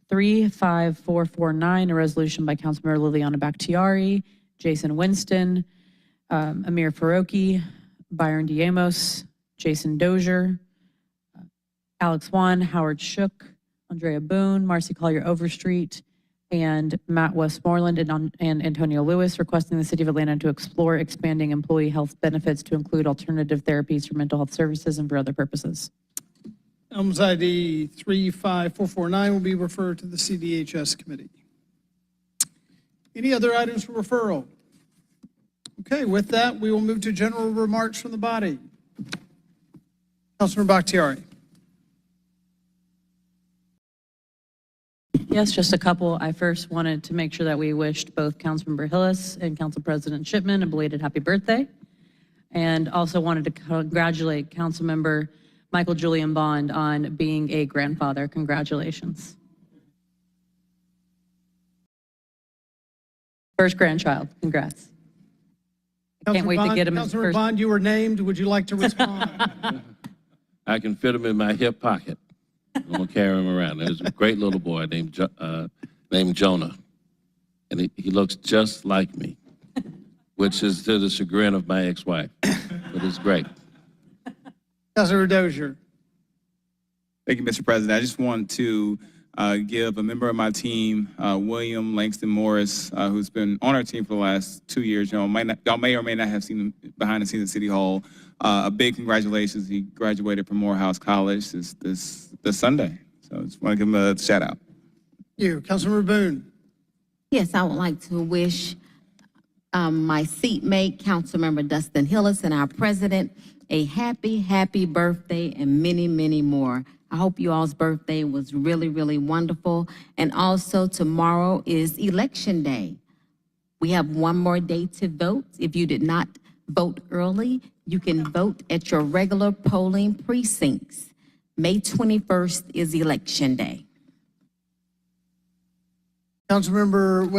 S19: 35449, a resolution by Councilmember Liliana Bakhtiari, Jason Winston, Amir Faroki, Byron Diamos, Jason Dozier, Alex Juan, Howard Shook, Andrea Boone, Marcy Collier Overstreet, and Matt Westmoreland and Antonio Lewis, requesting the City of Atlanta to explore expanding employee health benefits to include alternative therapies for mental health services and for other purposes.
S2: Elms ID 35449 will be referred to the CDHS Committee. Any other items for referral? Okay, with that, we will move to general remarks from the body. Councilor Bakhtiari.
S19: Yes, just a couple. I first wanted to make sure that we wished both Councilmember Hillis and Council President Shipman a belated happy birthday. And also wanted to congratulate Councilmember Michael Julian Bond on being a grandfather. Congratulations. First grandchild. Congrats. I can't wait to get him his
S2: Councilor
S19: first.
S2: Bond, you were named. Would you like to respond?
S12: I can fit him in my hip pocket. I'm gonna carry him around. There's a great little boy named Jonah, and he looks just like me, which is to the chagrin of my ex-wife, but it's great.
S2: Councilor Dozier.
S13: Thank you, Mr. President. I just want to give a member of my team, William Langston Morris, who's been on our team for the last 2 years. Y'all may or may not have seen him behind the scenes at City Hall. A big congratulations. He graduated from Morehouse College this Sunday. So I just want to give him a shout out.
S2: You, Councilor Boone.
S16: Yes, I would like to wish my seatmate, Councilmember Dustin Hillis, and our president a happy, happy birthday and many, many more. I hope you all's birthday was really, really wonderful. And also tomorrow is Election Day. We have one more day to vote. If you did not Vote early. You can vote at your regular polling precincts. May 21st is Election Day.
S2: Councilmember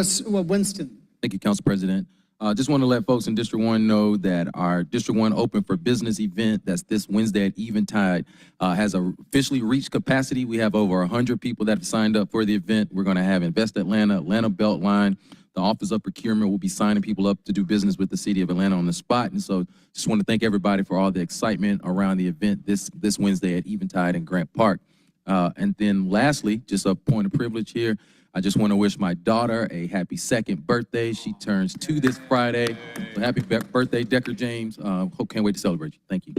S2: Winston.
S20: Thank you, Council President. Just want to let folks in District 1 know that our District 1 Open for Business event, that's this Wednesday at Eventide, has officially reached capacity. We have over 100 people that have signed up for the event. We're going to have Invest Atlanta, Atlanta Beltline, the Office of Procurement will be signing people up to do business with the City of Atlanta on the spot. And so just want to thank everybody for all the excitement around the event this Wednesday at Eventide in Grant Park. And then lastly, just a point of privilege here, I just want to wish my daughter a happy 2nd birthday. She turns 2 this Friday. So happy birthday, Decker James. Can't wait to celebrate you. Thank you.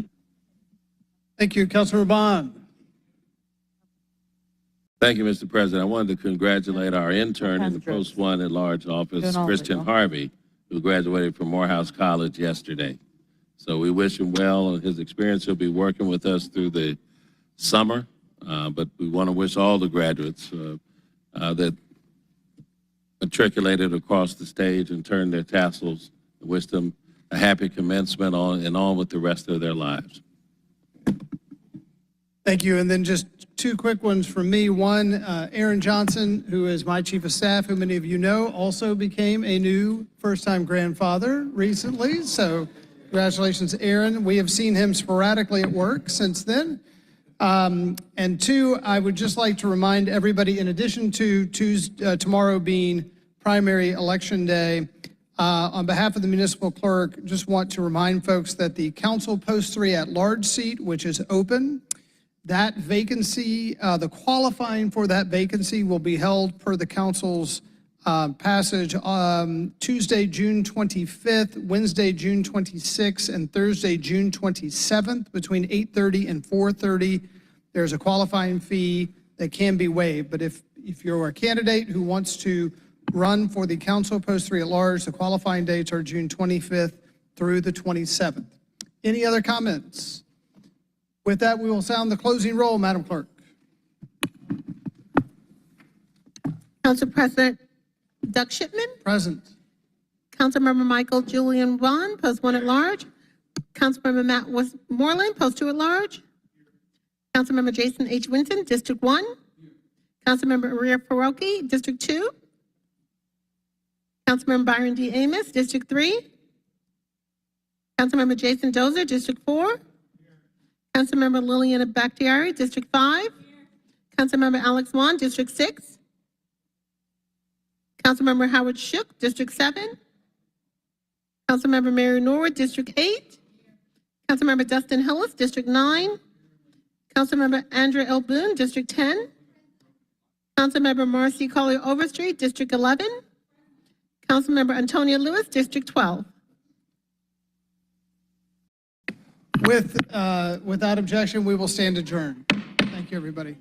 S2: Thank you, Councilmember Bond.
S12: Thank you, Mr. President. I wanted to congratulate our intern in the Post 1 at Large office, Christian Harvey, who graduated from Morehouse College yesterday. So we wish him well and his experience. He'll be working with us through the summer, but we want to wish all the graduates that matriculated across the stage and turned their tassels, wish them a happy commencement and on with the rest of their lives.
S2: Thank you. And then just 2 quick ones from me. One, Aaron Johnson, who is my chief of staff, who many of you know, also became a new first-time grandfather recently. So congratulations, Aaron. We have seen him sporadically at work since then. And 2, I would just like to remind everybody, in addition to tomorrow being primary election day, on behalf of the municipal clerk, just want to remind folks that the council post 3 at-large seat, which is open, that vacancy, the qualifying for that vacancy will be held per the council's passage Tuesday, June 25th, Wednesday, June 26th, and Thursday, June 27th between 8:30 and 4:30. There's a qualifying fee that can be waived, but if you're a candidate who wants to run for the council post 3 at large, the qualifying dates are June 25th through the 27th. Any other comments? With that, we will sound the closing roll, Madam Clerk.
S15: Council President Doug Shipman.
S2: Present.
S15: Councilmember Michael Julian Vaughn, Post 1 at large. Councilmember Matt Westmoreland, Post 2 at large. Councilmember Jason H. Winton, District 1. Councilmember Maria Faroki, District 2. Councilmember Byron D. Amos, District 3. Councilmember Jason Dozer, District 4. Councilmember Lillian Bakhtiari, District 5. Councilmember Alex Vaughn, District 6. Councilmember Howard Shook, District 7. Councilmember Mary Norwood, District 8. Councilmember Dustin Hillis, District 9. Councilmember Andrea L. Boone, District 10. Councilmember Marcy Collier Overstreet, District 11. Councilmember Antonia Lewis, District 12.
S2: Without objection, we will stand adjourned. Thank you, everybody.